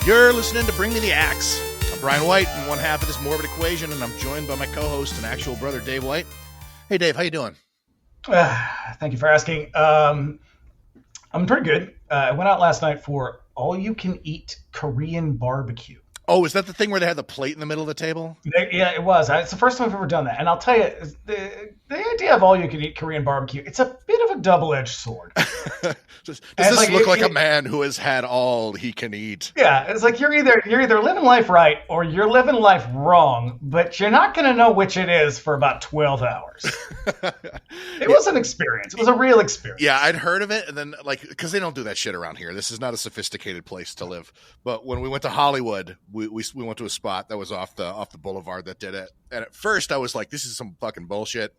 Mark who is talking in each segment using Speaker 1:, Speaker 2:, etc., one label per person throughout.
Speaker 1: You're listening to Bring Me the Axe. I'm Brian White, and one half of this morbid equation, and I'm joined by my co-host and actual brother, Dave White. Hey, Dave, how you doing?
Speaker 2: Thank you for asking. I'm pretty good. I went out last night for all-you-can-eat Korean barbecue.
Speaker 1: Oh, is that the thing where they had the plate in the middle of the table?
Speaker 2: Yeah, it was. It's the first time I've ever done that. And I'll tell you, the idea of all-you-can-eat Korean barbecue, it's a bit of a double-edged sword.
Speaker 1: Does this look like a man who has had all he can eat? Yeah,
Speaker 2: it's like you're either living life right or you're living life wrong, but you're not going to know which it is for about 12 hours. It was an experience. It was a real experience.
Speaker 1: Yeah, I'd heard of it, and then, because they don't do that shit around here. This is not a sophisticated place to live. But when we went to Hollywood, we went to a spot that was off the boulevard that did it. And at first, I was like, this is some fucking bullshit.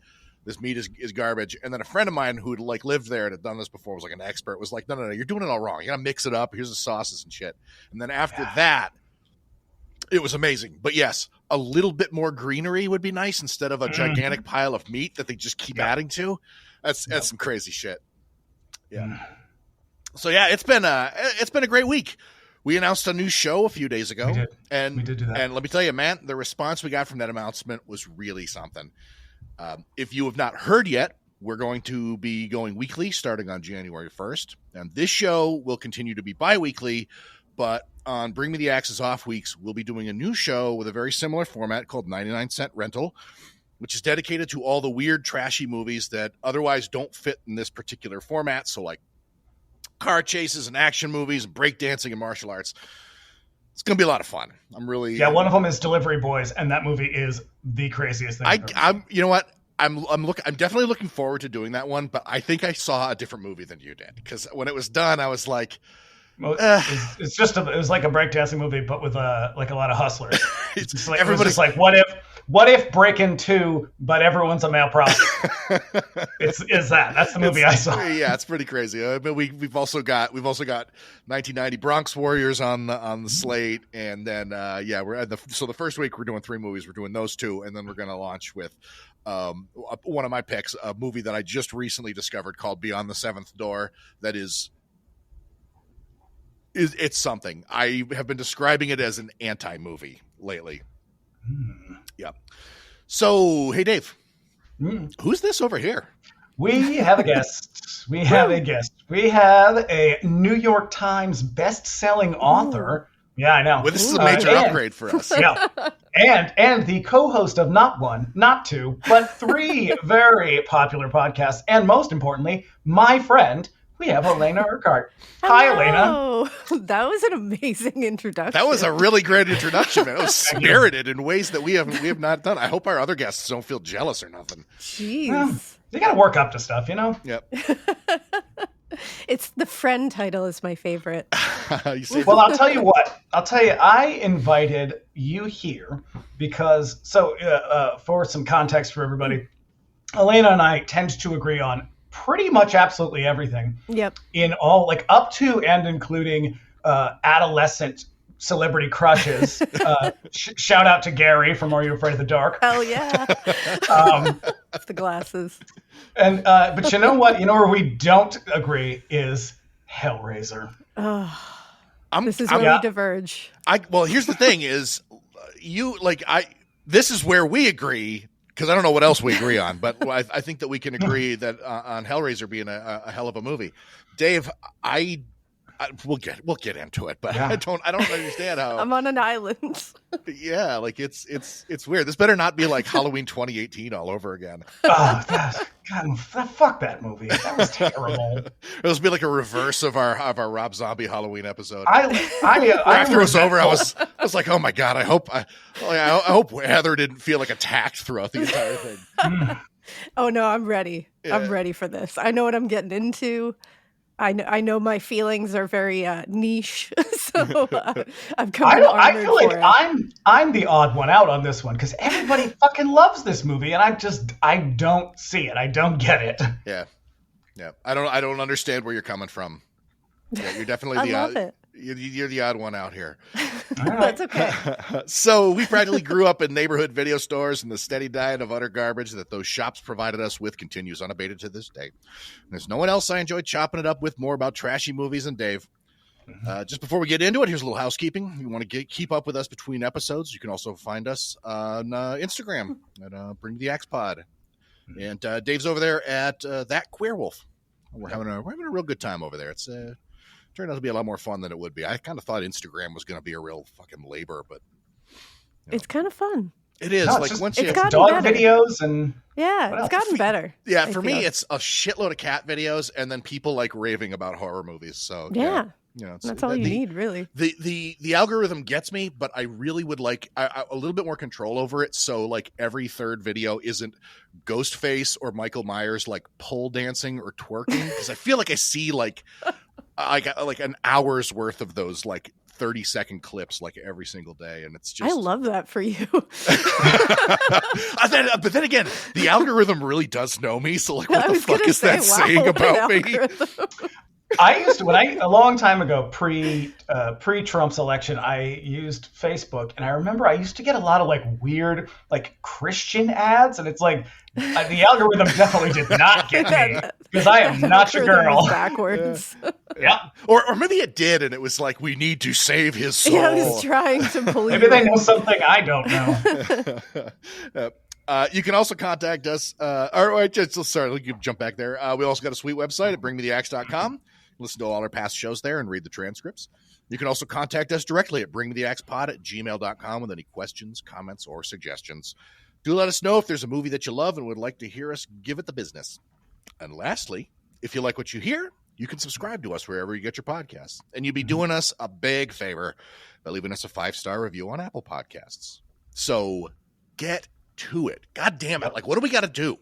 Speaker 1: This meat is garbage. And then a friend of mine who'd lived there and had done this before, was an expert, was like, no, you're doing it all wrong. You got to mix it up. Here's the sauces and shit. And then after that, it was amazing. But yes, a little bit more greenery would be nice instead of a gigantic pile of meat that they just keep adding to. That's some crazy shit. Yeah. So yeah, it's been a great week. We announced a new show a few days ago.
Speaker 2: We did.
Speaker 1: And
Speaker 2: we did do that.
Speaker 1: And let me tell you, man, the response we got from that announcement was really something. If you have not heard yet, we're going to be going weekly starting on January 1st. And this show will continue to be bi-weekly, but on Bring Me the Axe's off weeks, we'll be doing a new show with a very similar format called 99-Cent Rental, which is dedicated to all the weird, trashy movies that otherwise don't fit in this particular format. So like car chases and action movies and breakdancing and martial arts. It's going to be a lot of fun. I'm really...
Speaker 2: Yeah, one of them is Delivery Boys, and that movie is the craziest thing.
Speaker 1: You know what? I'm definitely looking forward to doing that one, but I think I saw a different movie than you did, because when it was done, I was like...
Speaker 2: It was like a breakdancing movie, but with a lot of hustlers.
Speaker 1: Everybody's
Speaker 2: like, what if Breakin' 2, but everyone's a male prostitute? That's the movie I saw.
Speaker 1: Yeah, it's pretty crazy. But we've also got 1990 Bronx Warriors on the slate, and then we're at the first week we're doing 3 movies. We're doing those 2, and then we're going to launch with one of my picks, a movie that I just recently discovered called Beyond the Seventh Door. That it's something. I have been describing it as an anti-movie lately. Yeah. So, hey, Dave, who's this over here?
Speaker 2: We have a guest. We have a New York Times best-selling author. Yeah, I know.
Speaker 1: Well, this is a major upgrade for us.
Speaker 2: Yeah. And the co-host of not 1, not 2, but 3 very popular podcasts. And most importantly, my friend, we have Alaina Urquhart. Hi, Alaina.
Speaker 3: That was an amazing introduction.
Speaker 1: That was a really great introduction, man. It was spirited in ways that we have not done. I hope our other guests don't feel jealous or nothing.
Speaker 3: Jeez.
Speaker 2: Well, you got to work up to stuff, you know?
Speaker 1: Yep.
Speaker 3: It's the friend title is my favorite.
Speaker 2: Well, I'll tell you what. I invited you here because, for some context for everybody, Alaina and I tend to agree on pretty much absolutely everything.
Speaker 3: Yep.
Speaker 2: In all, up to and including adolescent celebrity crushes. Shout out to Gary from Are You Afraid of the Dark?
Speaker 3: Hell yeah. It's the glasses.
Speaker 2: And but you know what? You know where we don't agree is Hellraiser.
Speaker 3: This is where we diverge.
Speaker 1: Well, here's the thing: is this is where we agree. Because I don't know what else we agree on, but I think that we can agree that on Hellraiser being a hell of a movie. Dave, we'll get into it, but yeah. I don't understand how
Speaker 3: I'm on an island.
Speaker 1: Yeah, it's weird. This better not be like Halloween 2018 all over again.
Speaker 2: God, fuck that movie. That was terrible.
Speaker 1: It'll be like a reverse of our Rob Zombie Halloween episode.
Speaker 2: After
Speaker 1: it was over, I was like, oh my God, I hope Heather didn't feel attacked throughout the entire thing.
Speaker 3: Oh no, I'm ready. Yeah. I'm ready for this. I know what I'm getting into. I know my feelings are very niche, so I'm coming.
Speaker 2: I feel like I'm the odd one out on this one because everybody fucking loves this movie, and I don't see it. I don't get it.
Speaker 1: Yeah. I don't understand where you're coming from. Yeah, you're definitely the odd. You're the odd one out here.
Speaker 3: That's okay.
Speaker 1: So we practically grew up in neighborhood video stores, and the steady diet of utter garbage that those shops provided us with continues unabated to this day. And there's no one else I enjoy chopping it up with more about trashy movies than Dave. Just before we get into it, here's a little housekeeping. If you want to keep up with us between episodes, you can also find us on Instagram at Bring the Axe Pod. And Dave's over there at That Queer Wolf. We're having a real good time over there. It's turned out to be a lot more fun than it would be. I kind of thought Instagram was going to be a real fucking labor, but
Speaker 3: it's kind of fun.
Speaker 1: It is.
Speaker 2: No,
Speaker 1: like once you
Speaker 2: have dog videos and
Speaker 3: it's gotten better.
Speaker 1: Yeah, for me, it's a shitload of cat videos and then people like raving about horror movies. So
Speaker 3: that's all you need, really.
Speaker 1: The algorithm gets me, but I really would like a little bit more control over it. So like every third video isn't Ghostface or Michael Myers like pole dancing or twerking, because I feel like I see like I got like an hour's worth of those like 30-second clips like every single day, and it's just
Speaker 3: I love that for you.
Speaker 1: But then again, the algorithm really does know me, so like what the fuck is that saying about me?
Speaker 2: I used to, a long time ago, pre-Trump's election, I used Facebook, and I remember I used to get a lot of like weird like Christian ads, and it's like the algorithm definitely did not get me because I am not your girl.
Speaker 3: Backwards.
Speaker 2: Yeah.
Speaker 1: Or maybe it did, and it was like, we need to save his soul.
Speaker 3: Yeah, I was trying to believe.
Speaker 2: Maybe they know something I don't know.
Speaker 1: You can also contact us. Let me jump back there. We also got a sweet website at bringmetheaxe.com. Listen to all our past shows there and read the transcripts. You can also contact us directly at bringmetheaxepod@gmail.com with any questions, comments, or suggestions. Do let us know if there's a movie that you love and would like to hear us give it the business. And lastly, if you like what you hear, you can subscribe to us wherever you get your podcasts. And you'd be doing us a big favor by leaving us a 5-star review on Apple Podcasts. So get to it. God damn it. Like, what do we got to do?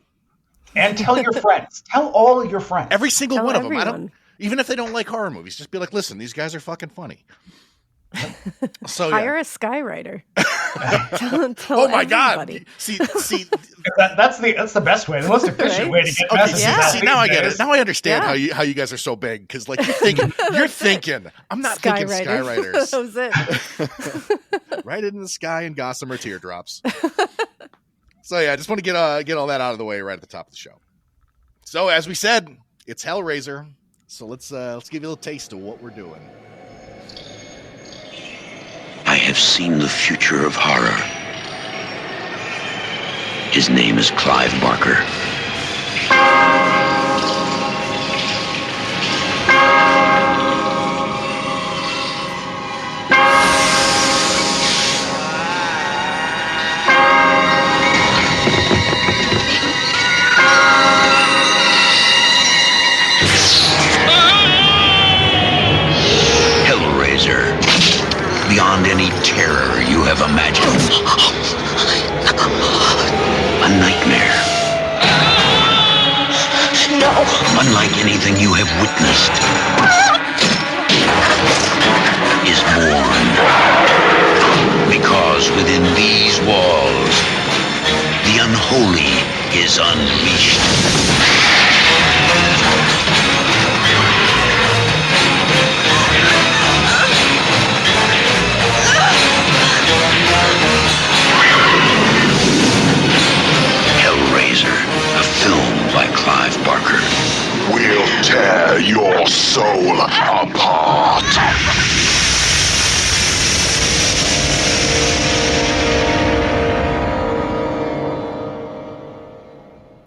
Speaker 2: And tell your friends. Tell all your friends.
Speaker 1: Every single one of them. Even if they don't like horror movies, just be like, listen, these guys are fucking funny. So
Speaker 3: hire a skywriter.
Speaker 1: Oh my God! See,
Speaker 2: that's the best way, the most efficient way to get messages out.
Speaker 1: See, now I get it. Now I understand how you guys are so big, because like you're thinking. I'm not thinking skywriters.
Speaker 3: That was it.
Speaker 1: Right in the sky and gossamer teardrops. So yeah, I just want to get all that out of the way right at the top of the show. So as we said, it's Hellraiser. So let's give you a little taste of what we're doing.
Speaker 4: I have seen the future of horror. His name is Clive Barker. Hellraiser. Beyond any terror you have imagined. A nightmare. No. Unlike anything you have witnessed. Is born. Because within these walls, the unholy is unleashed. Hellraiser, a film by Clive Barker. We'll tear your soul apart.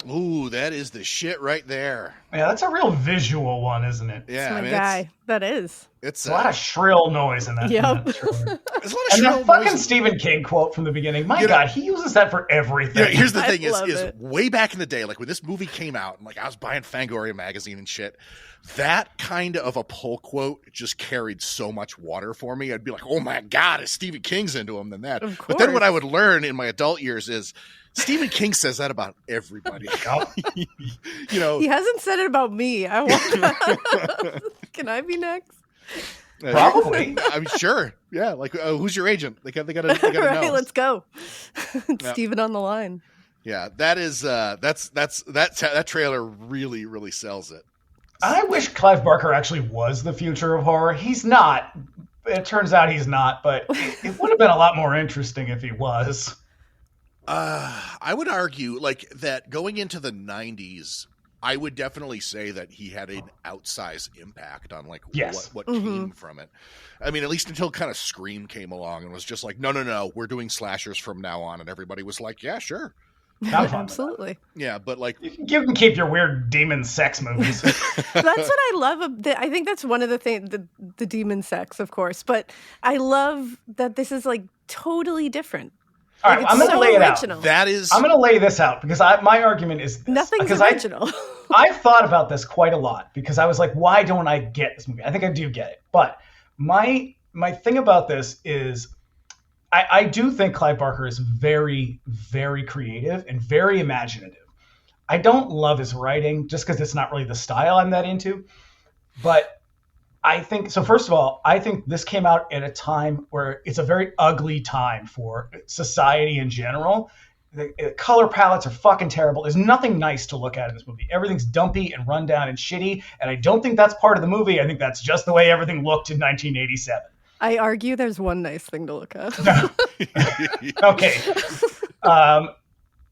Speaker 1: Ooh, that is the shit right there.
Speaker 2: Yeah, that's a real visual one, isn't it?
Speaker 1: Yeah,
Speaker 3: my guy. That is.
Speaker 1: It's
Speaker 2: a lot of shrill noise in that.
Speaker 3: Yep.
Speaker 1: There's a lot of
Speaker 2: and
Speaker 1: shrill
Speaker 2: that fucking
Speaker 1: noise.
Speaker 2: Stephen King quote from the beginning. My God, he uses that for everything.
Speaker 1: Yeah, here's the thing: is
Speaker 3: it.
Speaker 1: way back in the day, like when this movie came out, and like I was buying Fangoria magazine and shit. That kind of a pull quote just carried so much water for me. I'd be like, "Oh my God, if Stephen King's into him, then that." But then what I would learn in my adult years is Stephen King says that about everybody. You know,
Speaker 3: he hasn't said it about me. I want that. Can I be next?
Speaker 2: Probably.
Speaker 1: I'm sure. Yeah. Like, who's your agent? They got to
Speaker 3: right,
Speaker 1: know.
Speaker 3: let's go. Steven on the line.
Speaker 1: Yeah, that is that trailer really, really sells it.
Speaker 2: I wish Clive Barker actually was the future of horror. He's not. It turns out he's not, but it would have been a lot more interesting if he was.
Speaker 1: I would argue like that going into the 90s, I would definitely say that he had an outsized impact on like
Speaker 2: Yes.
Speaker 1: what came from it. I mean, at least until kind of Scream came along and was just like, no, we're doing slashers from now on, and everybody was like, yeah, sure.
Speaker 3: Absolutely.
Speaker 1: Yeah, but like
Speaker 2: you can keep your weird demon sex movies.
Speaker 3: That's what I love. I think that's one of the things, the demon sex, of course. But I love that this is like totally different.
Speaker 2: All right, I'm going to lay it out.
Speaker 1: I'm
Speaker 2: going to lay this out because my argument is this.
Speaker 3: Nothing's original.
Speaker 2: I've thought about this quite a lot because I was like, why don't I get this movie? I think I do get it. But my thing about this is I do think Clive Barker is very, very creative and very imaginative. I don't love his writing just because it's not really the style I'm that into. But I think, so first of all, I think this came out at a time where it's a very ugly time for society in general. The color palettes are fucking terrible. There's nothing nice to look at in this movie. Everything's dumpy and run down and shitty. And I don't think that's part of the movie. I think that's just the way everything looked in 1987.
Speaker 3: I argue there's one nice thing to look at.
Speaker 2: Okay.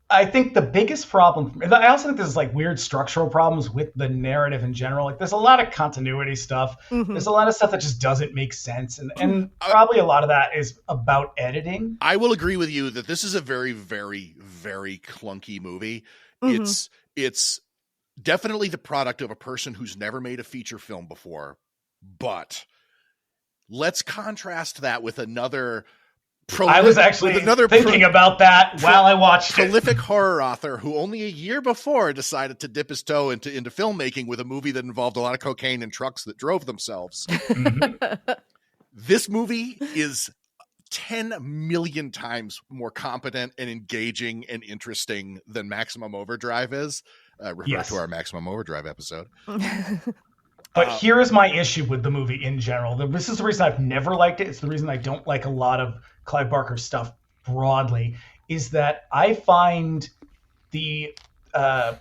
Speaker 2: I think the biggest problem, I also think there's like weird structural problems with the narrative in general. Like there's a lot of continuity stuff. There's a lot of stuff that just doesn't make sense. And probably a lot of that is about editing.
Speaker 1: I will agree with you that this is a very, very, very clunky movie. It's definitely the product of a person who's never made a feature film before, but let's contrast that with another
Speaker 2: I was actually thinking about that while I watched
Speaker 1: prolific horror author who only a year before decided to dip his toe into filmmaking with a movie that involved a lot of cocaine and trucks that drove themselves. This movie is 10 million times more competent and engaging and interesting than Maximum Overdrive is. Refer to our Maximum Overdrive episode.
Speaker 2: But here is my issue with the movie in general. This is the reason I've never liked it. It's the reason I don't like a lot of Clive Barker stuff broadly, is that I find the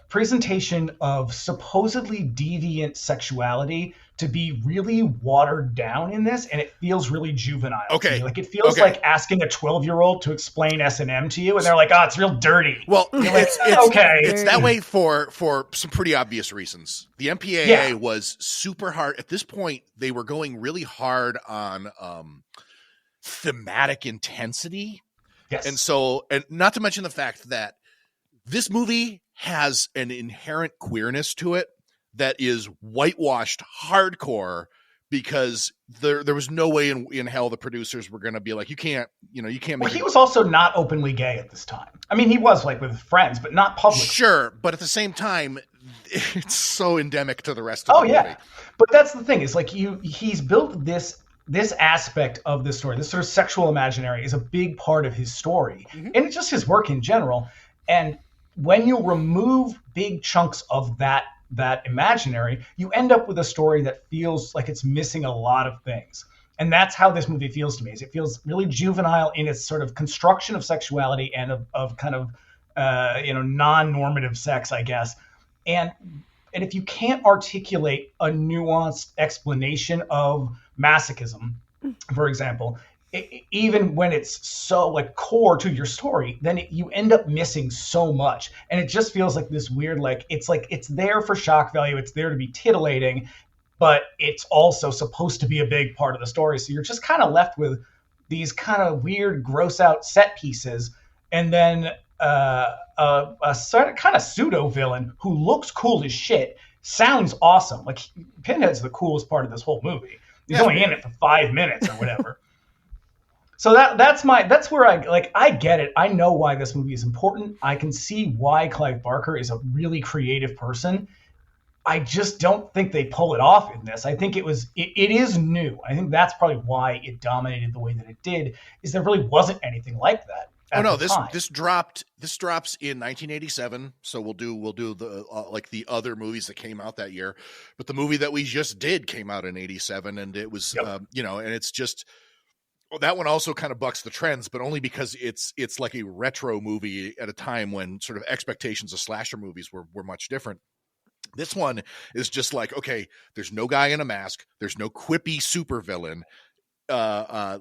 Speaker 2: presentation of supposedly deviant sexuality to be really watered down in this, and it feels really juvenile.
Speaker 1: Okay.
Speaker 2: To me. Like it feels like asking a 12-year-old to explain S&M to you, and they're like, "Oh, it's real dirty."
Speaker 1: Well,
Speaker 2: it's okay.
Speaker 1: It's that way for some pretty obvious reasons. The MPAA was super hard at this point. They were going really hard on thematic intensity, and not to mention the fact that this movie has an inherent queerness to it that is whitewashed hardcore, because there was no way in hell the producers were going to be like, you can't make
Speaker 2: he was also not openly gay at this time. I mean, he was like with friends, but not publicly.
Speaker 1: Sure, but at the same time, it's so endemic to the rest of the movie.
Speaker 2: Yeah. But that's the thing, is like he's built this aspect of this story. This sort of sexual imaginary is a big part of his story. And it's just his work in general. And when you remove big chunks of that imaginary, you end up with a story that feels like it's missing a lot of things. And that's how this movie feels to me. Is it feels really juvenile in its sort of construction of sexuality and of kind of non-normative sex, I guess. And if you can't articulate a nuanced explanation of masochism, for example, even when it's so like core to your story, then you end up missing so much. And it just feels like this weird, like it's there for shock value. It's there to be titillating, but it's also supposed to be a big part of the story. So you're just kind of left with these kind of weird, gross out set pieces. And then a sort of kind of pseudo villain who looks cool as shit, sounds awesome. Like Pinhead's the coolest part of this whole movie. He's only in it for 5 minutes or whatever. So that's where I get it. I know why this movie is important. I can see why Clive Barker is a really creative person. I just don't think they pull it off in this. I think it is new. I think that's probably why it dominated the way that it did, is there really wasn't anything like that.
Speaker 1: This drops in 1987. So we'll do the like the other movies that came out that year, but the movie that we just did came out in 87, and it was and it's just, that one also kind of bucks the trends, but only because it's like a retro movie at a time when sort of expectations of slasher movies were much different. This one is just like, okay, there's no guy in a mask, there's no quippy supervillain,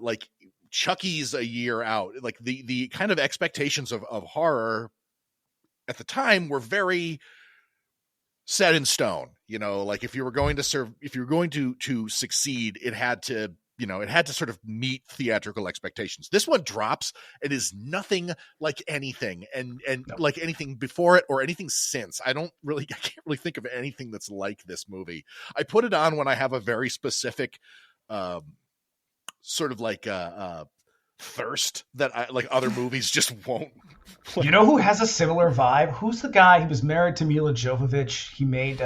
Speaker 1: like Chucky's a year out. Like the kind of expectations of horror at the time were very set in stone. You know, like if you were going to succeed, it had to, you know, it had to sort of meet theatrical expectations. This one drops. It is nothing like anything, and
Speaker 2: No.
Speaker 1: like anything before it or anything since. I can't really think of anything that's like this movie. I put it on when I have a very specific, sort of like thirst that I like other movies just won't.
Speaker 2: You know who has a similar vibe? Who's the guy? He was married to Mila Jovovich. He made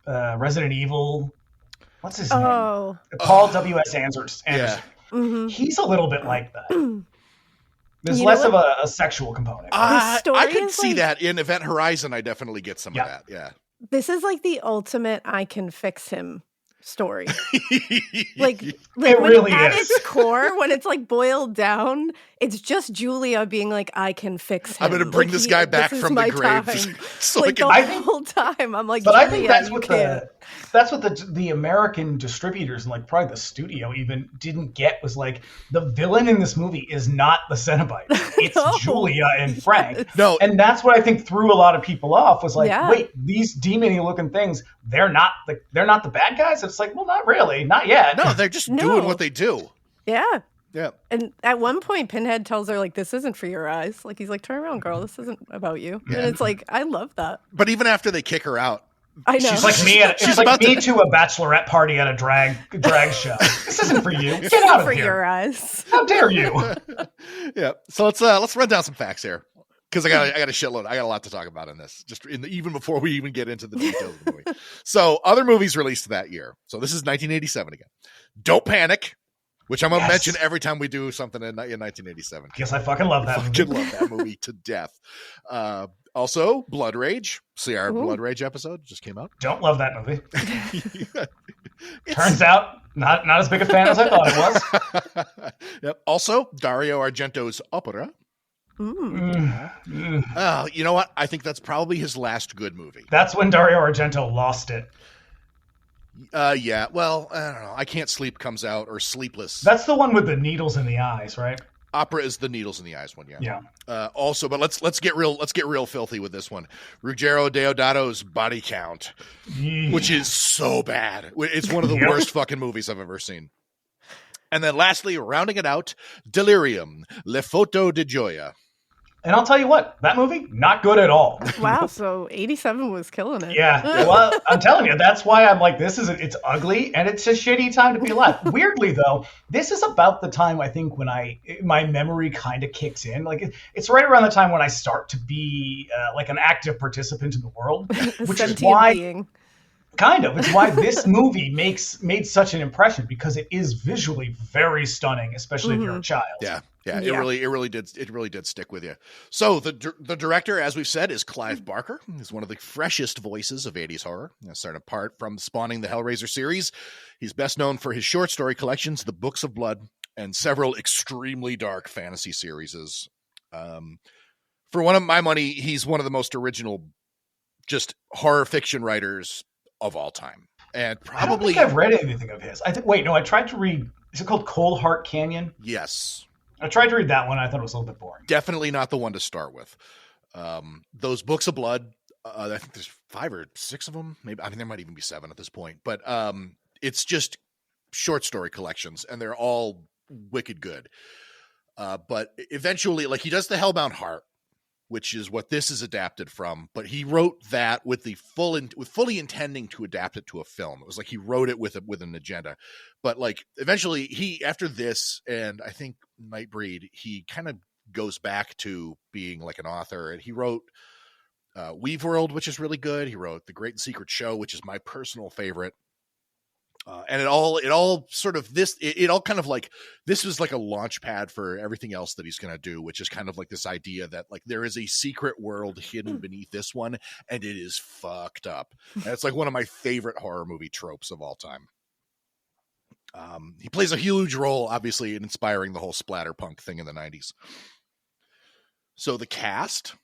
Speaker 2: Resident Evil. What's his name? Paul W.S. Anderson.
Speaker 1: Yeah.
Speaker 3: Mhm.
Speaker 2: He's a little bit like that. There's
Speaker 3: You
Speaker 2: less
Speaker 3: know
Speaker 2: of a sexual component.
Speaker 1: I
Speaker 3: story
Speaker 1: could
Speaker 3: is
Speaker 1: see
Speaker 3: like-
Speaker 1: that in Event Horizon. I definitely get some of
Speaker 2: Yeah.
Speaker 1: that. Yeah.
Speaker 3: This is like the ultimate I can fix him story. Like
Speaker 2: It
Speaker 3: when
Speaker 2: really
Speaker 3: at
Speaker 2: is.
Speaker 3: its core, when it's like boiled down, it's just Julia being like, I can fix him.
Speaker 1: I'm going to bring
Speaker 3: Like,
Speaker 1: this guy back
Speaker 3: is
Speaker 1: from
Speaker 3: my
Speaker 1: the grave.
Speaker 3: time.
Speaker 1: So
Speaker 3: Like
Speaker 1: I
Speaker 3: the
Speaker 1: can,
Speaker 3: whole time, I'm like,
Speaker 2: But
Speaker 3: Julia,
Speaker 2: I think that's
Speaker 3: you
Speaker 2: what
Speaker 3: can't.
Speaker 2: that's what the American distributors and like probably the studio even didn't get, was like, the villain in this movie is not the Cenobite. It's
Speaker 3: No.
Speaker 2: Julia and Frank.
Speaker 1: no,
Speaker 2: And that's what I think threw a lot of people off, was like,
Speaker 3: Yeah.
Speaker 2: wait, these demon-y looking things, they're not the bad guys? It's like, well, not really, not yet.
Speaker 1: no, they're just
Speaker 3: No.
Speaker 1: doing what they do.
Speaker 3: Yeah.
Speaker 1: Yeah.
Speaker 3: And at one point, Pinhead tells her, like, this isn't for your eyes. Like, he's like, turn around, girl. This isn't about you.
Speaker 1: Yeah.
Speaker 3: And it's like, I love that.
Speaker 1: But even after they kick her out,
Speaker 3: I know.
Speaker 2: She's like me.
Speaker 1: She's
Speaker 2: It's like
Speaker 1: about
Speaker 2: me
Speaker 1: to-
Speaker 2: to a bachelorette party at a drag show. This isn't for you.
Speaker 3: This
Speaker 2: Get
Speaker 3: isn't
Speaker 2: out of
Speaker 3: for
Speaker 2: here.
Speaker 3: your eyes.
Speaker 2: How dare you?
Speaker 1: yeah. So let's run down some facts here, because I got a shitload. I got a lot to talk about in this, just even before we even get into the details of the movie. So other movies released that year. So this is 1987 again. Don't Panic, which I'm gonna
Speaker 2: Yes.
Speaker 1: mention every time we do something in 1987.
Speaker 2: Guess I fucking love that
Speaker 1: I
Speaker 2: movie.
Speaker 1: fucking love that movie to death. Also, Blood Rage. See, our
Speaker 3: Ooh.
Speaker 1: Blood Rage episode just came out.
Speaker 2: Don't love that movie.
Speaker 1: It's-
Speaker 2: Turns out, not as big a fan as I thought it was.
Speaker 1: Yep. Also, Dario Argento's Opera.
Speaker 3: Mm.
Speaker 1: Oh, you know what? I think that's probably his last good movie.
Speaker 2: That's when Dario Argento lost it.
Speaker 1: Yeah. Well, I don't know. I Can't Sleep comes out, or Sleepless.
Speaker 2: That's the one with the needles in the eyes, right?
Speaker 1: Opera is the needles in the eyes one. Yeah.
Speaker 2: Yeah.
Speaker 1: Also, but let's get real filthy with this one. Ruggero Deodato's Body Count, which is so bad. It's one of the
Speaker 2: Yep.
Speaker 1: worst fucking movies I've ever seen. And then lastly, rounding it out, Delirium, Le Foto di Gioia.
Speaker 2: And I'll tell you what, that movie, not good at all.
Speaker 3: Wow. So 87 was killing it.
Speaker 2: Yeah. Well, I'm telling you, that's why I'm like, it's ugly and it's a shitty time to be alive. Weirdly, though, this is about the time I think when my memory kind of kicks in. Like, it's right around the time when I start to be like an active participant in the world,
Speaker 3: A
Speaker 2: which is
Speaker 3: sentient
Speaker 2: why.
Speaker 3: being.
Speaker 2: Kind of. It's why this movie made such an impression, because it is visually very stunning, especially if you're a child.
Speaker 1: Yeah. Yeah,
Speaker 3: Yeah.
Speaker 1: it really did stick with you. So the director, as we've said, is Clive Barker. He's one of the freshest voices of 80s horror. Starting apart from spawning the Hellraiser series, he's best known for his short story collections, The Books of Blood, and several extremely dark fantasy series. For one of my money, he's one of the most original, just horror fiction writers of all time, and
Speaker 2: I don't
Speaker 1: probably
Speaker 2: think I've read anything of his. I tried to read. Is it called Cold Heart Canyon?
Speaker 1: yes.
Speaker 2: I tried to read that one. I thought it was a little bit boring.
Speaker 1: Definitely not the one to start with. Those Books of Blood, I think there's 5 or 6 of them. Maybe, I mean, there might even be 7 at this point. But it's just short story collections, and they're all wicked good. But eventually, like, he does the Hellbound Heart, which is what this is adapted from. But he wrote that with fully intending to adapt it to a film. It was like he wrote it with an agenda. But like eventually, after this, and I think Nightbreed, he kind of goes back to being like an author, and he wrote Weave World, which is really good. He wrote The Great and Secret Show, which is my personal favorite. And it all sort of it all kind of like, this was like a launch pad for everything else that he's going to do, which is kind of like this idea that like there is a secret world hidden beneath this one, and it is fucked up. And it's like one of my favorite horror movie tropes of all time. He plays a huge role, obviously, in inspiring the whole splatterpunk thing in the 90s. So the cast,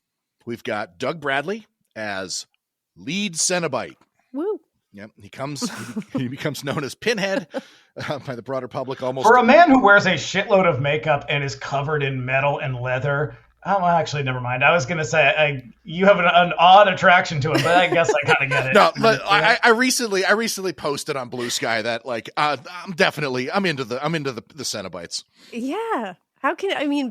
Speaker 1: we've got Doug Bradley as lead Cenobite.
Speaker 3: Woo.
Speaker 1: Yep, he becomes known as Pinhead by the broader public. Almost
Speaker 2: For a man who wears a shitload of makeup and is covered in metal and leather, Oh, well, actually, never mind. I was going to say you have an odd attraction to him, but I guess I kind of get it.
Speaker 1: No, but I recently posted on Blue Sky that like I'm into the Cenobites.
Speaker 3: Yeah.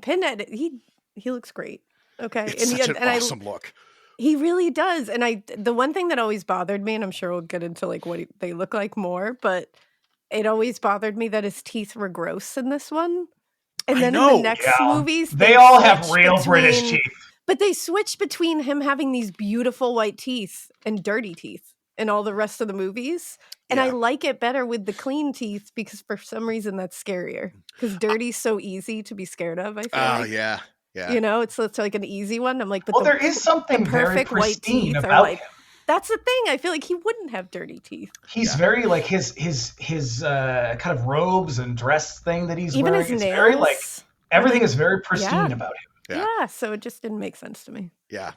Speaker 3: Pinhead, he looks great. Okay.
Speaker 1: It's such an awesome look.
Speaker 3: He really does. And the one thing that always bothered me, and I'm sure we'll get into like what they look like more, but it always bothered me that his teeth were gross in this one. And then in the next movies,
Speaker 2: they all have real British teeth.
Speaker 3: But they switch between him having these beautiful white teeth and dirty teeth in all the rest of the movies. And I like it better with the clean teeth because for some reason that's scarier. Because dirty's so easy to be scared of, I feel like.
Speaker 1: Yeah.
Speaker 3: You know, it's like an easy one. I'm like, but
Speaker 2: there is something
Speaker 3: perfect
Speaker 2: very
Speaker 3: white teeth
Speaker 2: about
Speaker 3: are like
Speaker 2: him.
Speaker 3: That's the thing. I feel like he wouldn't have dirty teeth.
Speaker 2: He's very like his kind of robes and dress thing that he's
Speaker 3: even
Speaker 2: wearing.
Speaker 3: His nails.
Speaker 2: Very like everything is very pristine about him.
Speaker 3: Yeah, so it just didn't make sense to me.
Speaker 1: Yeah.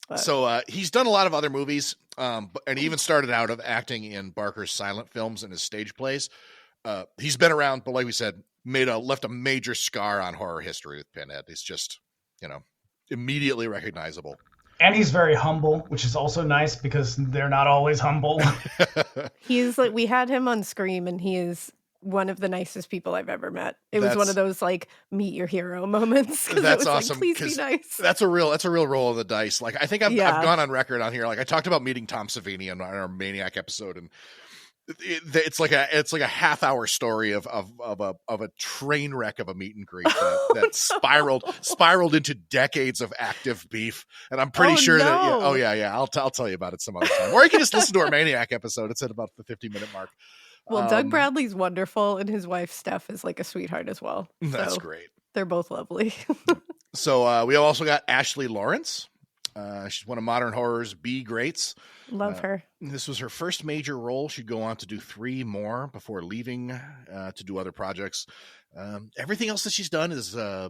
Speaker 1: But. So he's done a lot of other movies, and he even started out of acting in Barker's silent films and his stage plays. He's been around, but like we said, left a major scar on horror history with Pinhead. He's just, immediately recognizable.
Speaker 2: And he's very humble, which is also nice because they're not always humble.
Speaker 3: He's like, we had him on Scream, and he is one of the nicest people I've ever met. It was one of those like meet your hero moments.
Speaker 1: That's awesome.
Speaker 3: Like, please be nice.
Speaker 1: That's a real roll of the dice. Like I think I've gone on record on here. Like I talked about meeting Tom Savini on our Maniac episode, and it's like a half-hour story of a train wreck of a meet and greet that spiraled into decades of active beef. And I'm pretty sure that I'll tell you about it some other time. Or you can just listen to our Maniac episode. It's at about the 50-minute mark.
Speaker 3: Well, Doug Bradley's wonderful, and his wife Steph is like a sweetheart as well.
Speaker 1: That's great.
Speaker 3: They're both lovely.
Speaker 1: So we also got Ashley Lawrence. She's one of modern horror's B greats.
Speaker 3: Love her.
Speaker 1: This was her first major role. She'd go on to do 3 more before leaving to do other projects. Everything else that she's done is, I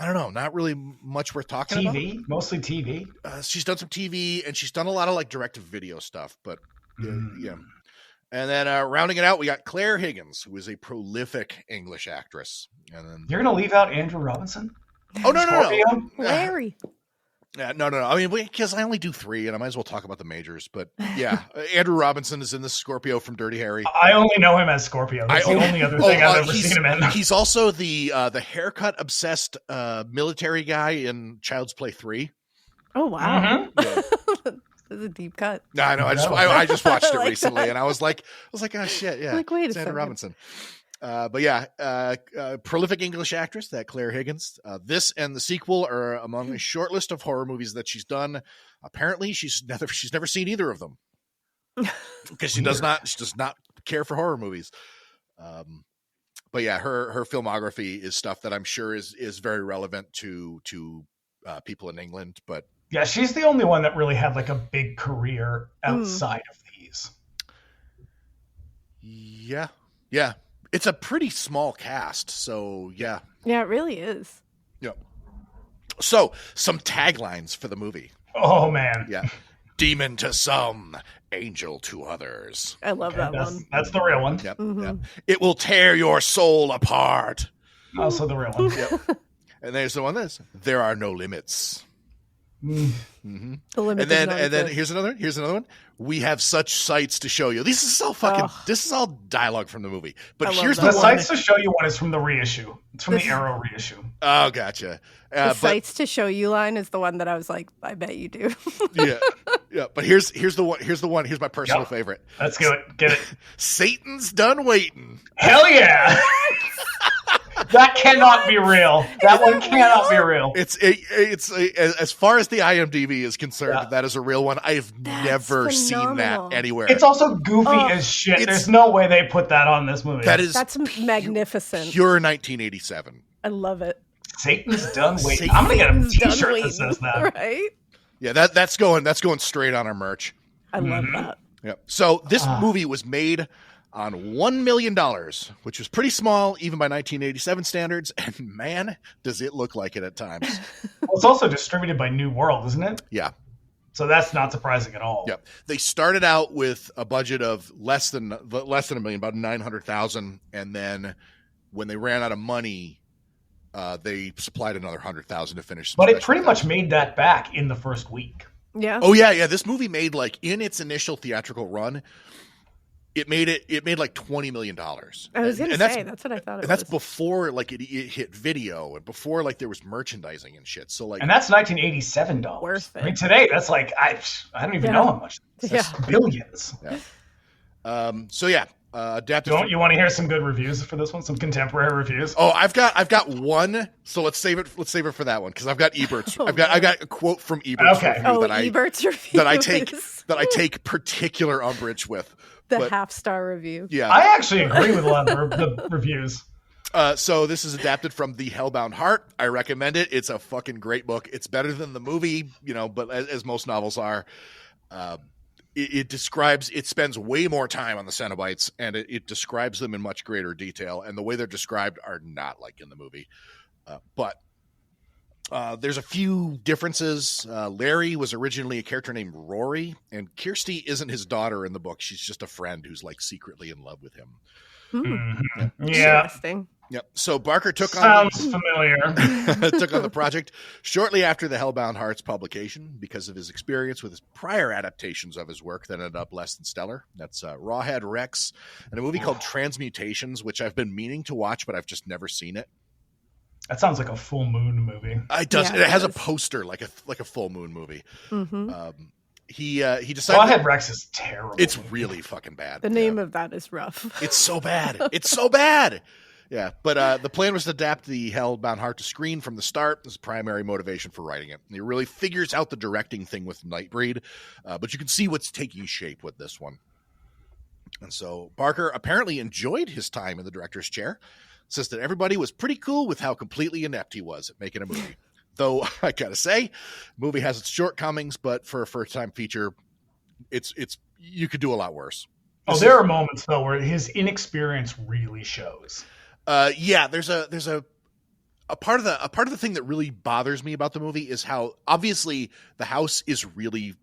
Speaker 1: don't know, not really much worth talking about.
Speaker 2: TV, mostly TV.
Speaker 1: She's done some TV, and she's done a lot of like direct-to-video stuff. But yeah. And then rounding it out, we got Claire Higgins, who is a prolific English actress. And then
Speaker 2: you're gonna leave out Andrew Robinson?
Speaker 1: Oh no.
Speaker 3: Larry.
Speaker 1: Yeah, no. I mean, because I only do 3, and I might as well talk about the majors. But yeah, Andrew Robinson is in the Scorpio from Dirty Harry.
Speaker 2: I only know him as Scorpio. That's the only other thing I've ever seen him in.
Speaker 1: He's also the haircut obsessed military guy in Child's Play 3.
Speaker 3: Oh wow.
Speaker 2: Mm-hmm.
Speaker 1: Yeah.
Speaker 3: This is a deep cut.
Speaker 1: No, I know. I just watched it recently, and I was like, oh shit, yeah.
Speaker 3: Like, wait a
Speaker 1: it's Andrew
Speaker 3: second.
Speaker 1: Robinson. But yeah, prolific English actress, that Claire Higgins. This and the sequel are among a short list of horror movies that she's done. Apparently, she's never seen either of them because she does not care for horror movies. But yeah, her filmography is stuff that I'm sure is very relevant to people in England. But
Speaker 2: yeah, she's the only one that really had like a big career outside of these.
Speaker 1: Yeah. It's a pretty small cast, so yeah.
Speaker 3: Yeah, it really is.
Speaker 1: Yeah. So, some taglines for the movie.
Speaker 2: Oh, man.
Speaker 1: Yeah. Demon to some, angel to others.
Speaker 3: I love that one.
Speaker 2: That's the real one.
Speaker 1: Yep,
Speaker 3: Mm-hmm.
Speaker 1: yep. It will tear your soul apart.
Speaker 2: Also the real one.
Speaker 1: Yep. And there's the one that's, there are no limits.
Speaker 3: Mm-hmm. The limit
Speaker 1: And then here's another one. We have such sights to show you. This is all dialogue from the movie. But here's the
Speaker 2: sights to show you one is from the reissue. It's from the Arrow reissue.
Speaker 1: Oh, gotcha.
Speaker 3: The sights to show you line is the one that I was like, I bet you do.
Speaker 1: yeah. But here's the one. Here's my personal favorite.
Speaker 2: Let's go. Get it.
Speaker 1: Satan's done waiting.
Speaker 2: Hell yeah. That cannot be real. That one cannot be real.
Speaker 1: It's as far as the IMDb is concerned, that is a real one. I've never seen that anywhere.
Speaker 2: It's also goofy as shit. There's no way they put that on this movie.
Speaker 3: That's magnificent.
Speaker 1: Pure 1987.
Speaker 3: I love it.
Speaker 2: Satan's done waiting. I'm gonna get a t-shirt that says that.
Speaker 3: Right?
Speaker 1: Yeah, that's going straight on our merch.
Speaker 3: I love that.
Speaker 1: Yeah. So this movie was made on $1 million, which was pretty small even by 1987 standards, and man, does it look like it at times.
Speaker 2: Well, it's also distributed by New World, isn't it?
Speaker 1: Yeah.
Speaker 2: So that's not surprising at all.
Speaker 1: Yep. They started out with a budget of less than $1 million, about $900,000, and then when they ran out of money, They supplied another 100,000 to finish.
Speaker 2: But it pretty much made that back in the first week.
Speaker 3: Yeah.
Speaker 1: Oh yeah. This movie made like in its initial theatrical run, it made like $20 million.
Speaker 3: I was going to say that's what I thought.
Speaker 1: That's before like it hit video and before like there was merchandising and shit. So like,
Speaker 2: and that's $1987.
Speaker 3: Worth it.
Speaker 2: I mean, today that's like I don't even know how much. That's billions.
Speaker 1: Yeah. So yeah. Adapted.
Speaker 2: Don't you want to hear some good reviews for this one? Some contemporary reviews.
Speaker 1: Oh, I've got one. So let's save it for that one because I've got Ebert's. I got a quote from Ebert's review
Speaker 3: Ebert's review
Speaker 1: that I take particular umbrage with.
Speaker 3: The half-star review.
Speaker 1: Yeah,
Speaker 2: I actually agree with a lot of the reviews.
Speaker 1: So this is adapted from The Hellbound Heart. I recommend it. It's a fucking great book. It's better than the movie, but as most novels are. It spends way more time on the Cenobites, and it describes them in much greater detail. And the way they're described are not like in the movie. But there's a few differences. Larry was originally a character named Rory, and Kirsty isn't his daughter in the book. She's just a friend who's like secretly in love with him.
Speaker 2: Mm-hmm.
Speaker 1: Yeah.
Speaker 3: Interesting.
Speaker 1: Yep. So Barker took
Speaker 2: on
Speaker 1: the project shortly after the Hellbound Hearts publication because of his experience with his prior adaptations of his work that ended up less than stellar. That's Rawhead Rex and a movie called Transmutations, which I've been meaning to watch, but I've just never seen it.
Speaker 2: That sounds like a full moon movie.
Speaker 1: It does.
Speaker 3: Yeah,
Speaker 1: it has a poster like a full moon movie.
Speaker 3: Mm-hmm.
Speaker 1: He decided
Speaker 2: Rawhead Rex is terrible.
Speaker 1: It's really fucking bad.
Speaker 3: The name of that is rough.
Speaker 1: It's so bad. It's so bad. Yeah, but the plan was to adapt the Hellbound Heart to screen from the start. This is primary motivation for writing it. And he really figures out the directing thing with Nightbreed, but you can see what's taking shape with this one. And so Barker apparently enjoyed his time in the director's chair, says that everybody was pretty cool with how completely inept he was at making a movie. Though, I gotta say, the movie has its shortcomings, but for a first-time feature, it's you could do a lot worse.
Speaker 2: There are moments, though, where his inexperience really shows.
Speaker 1: There's a part of the thing that really bothers me about the movie is how obviously the house is really,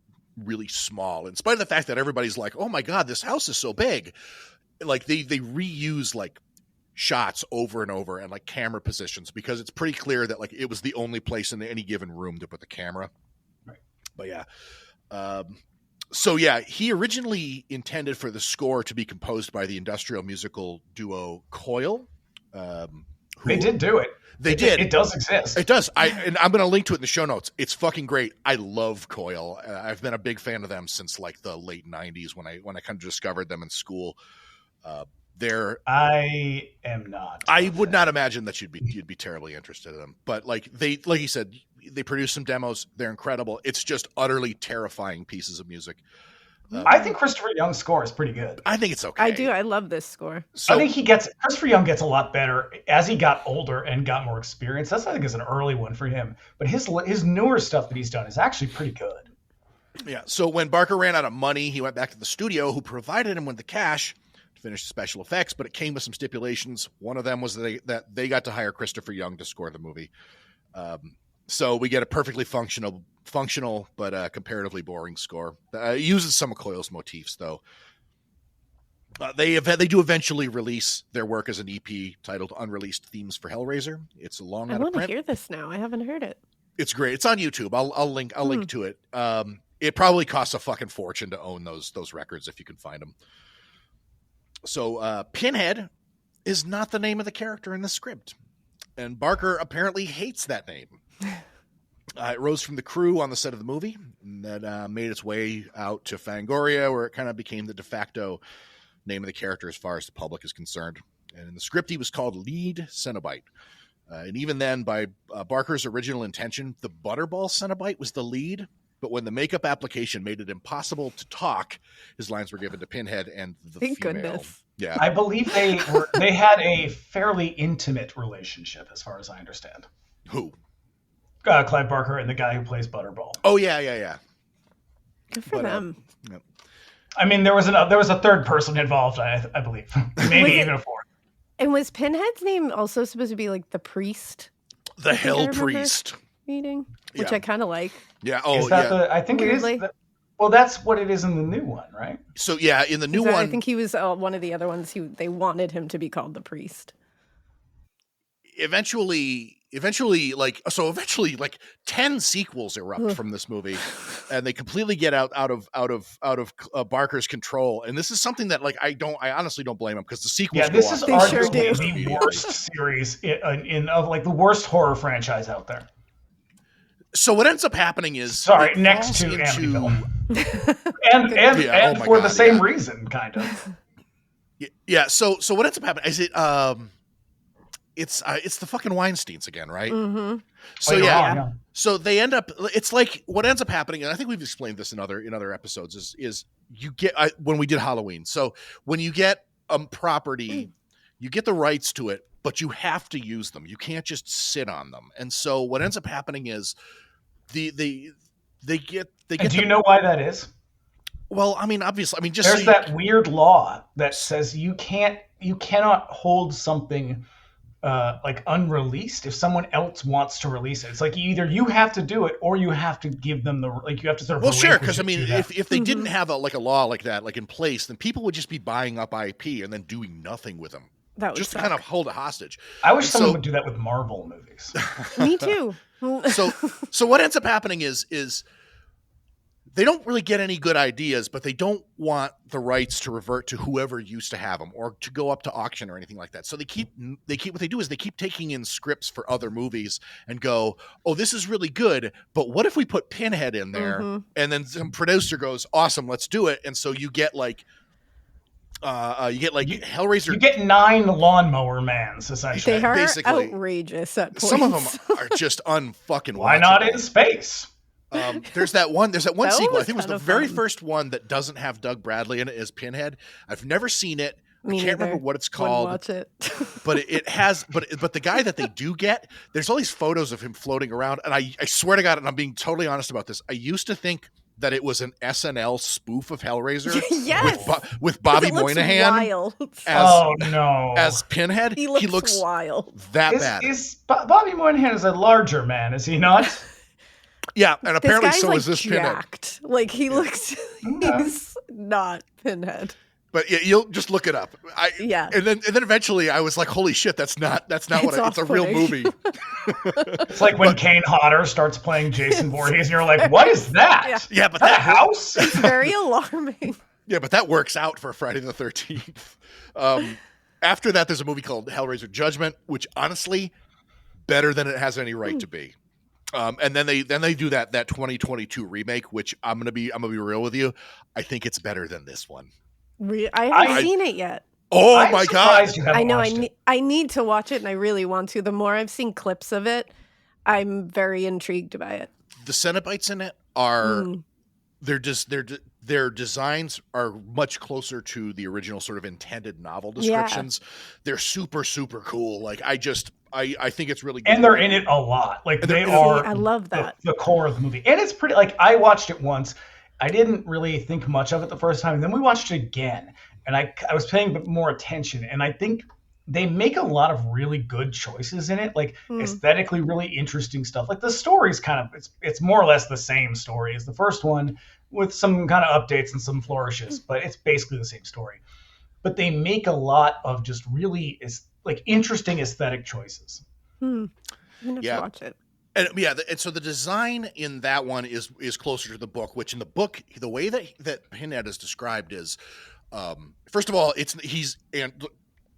Speaker 1: really small. In spite of the fact that everybody's like, "Oh my God, this house is so big," like they reuse like shots over and over and like camera positions because it's pretty clear that like it was the only place in any given room to put the camera.
Speaker 2: Right.
Speaker 1: But yeah. So yeah, he originally intended for the score to be composed by the industrial musical duo Coil.
Speaker 2: They did do it.
Speaker 1: They did.
Speaker 2: It does exist.
Speaker 1: It does. And I'm going to link to it in the show notes. It's fucking great. I love Coil. I've been a big fan of them since like the late 90s when I kind of discovered them in school.
Speaker 2: I am not.
Speaker 1: I would not imagine that you'd be terribly interested in them. But like you said, they produce some demos. They're incredible. It's just utterly terrifying pieces of music.
Speaker 2: I think Christopher Young's score is pretty good.
Speaker 1: I think it's okay.
Speaker 3: I do. I love this score.
Speaker 2: So, I think Christopher Young gets a lot better as he got older and got more experience. That's, I think, is an early one for him. But his newer stuff that he's done is actually pretty good.
Speaker 1: Yeah. So when Barker ran out of money, he went back to the studio, who provided him with the cash to finish the special effects. But it came with some stipulations. One of them was that they got to hire Christopher Young to score the movie. So we get a perfectly functional but comparatively boring score. It uses some of Coil's motifs, though. They do eventually release their work as an EP titled "Unreleased Themes for Hellraiser." It's long out of print.
Speaker 3: I want to hear this now. I haven't heard it.
Speaker 1: It's great. It's on YouTube. I'll link to it. It probably costs a fucking fortune to own those records if you can find them. So Pinhead is not the name of the character in the script, and Barker apparently hates that name. It rose from the crew on the set of the movie that made its way out to Fangoria, where it kind of became the de facto name of the character as far as the public is concerned. And in the script, he was called Lead Cenobite. And even then, by Barker's original intention, the Butterball Cenobite was the lead. But when the makeup application made it impossible to talk, his lines were given to Pinhead and the
Speaker 3: Thank
Speaker 1: female.
Speaker 3: Goodness.
Speaker 1: Yeah,
Speaker 2: I believe they had a fairly intimate relationship, as far as I understand.
Speaker 1: Who?
Speaker 2: Clive Barker and the guy who plays Butterball.
Speaker 1: Oh yeah.
Speaker 3: Good for them.
Speaker 1: Yep.
Speaker 2: I mean, there was a third person involved, I believe, maybe even a fourth.
Speaker 3: And was Pinhead's name also supposed to be like the priest?
Speaker 1: The Hell Priest.
Speaker 3: Reading, which I kind of like.
Speaker 1: Yeah.
Speaker 2: I think weirdly? It is. Well, that's what it is in the new one, right?
Speaker 1: So yeah, in the new one,
Speaker 3: I think he was one of the other ones. They wanted him to be called the priest.
Speaker 1: Eventually, eventually, like 10 sequels erupt from this movie, and they completely get out of Barker's control. And this is something that like I honestly don't blame him, because the sequels.
Speaker 2: Yeah, this is arguably
Speaker 3: sure
Speaker 2: the worst series of like the worst horror franchise out there.
Speaker 1: So what ends up happening is
Speaker 2: next to Amityville, and for the same reason, kind of.
Speaker 1: Yeah. So what ends up happening is it's the fucking Weinsteins again, right?
Speaker 3: Mm-hmm.
Speaker 1: So so they end up. It's like what ends up happening, and I think we've explained this in other episodes. Is you get when we did Halloween. So when you get a property, you get the rights to it, but you have to use them. You can't just sit on them. And so what ends up happening is they get.
Speaker 2: Do you know why that is?
Speaker 1: Well, I mean, obviously, just
Speaker 2: there's that weird law that says you cannot hold something like unreleased if someone else wants to release it. It's like either you have to do it or you have to give them you have to sort of.
Speaker 1: Well, sure, because I mean, if they didn't have a law like that in place, then people would just be buying up IP and then doing nothing with them.
Speaker 3: That would
Speaker 1: just
Speaker 3: suck.
Speaker 1: to kind of hold it hostage.
Speaker 2: I wish someone would do that with Marvel movies.
Speaker 3: Me too.
Speaker 1: So what ends up happening is they don't really get any good ideas, but they don't want the rights to revert to whoever used to have them or to go up to auction or anything like that. So they keep what they do is they keep taking in scripts for other movies and go, oh, this is really good, but what if we put Pinhead in there? Mm-hmm. And then some producer goes, awesome, let's do it. And so you get Hellraiser.
Speaker 2: You get 9 lawnmower mans, essentially.
Speaker 3: They are basically outrageous at points.
Speaker 1: Some of them are just unfucking.
Speaker 2: Why not in space?
Speaker 1: There's that one sequel. I think it was the very first one that doesn't have Doug Bradley in it as Pinhead. I've never seen it. I can't remember what it's called.
Speaker 3: Watch it.
Speaker 1: But it has. But the guy that they do get, there's all these photos of him floating around, and I swear to God, and I'm being totally honest about this. I used to think that it was an SNL spoof of Hellraiser.
Speaker 3: Yes.
Speaker 1: With Bobby Moynihan.
Speaker 3: Wild.
Speaker 1: As Pinhead.
Speaker 3: He looks wild.
Speaker 1: Bad.
Speaker 2: Bobby Moynihan is a larger man, is he not?
Speaker 1: Yeah, and apparently so is this
Speaker 3: jacked.
Speaker 1: Pinhead.
Speaker 3: Like he looks, he's not Pinhead.
Speaker 1: But yeah, you'll just look it up. And then eventually I was like, holy shit, that's not what it's a real movie.
Speaker 2: It's like when Kane Hodder starts playing Jason Voorhees and you're like, what is that?
Speaker 1: Yeah, but
Speaker 2: that house?
Speaker 3: It's very alarming.
Speaker 1: Yeah, but that works out for Friday the 13th. After that, there's a movie called Hellraiser Judgment, which honestly, better than it has any right to be. And then they do that 2022 remake, which I'm gonna be real with you. I think it's better than this one.
Speaker 3: I haven't seen it yet.
Speaker 1: Oh my God!
Speaker 3: I know. I need to watch it, and I really want to. The more I've seen clips of it, I'm very intrigued by it.
Speaker 1: The Cenobites in it are their designs are much closer to the original sort of intended novel descriptions. Yeah. They're super, super cool. Like I think it's really good.
Speaker 2: And they're in it a lot. Like they are.
Speaker 3: I love that.
Speaker 2: The core of the movie. And it's pretty, like I watched it once. I didn't really think much of it the first time. And then we watched it again. And I was paying a bit more attention. And I think they make a lot of really good choices in it. Like aesthetically really interesting stuff. Like the story's kind of, it's more or less the same story as the first one with some kind of updates and some flourishes. But it's basically the same story. But they make a lot of just really interesting aesthetic choices.
Speaker 3: I'm going to watch it.
Speaker 1: And so the design in that one is closer to the book, which in the book, the way that Pinhead is described is, first of all, he's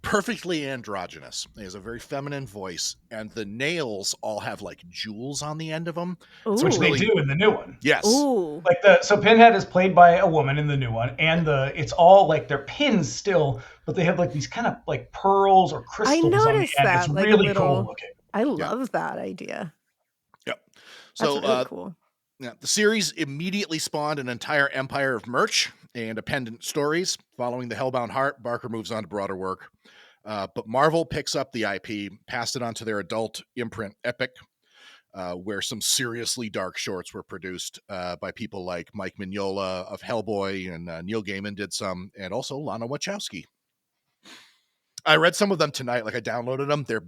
Speaker 1: perfectly androgynous. He has a very feminine voice, and the nails all have like jewels on the end of them,
Speaker 2: which they do in the new one.
Speaker 1: Yes,
Speaker 3: Ooh.
Speaker 2: So Pinhead is played by a woman in the new one, and it's all like they're pins still, but they have like these kind of like pearls or crystals on the end.
Speaker 3: That,
Speaker 2: it's
Speaker 3: like
Speaker 2: really cool looking.
Speaker 3: I love that idea.
Speaker 1: Yep.
Speaker 3: That's
Speaker 1: So
Speaker 3: really cool.
Speaker 1: Yeah, the series immediately spawned an entire empire of merch and appendant stories. Following the Hellbound Heart, Barker moves on to broader work. But Marvel picks up the IP, passed it on to their adult imprint Epic, where some seriously dark shorts were produced by people like Mike Mignola of Hellboy, and Neil Gaiman did some, and also Lana Wachowski. I read some of them tonight. Like I downloaded them. They're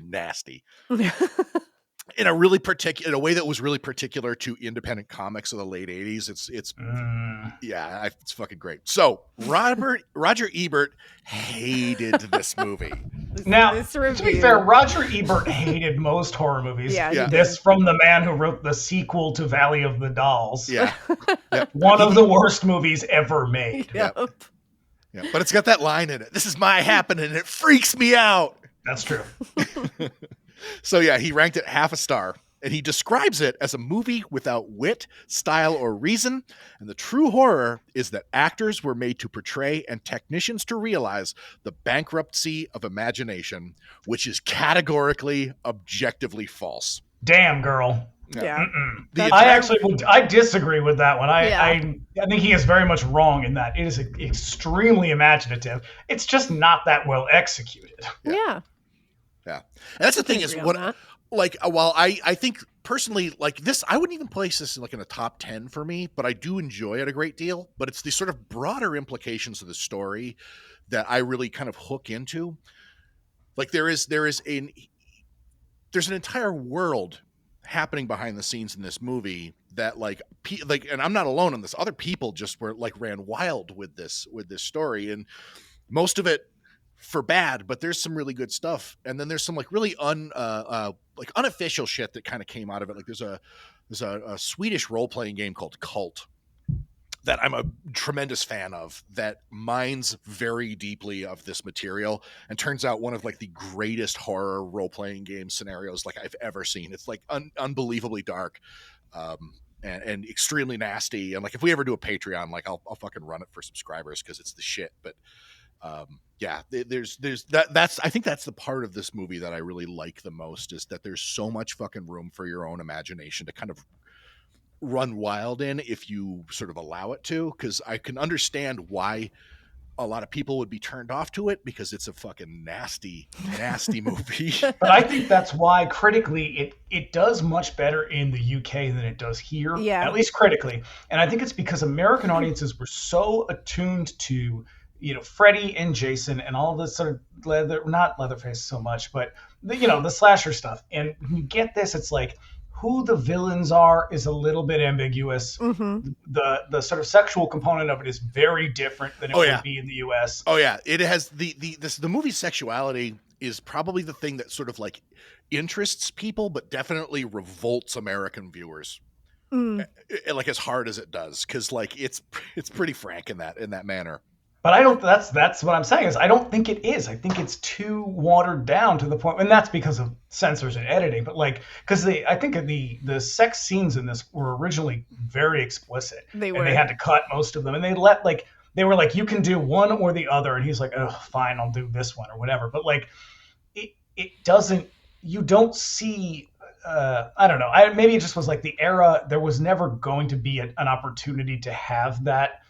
Speaker 1: nasty. In a really in a way that was really particular to independent comics of the late 80s. It's fucking great. So Roger Ebert hated this movie.
Speaker 2: Now,
Speaker 3: This
Speaker 2: to be
Speaker 3: review.
Speaker 2: fair, Roger Ebert hated most horror movies.
Speaker 3: Yeah, he
Speaker 1: Yeah.
Speaker 2: This from the man who wrote the sequel to Valley of the Dolls.
Speaker 1: Yeah. Yep.
Speaker 2: One of the worst movies ever made.
Speaker 3: Yep.
Speaker 1: Yeah. But it's got that line in it. This is my happening. And it freaks me out.
Speaker 2: That's true.
Speaker 1: So yeah, he ranked it half a star. And he describes it as a movie without wit, style, or reason. And the true horror is that actors were made to portray and technicians to realize the bankruptcy of imagination, which is categorically, objectively false.
Speaker 2: Damn, girl.
Speaker 3: Yeah.
Speaker 2: I disagree with that one.
Speaker 3: Yeah.
Speaker 2: I think he is very much wrong in that. It is extremely imaginative. It's just not that well executed.
Speaker 3: Yeah.
Speaker 1: Yeah. And that's the thing is
Speaker 3: agree on
Speaker 1: what,
Speaker 3: that.
Speaker 1: like, while I think personally, like this, I wouldn't even place this in a top 10 for me, but I do enjoy it a great deal. But it's the sort of broader implications of the story that I really kind of hook into. Like there's an entire world happening behind the scenes in this movie that and I'm not alone on this. Other people just ran wild with this story, and most of it for bad, but there's some really good stuff. And then there's some really unofficial shit that kind of came out of it. Like there's a Swedish role-playing game called Cult that I'm a tremendous fan of that mines very deeply of this material and turns out one of the greatest horror role-playing game scenarios I've ever seen. It's unbelievably dark and extremely nasty. And if we ever do a Patreon, I'll fucking run it for subscribers because it's the shit. But there's that's I think that's the part of this movie that I really like the most, is that there's so much fucking room for your own imagination to kind of run wild in if you sort of allow it to, because I can understand why a lot of people would be turned off to it, because it's a fucking nasty movie.
Speaker 2: But I think that's why critically it does much better in the UK than it does here, at least critically. And I think it's because American audiences were so attuned to Freddy and Jason and all this sort of not Leatherface so much, but the slasher stuff. And when you get this, it's who the villains are is a little bit ambiguous.
Speaker 3: Mm-hmm.
Speaker 2: The sort of sexual component of it is very different than it would be in the US.
Speaker 1: Oh yeah, it has the movie's sexuality is probably the thing that sort of interests people, but definitely revolts American viewers. As hard as it does, because it's pretty frank in that manner.
Speaker 2: But that's what I'm saying is I don't think it is. I think it's too watered down to the point, and that's because of censors and editing. But because I think the sex scenes in this were originally very explicit. They were. And they had to cut most of them, and they were you can do one or the other, and he's like, oh, fine, I'll do this one or whatever. But it doesn't. You don't see. I don't know. Maybe it just was the era. There was never going to be an opportunity to have that.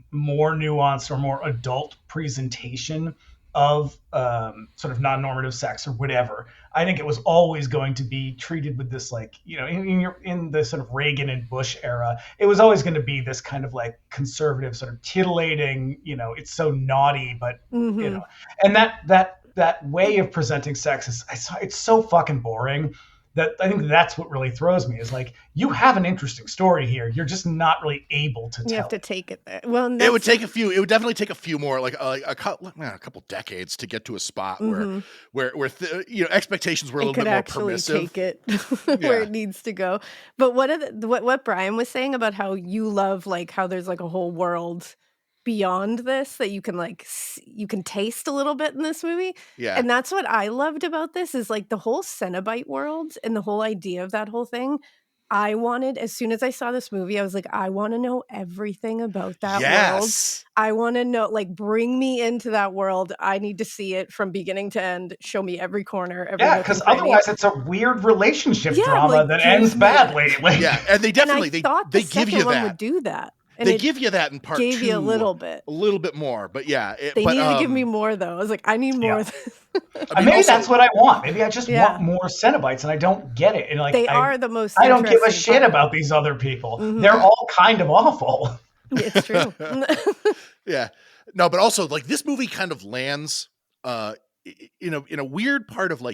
Speaker 2: More nuanced or more adult presentation of sort of non-normative sex or whatever. I think it was always going to be treated with this in the sort of Reagan and Bush era, it was always going to be this kind of conservative sort of titillating, it's so naughty, but and that way of presenting sex it's so fucking boring. That I think that's what really throws me is you have an interesting story here. You're just not really able to tell.
Speaker 3: You have to take it there. Well,
Speaker 1: it would definitely take a few more, a couple decades to get to a spot where expectations were a little bit more permissive.
Speaker 3: Take it where it needs to go. But what Bryan was saying about how you love how there's a whole world beyond this that you can taste a little bit in this movie. Yeah. And that's what I loved about this is the whole Cenobite world and the whole idea of that whole thing. I wanted, as soon as I saw this movie, I was I want to know everything about that world. I want to know, bring me into that world. I need to see it from beginning to end. Show me every corner.
Speaker 2: Because otherwise it's a weird relationship drama that ends badly.
Speaker 1: Yeah, and they definitely, they give you that.
Speaker 3: Would do that.
Speaker 1: And they give you that in part 2.
Speaker 3: Gave you a little bit
Speaker 1: more, but yeah.
Speaker 3: They need to give me more, though. I was I need more.
Speaker 2: Yeah. Maybe that's what I want. Maybe I just want more Cenobites, and I don't get it. And
Speaker 3: they are the most.
Speaker 2: I don't give a shit about these other people. Mm-hmm. They're all kind of awful.
Speaker 3: It's true.
Speaker 1: Yeah. No, but also this movie kind of lands in a weird part of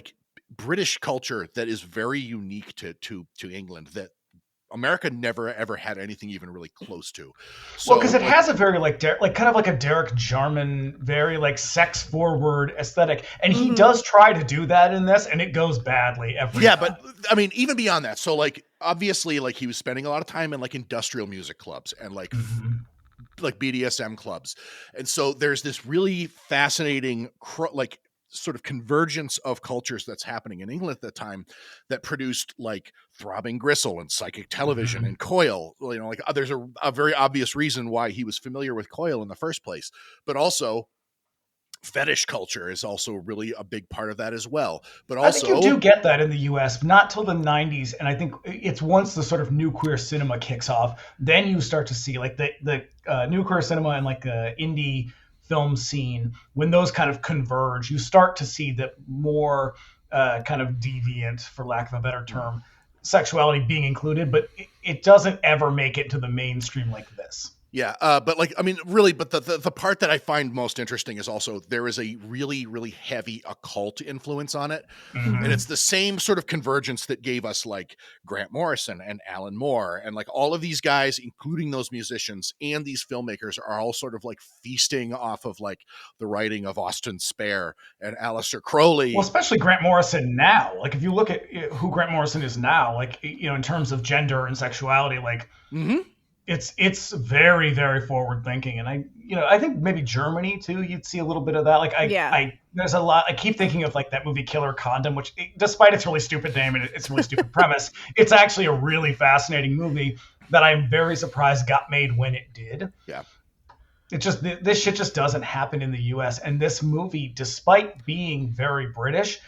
Speaker 1: British culture that is very unique to England that America never ever had anything even really close to. So,
Speaker 2: well, because it has a very kind of like a Derek Jarman, very like sex forward aesthetic, and he does try to do that in this, and it goes badly every time.
Speaker 1: But I mean, even beyond that, so like obviously, like he was spending a lot of time in like industrial music clubs and like BDSM clubs, and so there's this really fascinating like sort of convergence of cultures that's happening in England at the time that produced like throbbing gristle and psychic television and coil. You know, like there's a very obvious reason why he was familiar with coil in the first place, but also fetish culture is also really a big part of that as well. But also,
Speaker 2: I think you do get that in the US, not till the 90s. And I think it's once the sort of new queer cinema kicks off, then you start to see like the new queer cinema and like the indie film scene, when those kind of converge, you start to see that more kind of deviant, for lack of a better term, sexuality being included, but it doesn't ever make it to the mainstream like this.
Speaker 1: Yeah, but like, I mean, really, but the part that I find most interesting is also there is a really, really heavy occult influence on it. And it's the same sort of convergence that gave us like Grant Morrison and Alan Moore and like all of these guys, including those musicians and these filmmakers, are all sort of like feasting off of like the writing of Austin Spare and Aleister Crowley.
Speaker 2: Well, especially Grant Morrison now. Like if you look at who Grant Morrison is now, like, you know, in terms of gender and sexuality, like it's very, very forward thinking. And I think maybe Germany too, you'd see a little bit of that. Like there's a lot, I keep thinking of like that movie Killer Condom, which despite its really stupid name and its really stupid premise, it's actually a really fascinating movie that I'm very surprised got made when it did.
Speaker 1: Yeah.
Speaker 2: It just, this shit just doesn't happen in the US. And this movie, despite being very British,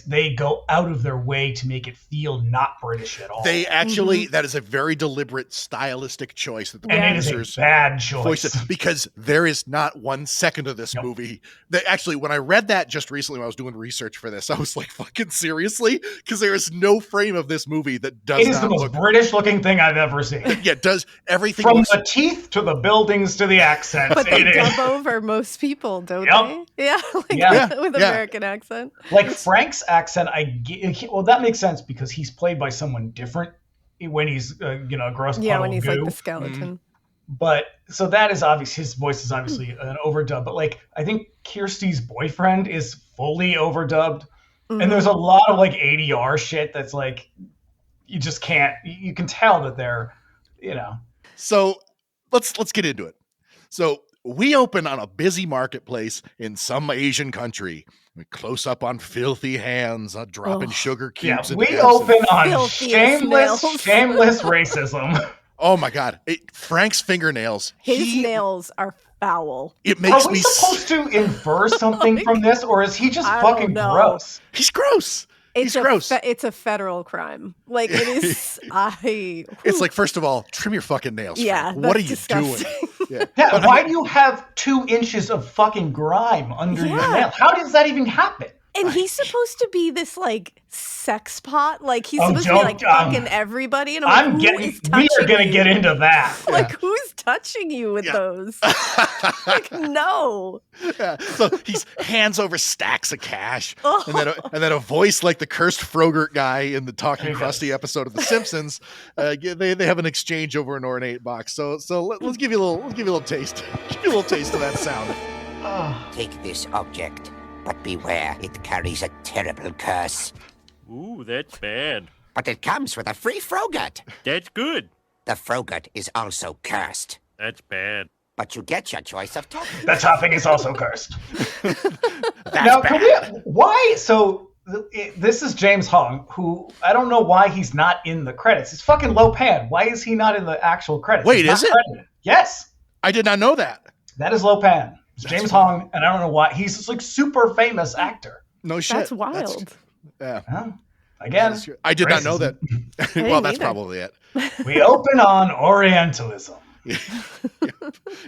Speaker 2: they go out of their way to make it feel not British at all.
Speaker 1: They actually, that is a very deliberate stylistic choice that the
Speaker 2: producers, and it is a bad choice.
Speaker 1: Because there is not 1 second of this movie. That actually, when I read that just recently when I was doing research for this, I was like, fucking seriously? Because there is no frame of this movie that does not look...
Speaker 2: It is the most British looking thing I've ever seen.
Speaker 1: Yeah, does everything...
Speaker 2: From the teeth to the buildings to the accents.
Speaker 3: But they dub over most people, don't they? Yeah, with American accent.
Speaker 2: Like Frank's accent, well, that makes sense because he's played by someone different when he's, a gross puddle
Speaker 3: when he's
Speaker 2: goo.
Speaker 3: like the skeleton.
Speaker 2: But so that is obvious. His voice is obviously an overdub. But like, I think Kirsty's boyfriend is fully overdubbed, and there's a lot of like ADR shit that's like, you just can't. You can tell that they're,
Speaker 1: So let's get into it. So we open on a busy marketplace in some Asian country. We close up on filthy hands, dropping sugar cubes.
Speaker 2: Yeah, we open on shameless racism.
Speaker 1: Oh my God. Frank's fingernails.
Speaker 3: His nails are foul.
Speaker 1: It makes
Speaker 2: me... Are we supposed to infer something from this, or is he just fucking gross?
Speaker 1: He's gross. He's gross.
Speaker 3: It's a federal crime. Like, it is...
Speaker 1: It's like, first of all, trim your fucking nails.
Speaker 3: Yeah,
Speaker 1: Frank. What are you
Speaker 3: disgusting.
Speaker 1: doing?
Speaker 2: Why do you have 2 inches of fucking grime under your nail? How does that even happen?
Speaker 3: And he's supposed to be this like sex pot, like he's supposed to be like fucking everybody. And we
Speaker 2: are gonna get into that.
Speaker 3: Like, who's touching you with those? Like, no.
Speaker 1: Yeah. So he's hands over stacks of cash, and then a voice like the cursed Frogurt guy in the Talking Krusty episode of The Simpsons. They have an exchange over an ornate box. So let's give you a little taste. Give you a little taste of that sound.
Speaker 5: Take this object. But beware, it carries a terrible curse.
Speaker 6: Ooh, that's bad.
Speaker 5: But it comes with a free Frogurt.
Speaker 6: That's good.
Speaker 5: The Frogurt is also cursed.
Speaker 6: That's bad.
Speaker 5: But you get your choice of toppings.
Speaker 2: The topping is also cursed. Now, why? So this is James Hong, who I don't know why he's not in the credits. It's fucking Lo Pan. Why is he not in the actual credits?
Speaker 1: Wait, is it?
Speaker 2: Credited. Yes.
Speaker 1: I did not know that.
Speaker 2: That is Lo Pan. It's James Hong, and I don't know why. He's just like super famous actor.
Speaker 1: No shit.
Speaker 3: That's wild.
Speaker 2: Again,
Speaker 1: I did not know that. Well, that's probably it.
Speaker 2: We open on Orientalism.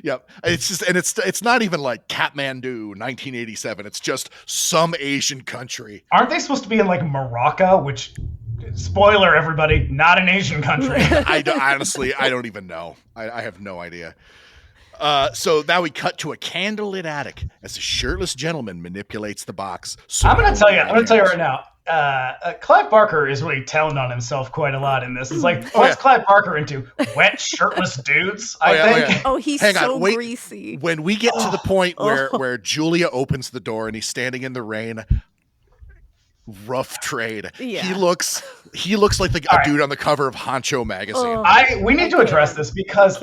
Speaker 1: Yep. It's just, and it's not even like Kathmandu 1987. It's just some Asian country.
Speaker 2: Aren't they supposed to be in like Morocco, which, spoiler everybody, not an Asian country?
Speaker 1: Honestly, I don't even know. I have no idea. So now we cut to a candlelit attic as a shirtless gentleman manipulates the box.
Speaker 2: I'm going to tell you right now, Clive Barker is really telling on himself quite a lot in this. It's like, what's Clive Barker into? Wet, shirtless dudes, I think.
Speaker 3: Oh, he's
Speaker 1: Hang
Speaker 3: so
Speaker 1: on, wait.
Speaker 3: greasy.
Speaker 1: When we get to the point where Julia opens the door and he's standing in the rain, rough trade.
Speaker 3: Yeah.
Speaker 1: He looks like a dude on the cover of Honcho magazine.
Speaker 2: We need to address this because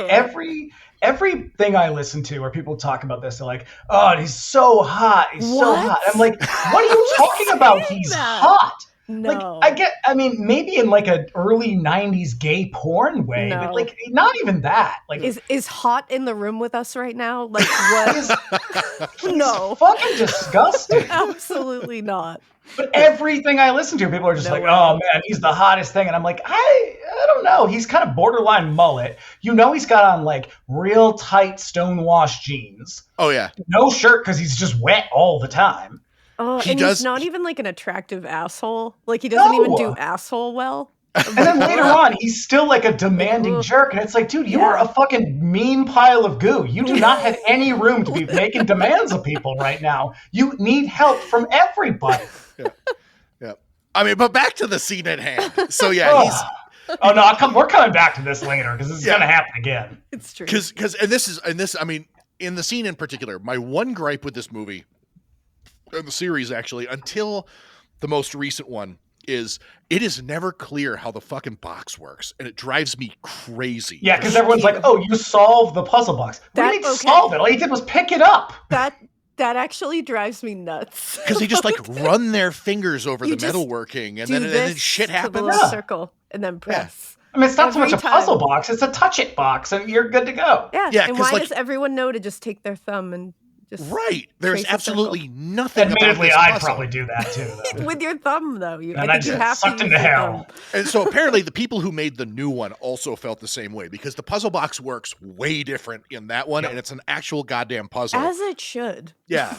Speaker 2: everything I listen to where people talk about this, they're like, oh, he's so hot. He's so hot. I'm like, what are you talking about? He's hot.
Speaker 3: No.
Speaker 2: Like, maybe in like an early 90s gay porn way, but like not even that. Like,
Speaker 3: is hot in the room with us right now? Like, what? No.
Speaker 2: Fucking disgusting.
Speaker 3: Absolutely not.
Speaker 2: But everything I listen to, people are just like, oh man, he's the hottest thing. And I'm like, I don't know. He's kind of borderline mullet. You know, he's got on like real tight stonewashed jeans.
Speaker 1: Oh, yeah.
Speaker 2: No shirt because he's just wet all the time.
Speaker 3: Oh, he's not even like an attractive asshole. Like, he doesn't even do asshole well.
Speaker 2: And then later on, he's still like a demanding jerk. And it's like, dude, you are a fucking mean pile of goo. You do not have any room to be making demands of people right now. You need help from everybody.
Speaker 1: Yeah. I mean, but back to the scene at hand. So yeah, he's.
Speaker 2: Oh no, we're coming back to this later because this is going to happen again.
Speaker 3: It's true.
Speaker 1: Because I mean, in the scene in particular, my one gripe with this movie, and the series actually, until the most recent one, is it is never clear how the fucking box works, and it drives me crazy.
Speaker 2: Yeah, because everyone's like, "Oh, you solved the puzzle box." We didn't solve it. All you did was pick it up.
Speaker 3: That actually drives me nuts.
Speaker 1: Because they just like run their fingers over the metalworking, and then shit happens.
Speaker 3: Circle and then press.
Speaker 2: I mean, it's not so much a puzzle box; it's a touch it box, and you're good to go.
Speaker 3: Yeah. And why does everyone know to just take their thumb and just
Speaker 1: There's absolutely nothing.
Speaker 2: Admittedly, I'd probably do that too. Though.
Speaker 3: With your thumb, though. I think you have
Speaker 2: sucked
Speaker 3: to
Speaker 2: into hell.
Speaker 1: And so apparently, the people who made the new one also felt the same way, because the puzzle box works way different in that one, and it's an actual goddamn puzzle,
Speaker 3: as it should.
Speaker 1: Yeah,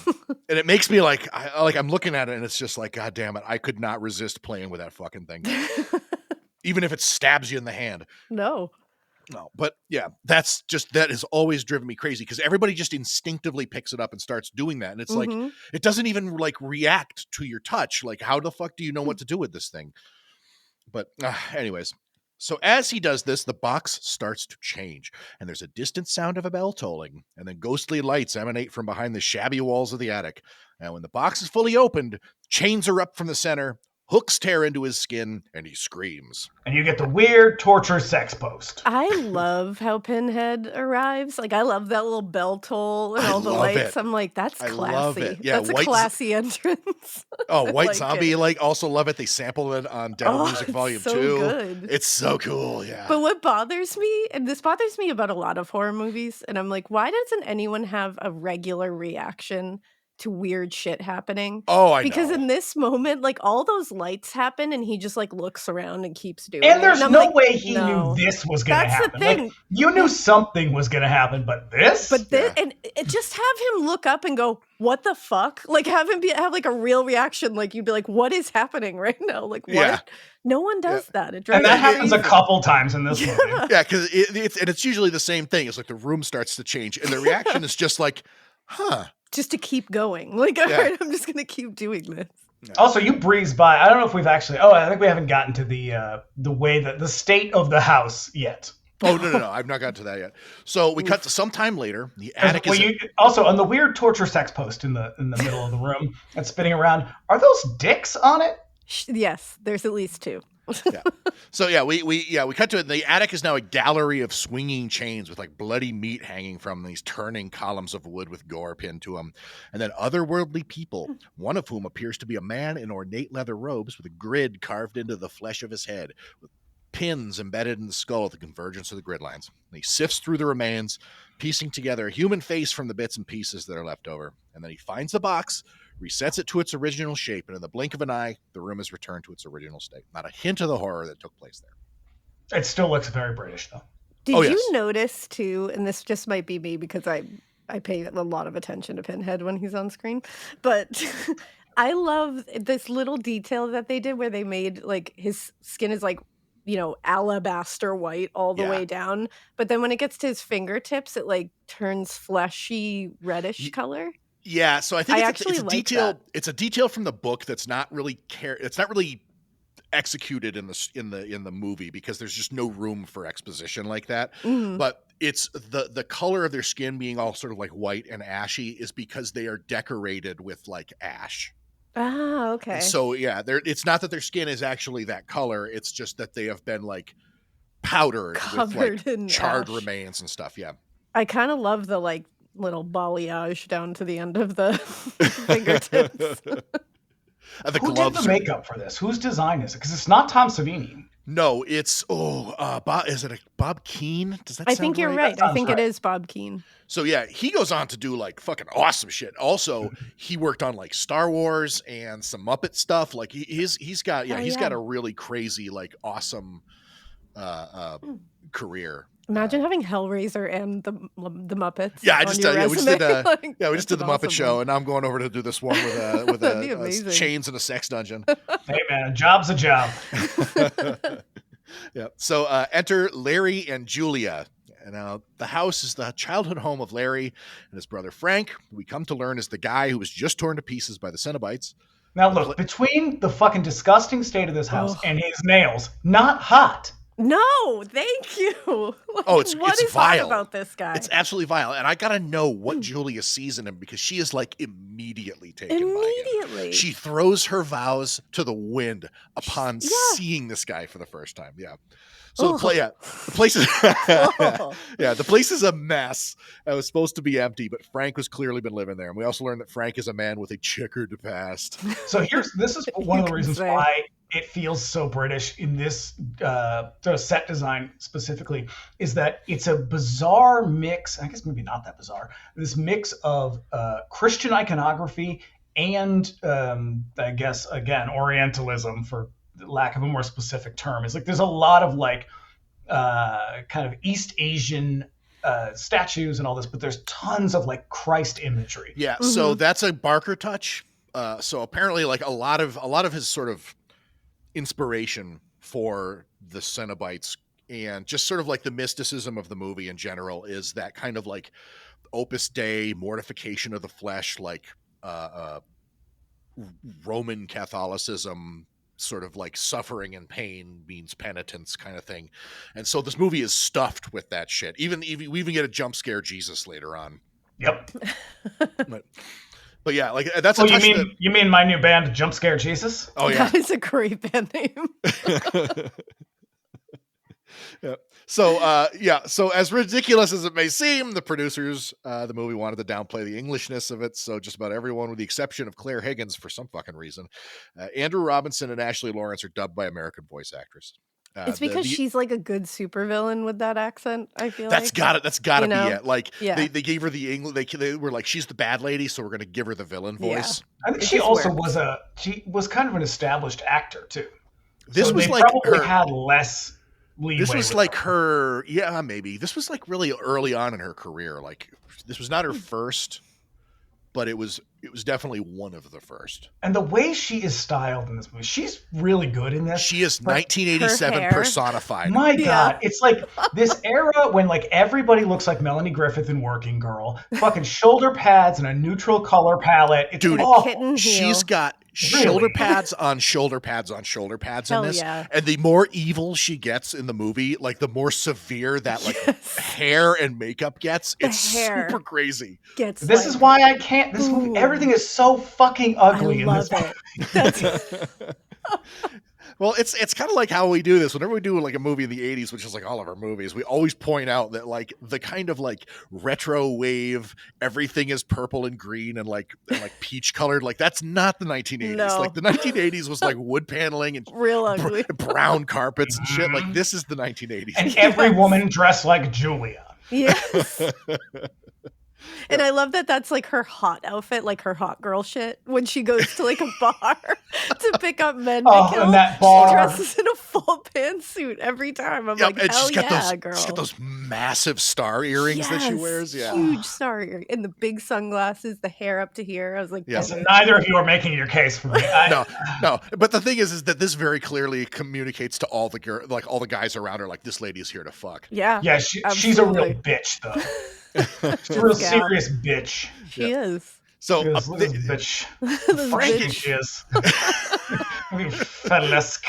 Speaker 1: and it makes me like I'm looking at it, and it's just like, God damn it, I could not resist playing with that fucking thing, even if it stabs you in the hand.
Speaker 3: No,
Speaker 1: but yeah, that has always driven me crazy, because everybody just instinctively picks it up and starts doing that, and it's like, it doesn't even like react to your touch. Like, how the fuck do you know what to do with this thing? But anyways, so as he does this, the box starts to change, and there's a distant sound of a bell tolling, and then ghostly lights emanate from behind the shabby walls of the attic. And when the box is fully opened, chains are up from the center, hooks tear into his skin, and he screams.
Speaker 2: And you get the weird torture sex post.
Speaker 3: I love how Pinhead arrives. Like, I love that little bell toll and all the lights. I'm like, that's classy. I love it. Yeah, that's a classy entrance.
Speaker 1: Oh, White Zombie, also love it. They sampled it on Devil Music Volume 2.
Speaker 3: Good.
Speaker 1: It's so cool, yeah.
Speaker 3: But what bothers me, and this bothers me about a lot of horror movies, and I'm like, why doesn't anyone have a regular reaction to weird shit happening? Because in this moment, like, all those lights happen and he just like looks around and keeps doing it.
Speaker 2: And there's no way he knew this was going to happen. That's the thing. Like, you knew something was going to happen, but this?
Speaker 3: And just have him look up and go, what the fuck? Like, have him have like a real reaction. Like, you'd be like, what is happening right now? Like, what? Yeah. No one does that. It drives
Speaker 2: and that happens a couple times in this movie.
Speaker 1: Yeah, because it's usually the same thing. It's like the room starts to change, and the reaction is just like, huh.
Speaker 3: Just to keep going. Like, all right, I'm just going to keep doing this.
Speaker 2: Yeah. Also, you breeze by. I don't know if we've actually... I think we haven't gotten to the way that the state of the house yet.
Speaker 1: Oh, no. I've not gotten to that yet. So we cut to some time later. The attic
Speaker 2: also, on the weird torture sex post in the middle of the room that's spinning around, are those dicks on it?
Speaker 3: Yes, there's at least two.
Speaker 1: Yeah. So we cut to it. The attic is now a gallery of swinging chains with like bloody meat hanging from these turning columns of wood with gore pinned to them, and then otherworldly people, one of whom appears to be a man in ornate leather robes with a grid carved into the flesh of his head, with pins embedded in the skull at the convergence of the grid lines. And he sifts through the remains, piecing together a human face from the bits and pieces that are left over, and then he finds the box, resets it to its original shape, and in the blink of an eye, the room is returned to its original state. Not a hint of the horror that took place there.
Speaker 2: It still looks very British, though.
Speaker 3: Did you notice, too, and this just might be me because I pay a lot of attention to Pinhead when he's on screen, but I love this little detail that they did where they made, like, his skin is, like, alabaster white all the way down, but then when it gets to his fingertips, it, like, turns fleshy reddish color.
Speaker 1: Yeah, so I think it's a
Speaker 3: like
Speaker 1: detail.
Speaker 3: that.
Speaker 1: It's a detail from the book that's not really It's not really executed in the movie because there's just no room for exposition like that. But it's the color of their skin being all sort of like white and ashy is because they are decorated with like ash.
Speaker 3: Ah, okay.
Speaker 1: And so yeah, it's not that their skin is actually that color. It's just that they have been like powdered
Speaker 3: Covered
Speaker 1: with
Speaker 3: in
Speaker 1: like charred
Speaker 3: ash.
Speaker 1: remains and stuff. Yeah.
Speaker 3: I kind of love the like little balayage down to the end of the fingertips.
Speaker 2: Who did the makeup for this? Whose design is it? Because it's not Tom Savini.
Speaker 1: No, it's Bob. Is it a Bob Keane? Does that?
Speaker 3: I think you're right. I think it is Bob Keane.
Speaker 1: So yeah, he goes on to do like fucking awesome shit. Also, he worked on like Star Wars and some Muppet stuff. Like he's got a really crazy like awesome career.
Speaker 3: Imagine having Hellraiser and the Muppets.
Speaker 1: Yeah,
Speaker 3: we just did
Speaker 1: the Muppet Show, and now I'm going over to do this one with a chains in a sex dungeon.
Speaker 2: Hey man, a job's a job.
Speaker 1: Yeah. So enter Larry and Julia. And now the house is the childhood home of Larry and his brother Frank, who we come to learn is the guy who was just torn to pieces by the Cenobites.
Speaker 2: Now look, between the fucking disgusting state of this house and his nails, not hot.
Speaker 3: No, thank you.
Speaker 1: What is vile
Speaker 3: about this guy?
Speaker 1: It's absolutely vile, and I gotta know what Julia sees in him because she is like immediately taken by him. She throws her vows to the wind upon seeing this guy for the first time. Yeah. So the place is the place is a mess. It was supposed to be empty, but Frank was clearly been living there. And we also learned that Frank is a man with a checkered past.
Speaker 2: So this is one of the reasons why it feels so British in this set design specifically, is that it's a bizarre mix. I guess maybe not that bizarre. This mix of Christian iconography and I guess again Orientalism, for lack of a more specific term. Is like there's a lot of like kind of East Asian statues and all this, but there's tons of like Christ imagery.
Speaker 1: Yeah, so that's a Barker touch. So apparently, like a lot of his sort of inspiration for the Cenobites and just sort of like the mysticism of the movie in general is that kind of like Opus Dei, mortification of the flesh, like Roman Catholicism, sort of like suffering and pain means penitence kind of thing. And so this movie is stuffed with that shit. Even we even get a jump scare Jesus later on.
Speaker 2: Yep.
Speaker 1: But yeah, like that's
Speaker 2: you mean my new band, Jump Scare Jesus?
Speaker 1: Oh yeah,
Speaker 3: that is a great band name.
Speaker 1: Yeah. So as ridiculous as it may seem, the producers, the movie wanted to downplay the Englishness of it. So just about everyone, with the exception of Claire Higgins, for some fucking reason, Andrew Robinson and Ashley Lawrence are dubbed by American voice actors.
Speaker 3: It's because she's like a good supervillain with that accent. I feel
Speaker 1: that's gotta be it. Like
Speaker 3: yeah.
Speaker 1: they gave her the English. They were like, she's the bad lady, so we're gonna give her the villain voice.
Speaker 2: I think she also was kind of an established actor too.
Speaker 1: This
Speaker 2: so
Speaker 1: was
Speaker 2: they
Speaker 1: like
Speaker 2: probably
Speaker 1: her,
Speaker 2: had less leeway.
Speaker 1: This was like her. Yeah, maybe this was like really early on in her career. Like this was not her first, but it was definitely one of the first.
Speaker 2: And the way she is styled in this movie, she's really good in this.
Speaker 1: She is 1987 personified.
Speaker 2: My God, it's like this era when like everybody looks like Melanie Griffith in Working Girl. Fucking shoulder pads and a neutral color palette. It's awful.
Speaker 1: She's got shoulder pads on shoulder pads on shoulder pads in this.
Speaker 3: Yeah.
Speaker 1: And the more evil she gets in the movie, like the more severe that like hair and makeup gets. It's super crazy.
Speaker 2: This is why I can't. This movie, everything is so fucking ugly in this movie.
Speaker 1: Well, it's kind of like how we do this. Whenever we do like a movie in the 80s, which is like all of our movies, we always point out that like the kind of like retro wave, everything is purple and green and like peach colored. Like that's not the 1980s.
Speaker 3: No.
Speaker 1: Like the 1980s was like wood paneling and
Speaker 3: real ugly
Speaker 1: brown carpets and shit. Like this is the 1980s.
Speaker 2: And every woman dressed like Julia.
Speaker 3: Yes. And I love that that's like her hot outfit, like her hot girl shit when she goes to like a bar to pick up men to kill.
Speaker 2: And that bar.
Speaker 3: She dresses in a full pantsuit every time. I'm like, hell yeah, girl.
Speaker 1: She's got those massive star earrings that she wears. Yeah.
Speaker 3: Huge star earrings. And the big sunglasses, the hair up to here. I was like,
Speaker 2: So neither of you are making your case for me.
Speaker 1: No. But the thing is that this very clearly communicates to all the guys around her, like this lady is here to fuck.
Speaker 3: Yeah.
Speaker 2: Yeah, she's a real bitch though. She's a real serious bitch.
Speaker 3: She is.
Speaker 1: So
Speaker 2: Look at this bitch.
Speaker 3: This
Speaker 2: Frankie
Speaker 3: bitch.
Speaker 2: she is. Felesque.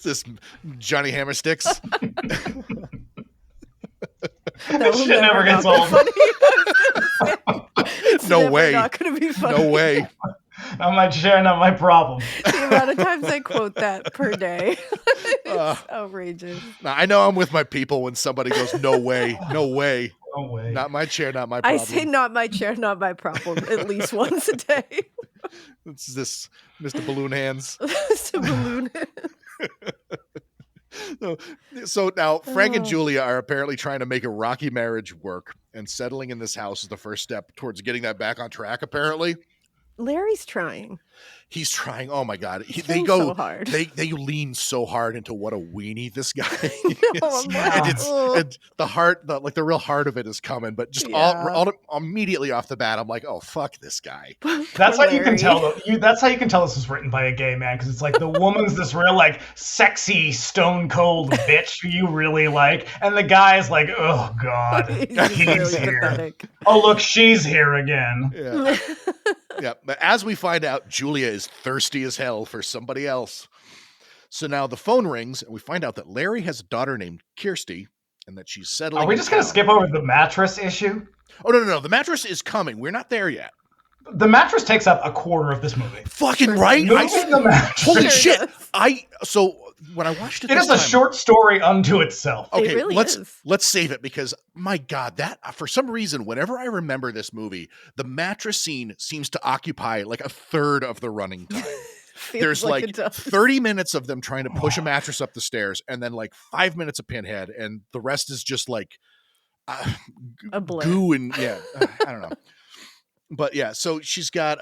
Speaker 1: This Johnny Hammersticks.
Speaker 2: That shit never gets
Speaker 3: not
Speaker 2: old.
Speaker 3: be funny. It's
Speaker 1: No
Speaker 3: never
Speaker 1: way.
Speaker 3: Not gonna be funny.
Speaker 1: No way.
Speaker 2: Not my chair, not my problem.
Speaker 3: The amount of times I quote that per day.
Speaker 1: Uh,
Speaker 3: It's outrageous.
Speaker 1: Now, I know I'm with my people when somebody goes, no way, no way.
Speaker 2: No way.
Speaker 1: Not my chair, not my
Speaker 3: I
Speaker 1: problem.
Speaker 3: say not my chair, not my problem at least once a day.
Speaker 1: It's this Mr. Balloon Hands.
Speaker 3: It's a balloon.
Speaker 1: So now Frank and
Speaker 3: Oh.
Speaker 1: Julia are apparently trying to make a rocky marriage work, and settling in this house is the first step towards getting that back on track, apparently.
Speaker 3: Larry's trying.
Speaker 1: He's trying. Oh my God.
Speaker 3: He's
Speaker 1: They
Speaker 3: trying
Speaker 1: go
Speaker 3: so hard.
Speaker 1: They lean so hard into what a weenie this guy is.
Speaker 3: I'm
Speaker 2: like,
Speaker 1: And the heart, the real heart of it is coming, but just
Speaker 3: Yeah.
Speaker 1: all immediately off the bat, I'm like, oh, fuck this guy.
Speaker 2: That's how you can
Speaker 3: Larry.
Speaker 2: tell. That's how you can tell this was written by a gay man, because it's like the woman's this real like sexy stone cold bitch who you really like, and the guy's like, oh God,
Speaker 3: He's just
Speaker 2: he's
Speaker 3: really
Speaker 2: here.
Speaker 3: pathetic.
Speaker 2: Oh look, she's here again.
Speaker 1: Yeah. Yeah, but as we find out, Julia is thirsty as hell for somebody else. So now the phone rings, and we find out that Larry has a daughter named Kirsty, and that she's settling.
Speaker 2: Are we
Speaker 1: in
Speaker 2: just gonna
Speaker 1: town.
Speaker 2: skip over the mattress issue?
Speaker 1: Oh no! The mattress is coming. We're not there yet.
Speaker 2: The mattress takes up a quarter of this movie.
Speaker 1: Fucking
Speaker 3: Sure
Speaker 1: right!
Speaker 2: Moving the mattress.
Speaker 1: Holy
Speaker 3: Sure
Speaker 1: shit!
Speaker 3: does.
Speaker 1: So when I watched it,
Speaker 2: It
Speaker 1: this
Speaker 2: is a
Speaker 1: time-
Speaker 2: short story unto itself.
Speaker 3: It
Speaker 1: Okay,
Speaker 3: really
Speaker 1: let's
Speaker 3: is.
Speaker 1: let's save it, because my God, that for some reason, whenever I remember this movie, the mattress scene seems to occupy like a third of the running time.
Speaker 3: Feels
Speaker 1: There's
Speaker 3: like
Speaker 1: like
Speaker 3: it does.
Speaker 1: 30 minutes of them trying to push a mattress up the stairs, and then like 5 minutes of Pinhead, and the rest is just like
Speaker 3: A blur.
Speaker 1: goo and I don't know. But yeah, so she's got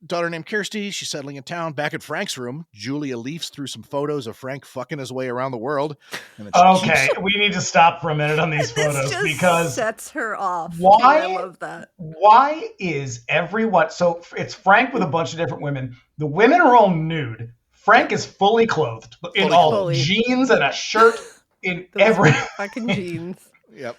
Speaker 1: daughter named Kirsty. She's settling in town. Back at Frank's room, Julia leafs through some photos of Frank fucking his way around the world. And then she
Speaker 2: Okay,
Speaker 1: keeps-
Speaker 2: we need to stop for a minute on these
Speaker 3: This
Speaker 2: photos
Speaker 3: just
Speaker 2: because
Speaker 3: sets her off.
Speaker 2: Why?
Speaker 3: I love that.
Speaker 2: why is everyone so it's Frank with a bunch of different women. The women are all nude. Frank is fully clothed in
Speaker 1: Fully
Speaker 2: all
Speaker 3: clothed.
Speaker 2: jeans and a shirt in
Speaker 3: Those
Speaker 2: every.
Speaker 3: fucking jeans.
Speaker 1: Yep.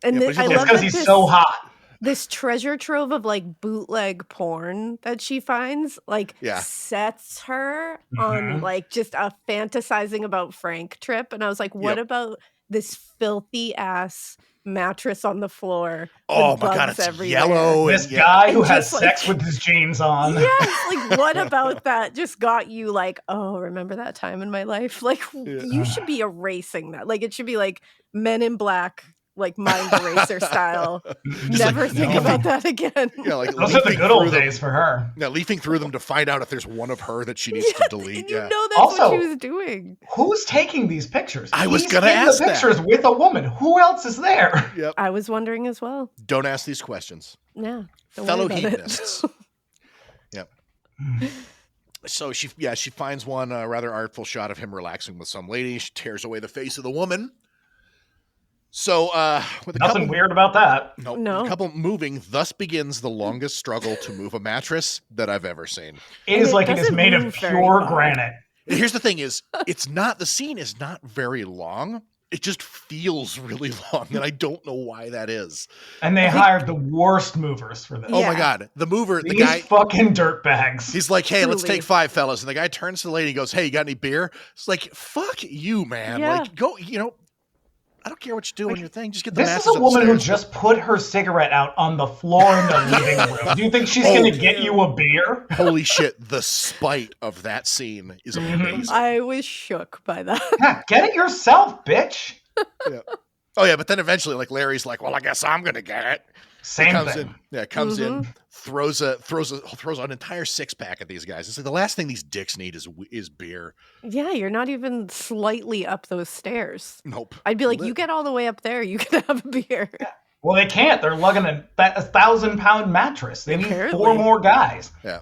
Speaker 3: And
Speaker 1: Yeah,
Speaker 3: thi-
Speaker 1: but
Speaker 3: I
Speaker 1: it's
Speaker 2: It's
Speaker 3: love
Speaker 2: because
Speaker 3: that
Speaker 2: he's
Speaker 3: this,
Speaker 2: so hot.
Speaker 3: this treasure trove of like bootleg porn that she finds like
Speaker 1: Yeah.
Speaker 3: sets her on
Speaker 2: Mhm.
Speaker 3: like just a fantasizing about Frank trip. And I was like, what
Speaker 1: Yep.
Speaker 3: about this filthy ass mattress on the floor? with
Speaker 1: Oh my God,
Speaker 3: bugs
Speaker 1: it's
Speaker 3: everywhere?
Speaker 1: yellow.
Speaker 2: This
Speaker 1: and, yeah.
Speaker 2: guy who
Speaker 3: And
Speaker 2: has
Speaker 3: just, like-
Speaker 2: sex with his jeans on.
Speaker 3: Yes, like what about that just got you like, oh, remember that time in my life? Like you should be erasing that. Like it should be like Men in Black, like mind eraser style.
Speaker 1: Just
Speaker 3: Never
Speaker 1: like,
Speaker 3: think
Speaker 2: no.
Speaker 3: about that again.
Speaker 1: Yeah, like
Speaker 2: Those are the
Speaker 1: leafing
Speaker 2: good old
Speaker 1: through them-
Speaker 2: days for her.
Speaker 1: Yeah, leafing through them to find out if there's one of her that she needs to delete.
Speaker 3: And you
Speaker 1: Yeah.
Speaker 3: know that's
Speaker 2: Also-
Speaker 3: what she was doing.
Speaker 2: Who's taking these pictures?
Speaker 1: I was
Speaker 2: He's
Speaker 1: gonna
Speaker 2: in
Speaker 1: ask
Speaker 2: the
Speaker 1: that.
Speaker 2: pictures with a woman. Who else is there?
Speaker 1: Yep.
Speaker 3: I was wondering as well.
Speaker 1: Don't ask these questions.
Speaker 3: Yeah. don't
Speaker 1: Fellow
Speaker 3: worry about it.
Speaker 1: hedonists. Yep. So she finds one rather artful shot of him relaxing with some lady. She tears away the face of the woman. So with a
Speaker 2: Nothing
Speaker 1: couple
Speaker 2: weird about that.
Speaker 1: Nope.
Speaker 3: No.
Speaker 1: A couple moving, thus begins the longest struggle to move a mattress that I've ever seen.
Speaker 2: It
Speaker 3: And
Speaker 2: is
Speaker 3: it
Speaker 2: like it is
Speaker 3: doesn't
Speaker 2: made of
Speaker 3: move very
Speaker 2: pure
Speaker 3: far.
Speaker 2: granite.
Speaker 1: And here's the thing is, the scene is not very long. It just feels really long, and I don't know why that is.
Speaker 2: And they hired the worst movers for this.
Speaker 1: Oh my
Speaker 3: Yeah.
Speaker 1: God. The mover, the
Speaker 2: These
Speaker 1: guy,
Speaker 2: fucking dirtbags.
Speaker 1: he's like, hey, let's
Speaker 3: Truly.
Speaker 1: take 5 fellas. And the guy turns to the lady and goes, hey, you got any beer? It's like, fuck you, man.
Speaker 3: Yeah.
Speaker 1: Like, go, I don't care what you do on your thing. Just get the
Speaker 2: This
Speaker 1: mattress
Speaker 2: is a woman who
Speaker 1: upstairs.
Speaker 2: just put her cigarette out on the floor in the living room. Do you think she's
Speaker 1: Oh,
Speaker 2: going to get you a beer?
Speaker 1: Holy shit. The spite of that scene is amazing.
Speaker 3: I was shook by that.
Speaker 2: Yeah, get it yourself, bitch.
Speaker 1: Oh, yeah. But then eventually, like, Larry's like, well, I guess I'm going to get it.
Speaker 2: Same
Speaker 1: comes
Speaker 2: thing.
Speaker 1: comes in, throws an entire 6-pack at these guys. It's like the last thing these dicks need is beer.
Speaker 3: Yeah, you're not even slightly up those stairs.
Speaker 1: Nope.
Speaker 3: I'd be like, you get all the way up there, you can have a beer.
Speaker 2: Well, they can't. They're lugging a 1,000-pound mattress. They need 4
Speaker 3: Apparently.
Speaker 2: more guys.
Speaker 1: Yeah.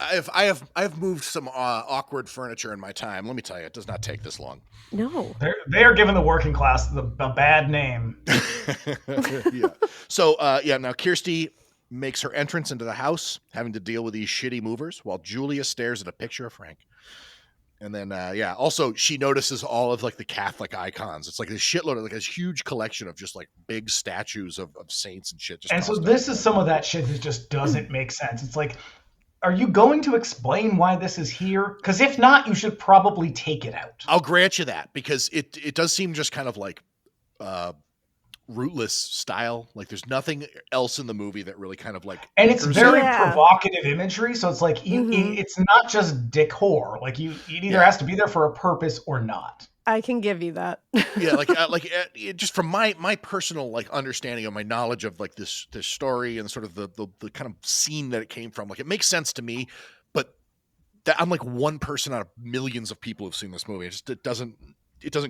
Speaker 1: I have moved some awkward furniture in my time. Let me tell you, it does not take this long.
Speaker 3: No.
Speaker 2: They are giving the working class a bad name.
Speaker 1: Yeah. So now Kirsty makes her entrance into the house, having to deal with these shitty movers, while Julia stares at a picture of Frank. And then, also she notices all of like the Catholic icons. It's like a shitload of like this huge collection of just like big statues of saints and shit.
Speaker 2: And so this is some of that shit that just doesn't make sense. It's like, are you going to explain why this is here? Because if not, you should probably take it out.
Speaker 1: I'll grant you that, because it does seem just kind of like rootless style. Like there's nothing else in the movie that really kind of like,
Speaker 2: and it's very provocative imagery. So it's like it's not just decor. Like it either has to be there for a purpose or not.
Speaker 3: I can give you that.
Speaker 1: Yeah, just from my personal like understanding of my knowledge of like this story and sort of the kind of scene that it came from, like it makes sense to me, but that I'm like one person out of millions of people who've seen this movie. It doesn't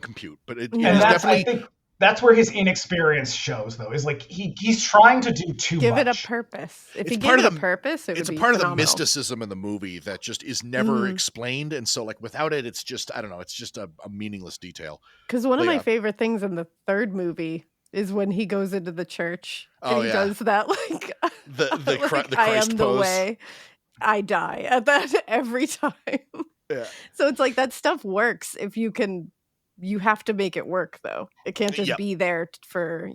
Speaker 1: compute. But it is definitely.
Speaker 2: I think that's where his inexperience shows, though. Is like he's trying to do too much.
Speaker 3: Give it a purpose. If you give it a purpose, it's a part
Speaker 1: of the mysticism in the movie that just is never explained, and so like without it, it's just I don't know. It's just a meaningless detail.
Speaker 3: Because one of my favorite things in the third movie is when he goes into the church and he does that like
Speaker 1: the Christ
Speaker 3: I am
Speaker 1: pose.
Speaker 3: the way. I die at that every time.
Speaker 1: Yeah.
Speaker 3: So it's like that stuff works if you can. You have to make it work, though. It can't just be there for,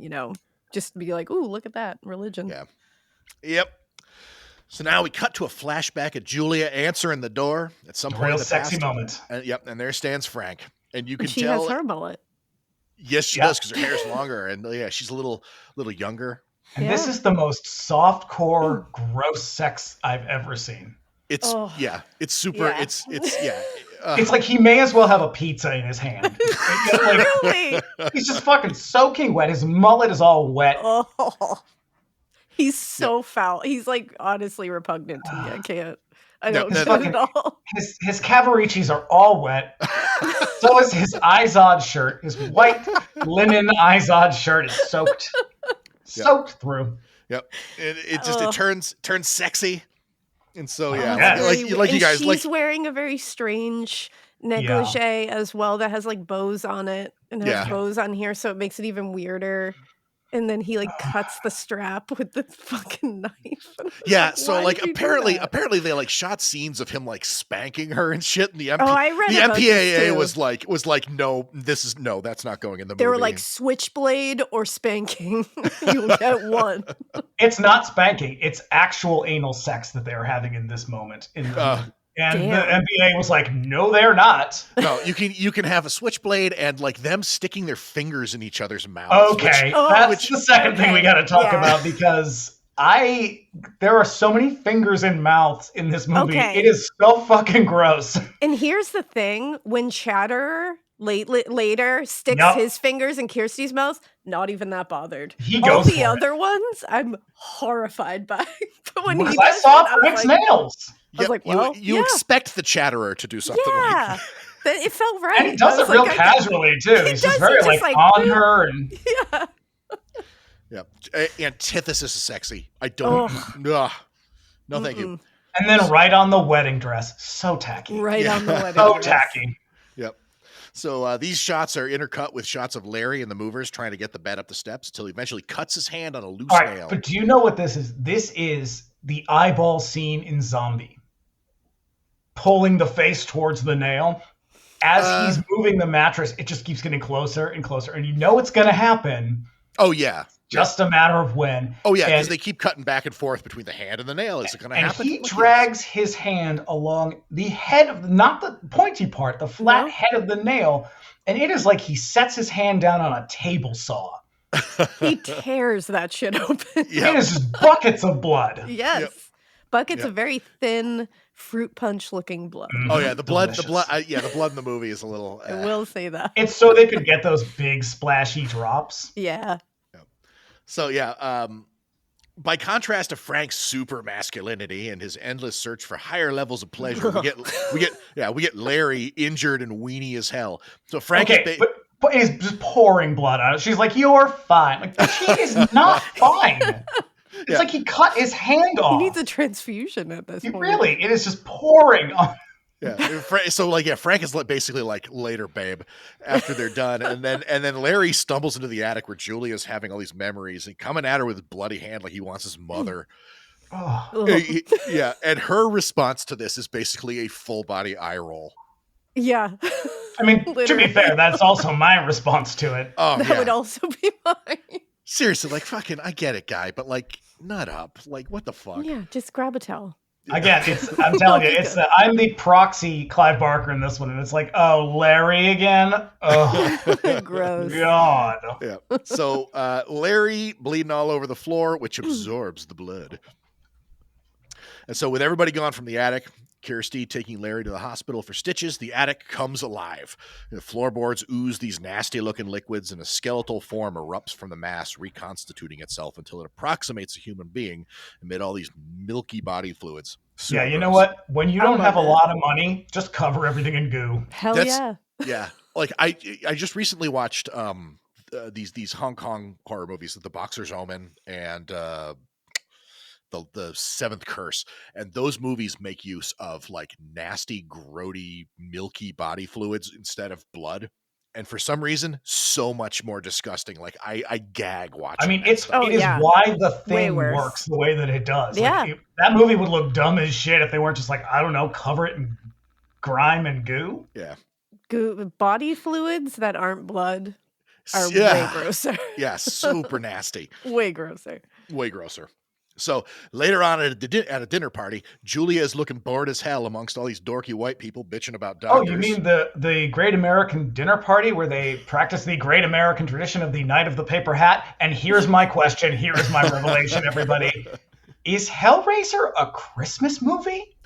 Speaker 3: just to be like, ooh, look at that, religion.
Speaker 1: Yeah. Yep. So now we cut to a flashback of Julia answering the door at some point.
Speaker 2: Real
Speaker 1: in the
Speaker 2: sexy
Speaker 1: past.
Speaker 2: moment.
Speaker 1: And there stands Frank. And you can
Speaker 3: she
Speaker 1: tell.
Speaker 3: She has her mullet.
Speaker 1: Yes, she does, because her hair's longer. And she's a little younger.
Speaker 2: And this is the most softcore, gross sex I've ever seen.
Speaker 1: It's it's super. Yeah. It's
Speaker 2: like he may as well have a pizza in his hand.
Speaker 3: Really?
Speaker 2: He's just fucking soaking wet. His mullet is all wet.
Speaker 3: Oh, he's so foul. He's like honestly repugnant to me. I can't. I don't do it at all.
Speaker 2: His Cavaricis are all wet. So is his Izod shirt. His white linen Izod shirt is soaked through.
Speaker 1: Yep. It turns sexy. And so you guys
Speaker 3: she's wearing a very strange negligee as well that has like bows on it and has bows on here, so it makes it even weirder. And then he like cuts the strap with the fucking knife.
Speaker 1: Yeah, so like apparently they like shot scenes of him like spanking her and shit. And the MPAA was like, no, that's not going in the movie.
Speaker 3: They were like switchblade or spanking. You get one.
Speaker 2: It's not spanking. It's actual anal sex that they're having in this moment. And the NBA was like, no, they're not.
Speaker 1: No, you can have a switchblade and like them sticking their fingers in each other's mouths.
Speaker 2: Okay, that's the second thing we got to talk about, because there are so many fingers in mouths in this movie. Okay. It is so fucking gross.
Speaker 3: And here's the thing: when Chatterer later sticks his fingers in Kirsty's mouth, not even that bothered.
Speaker 2: He goes
Speaker 3: all the other ones, I'm horrified by. But when he
Speaker 2: I saw Frank's nails.
Speaker 3: I was like, well,
Speaker 1: you expect the Chatterer to do something like
Speaker 3: that. It felt right.
Speaker 2: And he does it real casually, too. He's just very like on her. And...
Speaker 1: Yeah. Antithesis is sexy. I don't. No, thank you.
Speaker 2: And then right on the wedding dress. So tacky.
Speaker 3: Right on the wedding dress.
Speaker 2: So tacky.
Speaker 1: Yep. So these shots are intercut with shots of Larry and the movers trying to get the bed up the steps until he eventually cuts his hand on a loose nail.
Speaker 2: But do you know what this is? This is the eyeball scene in Zombie. Pulling the face towards the nail. As he's moving the mattress, it just keeps getting closer and closer. And you know it's going to happen.
Speaker 1: Oh, yeah.
Speaker 2: Just a matter of when.
Speaker 1: Oh, yeah, because they keep cutting back and forth between the hand and the nail. Is it going to happen?
Speaker 2: And he drags his hand along the head of, not the pointy part, the flat head of the nail. And it is like he sets his hand down on a table saw.
Speaker 3: He tears that shit open.
Speaker 2: It is just buckets of blood.
Speaker 3: Yes. Yep. Buckets of very thin fruit punch looking blood.
Speaker 1: Oh yeah, the blood in the movie is a little
Speaker 3: I will say that.
Speaker 2: It's so they could get those big splashy drops.
Speaker 3: Yeah.
Speaker 1: So by contrast to Frank's super masculinity and his endless search for higher levels of pleasure, we get Larry injured and weenie as hell. So Frank
Speaker 2: but he's just pouring blood on it. She's like, "You're fine." Like, she is not fine. It's like he cut his hand off.
Speaker 3: He needs a transfusion at this point.
Speaker 2: Really, it is just pouring on.
Speaker 1: Yeah. So Frank is basically like, later, babe, after they're done, and then Larry stumbles into the attic where Julia's having all these memories and coming at her with a bloody hand like he wants his mother.
Speaker 2: Oh.
Speaker 1: Yeah, and her response to this is basically a full body eye roll.
Speaker 3: Yeah.
Speaker 2: I mean, to be fair, that's also my response to it.
Speaker 1: Oh,
Speaker 3: That
Speaker 1: yeah.
Speaker 3: would also be mine.
Speaker 1: Seriously, like, fucking, I get it, guy, but, like, nut up. Like, what the fuck?
Speaker 3: Yeah, just grab a towel.
Speaker 2: Again, I'm telling you,
Speaker 3: It's
Speaker 2: I'm the proxy Clive Barker in this one, and it's like, oh, Larry again? Oh,
Speaker 3: Gross.
Speaker 2: God.
Speaker 1: Yeah. So Larry bleeding all over the floor, which absorbs the blood. And so with everybody gone from the attic, Kirsty taking Larry to the hospital for stitches, the attic comes alive. The floorboards ooze these nasty-looking liquids, and a skeletal form erupts from the mass, reconstituting itself until it approximates a human being amid all these milky body fluids.
Speaker 2: Yeah, you know what? When you don't have a lot of money, just cover everything in goo.
Speaker 3: Hell yeah.
Speaker 1: Yeah. Like, I just recently watched these Hong Kong horror movies, The Boxer's Omen and the Seventh Curse, and those movies make use of like nasty, grody, milky body fluids instead of blood, and for some reason, so much more disgusting. Like I gag watching.
Speaker 2: I mean,
Speaker 1: that
Speaker 2: it is why the thing works the way that it does.
Speaker 3: Yeah,
Speaker 2: like, that movie would look dumb as shit if they weren't just like, I don't know, cover it in grime and goo.
Speaker 1: Yeah,
Speaker 3: goo body fluids that aren't blood are way grosser.
Speaker 1: Yeah, super nasty.
Speaker 3: Way grosser.
Speaker 1: Way grosser. So later on at a dinner party, Julia is looking bored as hell amongst all these dorky white people bitching about doctors.
Speaker 2: Oh, you mean the Great American Dinner Party where they practice the Great American tradition of the Night of the Paper Hat? And here's my question. Here's my revelation, everybody. Is Hellraiser a Christmas movie?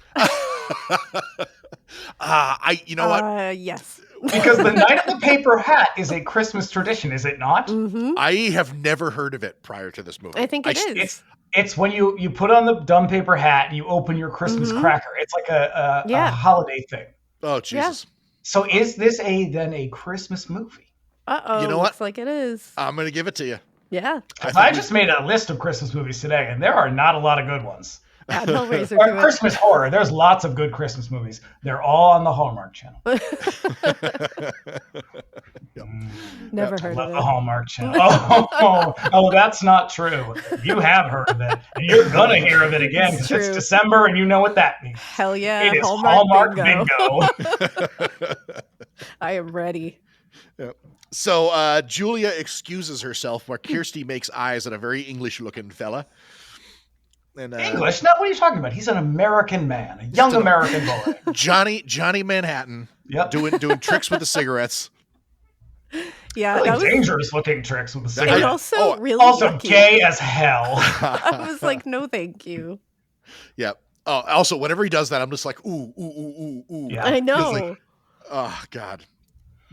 Speaker 1: You know what?
Speaker 3: Yes.
Speaker 2: Because the Night of the Paper Hat is a Christmas tradition, is it not?
Speaker 3: Mm-hmm.
Speaker 1: I have never heard of it prior to this movie.
Speaker 3: I think it is.
Speaker 2: It's when you put on the dumb paper hat and you open your Christmas cracker. It's like a holiday thing.
Speaker 1: Oh, Jesus.
Speaker 2: Yeah. So is this then a Christmas movie?
Speaker 3: Uh-oh.
Speaker 1: You know what?
Speaker 3: Looks like it is.
Speaker 1: I'm going to give it to you.
Speaker 3: Yeah.
Speaker 2: I just made a list of Christmas movies today, and there are not a lot of good ones.
Speaker 3: Add Hellraiser
Speaker 2: Or
Speaker 3: to it.
Speaker 2: Christmas horror. There's lots of good Christmas movies. They're all on the Hallmark Channel.
Speaker 3: Never heard of it.
Speaker 2: The Hallmark Channel. Oh, that's not true. You have heard of it, and you're gonna hear of it again because it's December, and you know what that means.
Speaker 3: Hell yeah!
Speaker 2: It is Hallmark bingo.
Speaker 3: I am ready.
Speaker 1: Yep. So Julia excuses herself while Kirsty makes eyes at a very English-looking fella. And,
Speaker 2: English? No, what are you talking about? He's an American man, a young American boy.
Speaker 1: Johnny Manhattan.
Speaker 2: Yep.
Speaker 1: Doing tricks with the cigarettes.
Speaker 3: Yeah,
Speaker 2: really
Speaker 3: that was
Speaker 2: dangerous looking tricks with the cigarettes.
Speaker 3: And also really
Speaker 2: also
Speaker 3: yucky.
Speaker 2: Gay as hell.
Speaker 3: I was like, no, thank you.
Speaker 1: Yeah. Oh, also, whenever he does that, I'm just like, ooh, ooh, ooh, ooh, ooh.
Speaker 2: Yeah.
Speaker 3: I know.
Speaker 1: Like, oh God.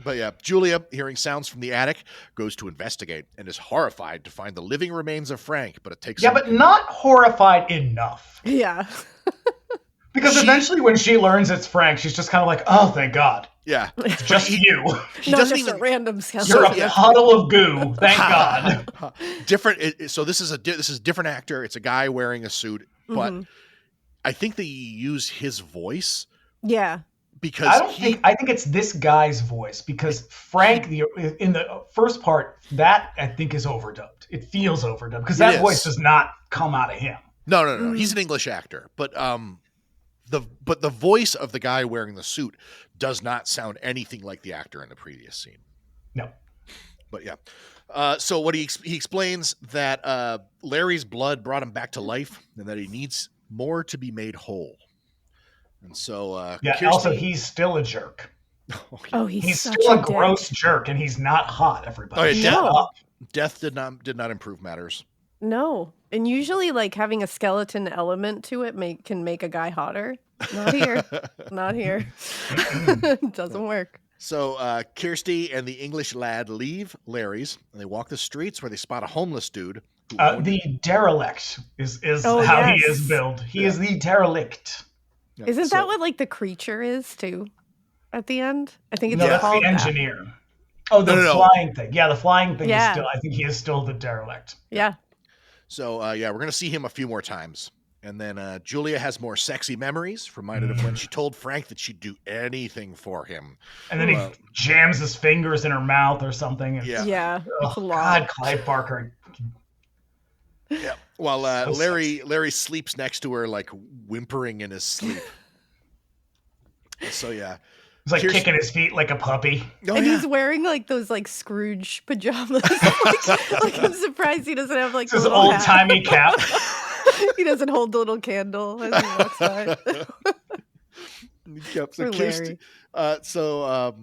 Speaker 1: But yeah, Julia, hearing sounds from the attic, goes to investigate and is horrified to find the living remains of Frank, but it takes
Speaker 2: but not horrified enough.
Speaker 3: Yeah.
Speaker 2: Because eventually when she learns it's Frank, she's just kind of like, oh, thank God.
Speaker 1: Yeah.
Speaker 2: It's just you.
Speaker 1: He
Speaker 3: Not
Speaker 1: doesn't
Speaker 3: just
Speaker 1: even...
Speaker 3: a random skeleton.
Speaker 2: You're a puddle of goo. Thank God.
Speaker 1: Different. So this is a different actor. It's a guy wearing a suit, but I think they use his voice.
Speaker 3: Yeah.
Speaker 1: Because
Speaker 2: I think it's this guy's voice because Frank in the first part that I think is overdubbed. It feels overdubbed because that voice does not come out of him.
Speaker 1: No. He's an English actor, but the voice of the guy wearing the suit does not sound anything like the actor in the previous scene.
Speaker 2: No.
Speaker 1: But yeah. So what he explains that Larry's blood brought him back to life and that he needs more to be made whole. And so, Kirsty...
Speaker 2: also he's still a jerk. He's still a gross jerk, and he's not hot. Everybody,
Speaker 1: Death did not improve matters.
Speaker 3: No, and usually, like having a skeleton element to it can make a guy hotter. Not here, not here. Doesn't work.
Speaker 1: So, Kirsty and the English lad leave Larry's, and they walk the streets where they spot a homeless dude.
Speaker 2: The derelict is how he is billed. He is the derelict.
Speaker 3: Isn't that what like the creature is too? At the end, I think it's
Speaker 2: that's
Speaker 3: called
Speaker 2: the engineer. Oh, the flying thing. Yeah, the flying thing is still. I think he is still the derelict.
Speaker 3: Yeah.
Speaker 1: So we're gonna see him a few more times, and then Julia has more sexy memories, reminded of when she told Frank that she'd do anything for him.
Speaker 2: And then he jams his fingers in her mouth or something.
Speaker 3: Yeah.
Speaker 2: Oh, God, Clive Barker.
Speaker 1: Yeah. While Larry sleeps next to her, like whimpering in his sleep. So yeah.
Speaker 2: He's like kicking his feet like a puppy.
Speaker 3: Oh, and he's wearing like those like Scrooge pajamas. like I'm surprised he doesn't have like
Speaker 2: his old-timey cap.
Speaker 3: He doesn't hold the little candle as he walks by.
Speaker 1: Yep. So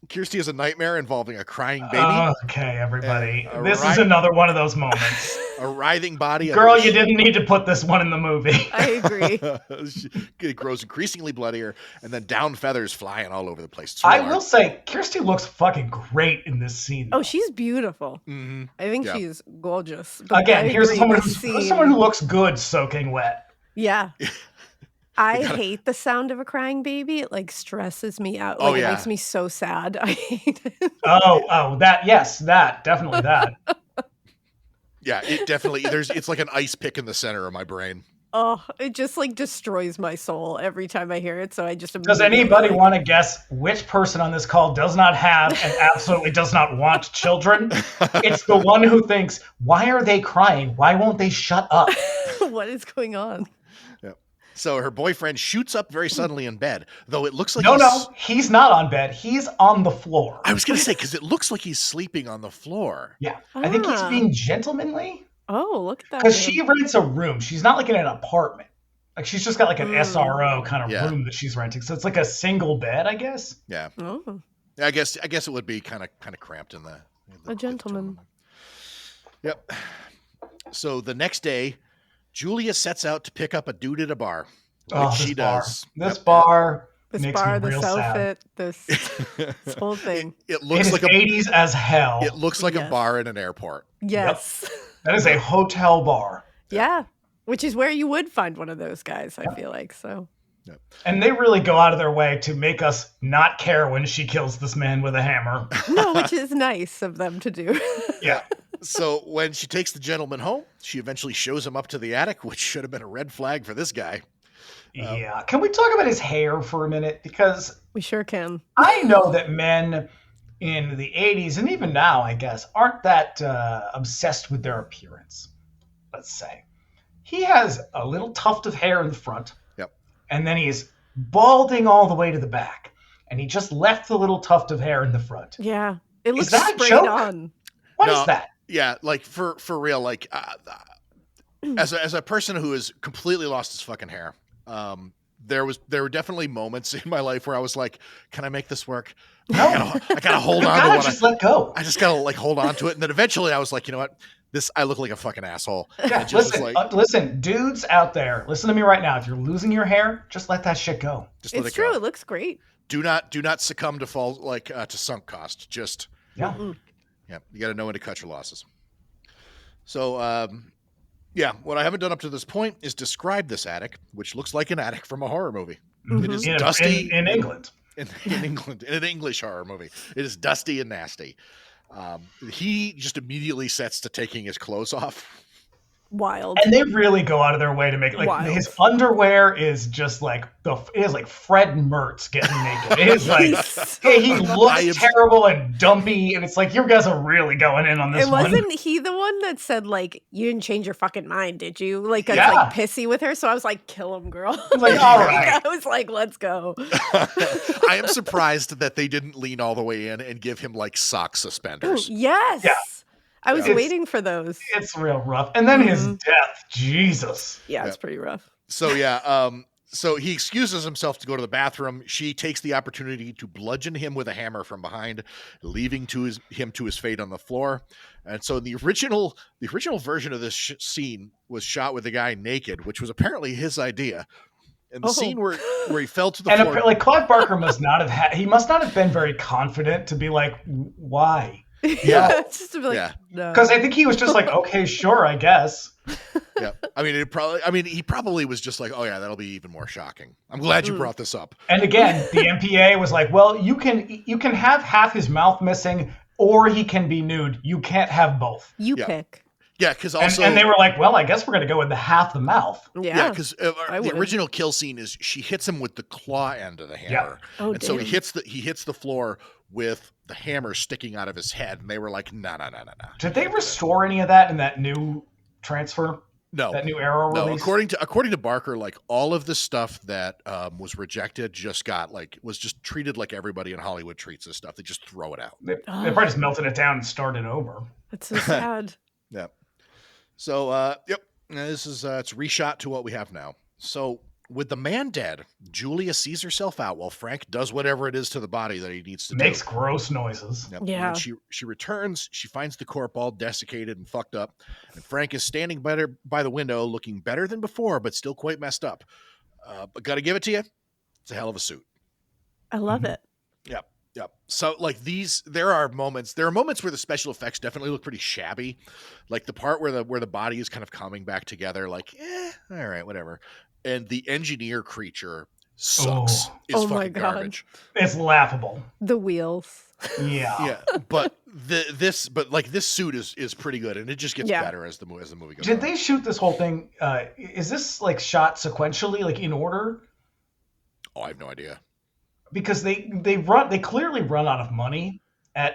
Speaker 1: Kirsty has a nightmare involving a crying baby.
Speaker 2: Okay, everybody. This is another one of those moments.
Speaker 1: A writhing body.
Speaker 2: Girl, you didn't need to put this one in the movie.
Speaker 3: I agree.
Speaker 1: It grows increasingly bloodier, and then down feathers flying all over the place.
Speaker 2: I will say, Kirsty looks fucking great in this scene.
Speaker 3: Oh, she's beautiful.
Speaker 1: Mm-hmm.
Speaker 3: I think she's gorgeous.
Speaker 2: Again, here's someone who looks good soaking wet.
Speaker 3: Yeah. I hate the sound of a crying baby. It like stresses me out. Like, it makes me so sad. I hate it.
Speaker 2: Definitely that.
Speaker 1: Yeah, it definitely. It's like an ice pick in the center of my brain.
Speaker 3: Oh, it just like destroys my soul every time I hear it. So I just.
Speaker 2: Does anybody want to guess which person on this call does not have and absolutely does not want children? It's the one who thinks, "Why are they crying? Why won't they shut up?"
Speaker 3: What is going on?
Speaker 1: So her boyfriend shoots up very suddenly in bed, though it looks like
Speaker 2: he's not on bed. He's on the floor.
Speaker 1: I was going to say, because it looks like he's sleeping on the floor.
Speaker 2: Yeah. I think he's being gentlemanly.
Speaker 3: Oh, look at that.
Speaker 2: Because she rents a room. She's not like in an apartment. Like she's just got like an SRO kind of room that she's renting. So it's like a single bed, I guess.
Speaker 1: Yeah. Oh. I guess it would be kind of cramped in the
Speaker 3: a gentleman.
Speaker 1: Yep. So the next day, Julia sets out to pick up a dude at a bar.
Speaker 2: This bar,
Speaker 3: this
Speaker 2: real
Speaker 3: outfit, this whole thing.
Speaker 1: It looks like
Speaker 2: 80s as hell.
Speaker 1: It looks like a bar in an airport.
Speaker 3: Yes.
Speaker 2: Yep. That is a hotel bar.
Speaker 3: Yeah. Which is where you would find one of those guys, I feel like. So.
Speaker 1: Yep.
Speaker 2: And they really go out of their way to make us not care when she kills this man with a hammer.
Speaker 3: No, which is nice of them to do.
Speaker 2: Yeah.
Speaker 1: So when she takes the gentleman home, she eventually shows him up to the attic, which should have been a red flag for this guy.
Speaker 2: Yeah. Can we talk about his hair for a minute? Because
Speaker 3: we sure can.
Speaker 2: I know that men in the 80s, and even now, I guess, aren't that obsessed with their appearance, let's say. He has a little tuft of hair in the front.
Speaker 1: Yep.
Speaker 2: And then he's balding all the way to the back. And he just left the little tuft of hair in the front.
Speaker 3: Yeah. It looks
Speaker 2: sprayed
Speaker 3: on.
Speaker 2: What is that?
Speaker 1: Yeah, like for real, like as a person who has completely lost his fucking hair, there were definitely moments in my life where I was like, "Can I make this work?"
Speaker 2: No,
Speaker 1: I gotta hold on to what
Speaker 2: just let go.
Speaker 1: I just gotta like hold on to it, and then eventually I was like, you know what? I look like a fucking asshole.
Speaker 2: Yeah, listen, dudes out there, listen to me right now. If you're losing your hair, just let that shit go.
Speaker 3: It's true. It looks great.
Speaker 1: Do not succumb to fall to sunk cost. Just yeah, you got to know when to cut your losses. So, what I haven't done up to this point is describe this attic, which looks like an attic from a horror movie. Mm-hmm. It is dusty
Speaker 2: in England.
Speaker 1: In England, in an English horror movie. It is dusty and nasty. He just immediately sets to taking his clothes off.
Speaker 3: Wild.
Speaker 2: And they really go out of their way to make it like his underwear is just like it is like Fred Mertz getting naked. It is like he looks terrible and dumpy, and it's like you guys are really going in on this one.
Speaker 3: Wasn't he the one that said like you didn't change your fucking mind, did you? Like I was like pissy with her, so I was like, kill him, girl.
Speaker 2: Like, all right.
Speaker 3: I was like, let's go.
Speaker 1: I am surprised that they didn't lean all the way in and give him like sock suspenders.
Speaker 3: Ooh, yes.
Speaker 2: Yeah.
Speaker 3: I was waiting for those.
Speaker 2: It's real rough. And then his death, Jesus.
Speaker 3: Yeah, it's pretty rough.
Speaker 1: So so he excuses himself to go to the bathroom. She takes the opportunity to bludgeon him with a hammer from behind, leaving him to his fate on the floor. And so the original version of this scene was shot with the guy naked, which was apparently his idea. And the scene where he fell to the floor.
Speaker 2: And like Clive Barker must not have been very confident to be like, why?
Speaker 3: Yeah, just to be like, no.
Speaker 2: Because I think he was just like, okay, sure, I guess.
Speaker 1: Yeah, he probably was just like, oh yeah, that'll be even more shocking. I'm glad you brought this up.
Speaker 2: And again, the MPA was like, well, you can have half his mouth missing, or he can be nude. You can't have both.
Speaker 3: You pick.
Speaker 1: Yeah, because also...
Speaker 2: And they were like, well, I guess we're going to go with the half the mouth.
Speaker 1: Yeah, because the original kill scene is she hits him with the claw end of the hammer.
Speaker 3: Yeah. Oh,
Speaker 1: and so he hits the floor with the hammer sticking out of his head. And they were like, no.
Speaker 2: Did they restore any of that in that new transfer?
Speaker 1: No,
Speaker 2: That new Arrow
Speaker 1: no.
Speaker 2: release?
Speaker 1: According to Barker, like all of the stuff that was rejected was just treated like everybody in Hollywood treats this stuff. They just throw it out.
Speaker 2: They probably just melted it down and started over.
Speaker 3: That's so sad.
Speaker 1: Yeah. So, yep. This is it's reshot to what we have now. So, with the man dead, Julia sees herself out while Frank does whatever it is to the body that he needs to do.
Speaker 2: Makes gross noises.
Speaker 1: Yep.
Speaker 3: Yeah.
Speaker 1: And she returns. She finds the corpse all desiccated and fucked up. And Frank is standing by the window, looking better than before, but still quite messed up. But gotta give it to you, it's a hell of a suit.
Speaker 3: I love it.
Speaker 1: Yep. Yep. So like there are moments where the special effects definitely look pretty shabby. Like the part where the body is kind of coming back together, like, all right, whatever. And the engineer creature sucks. It's fucking garbage.
Speaker 2: It's laughable.
Speaker 3: The wheels.
Speaker 2: Yeah.
Speaker 1: Yeah. But this suit is pretty good, and it just gets better as the movie goes on.
Speaker 2: Did they shoot this whole thing? Is this like shot sequentially, like in order?
Speaker 1: Oh, I have no idea.
Speaker 2: Because they clearly run out of money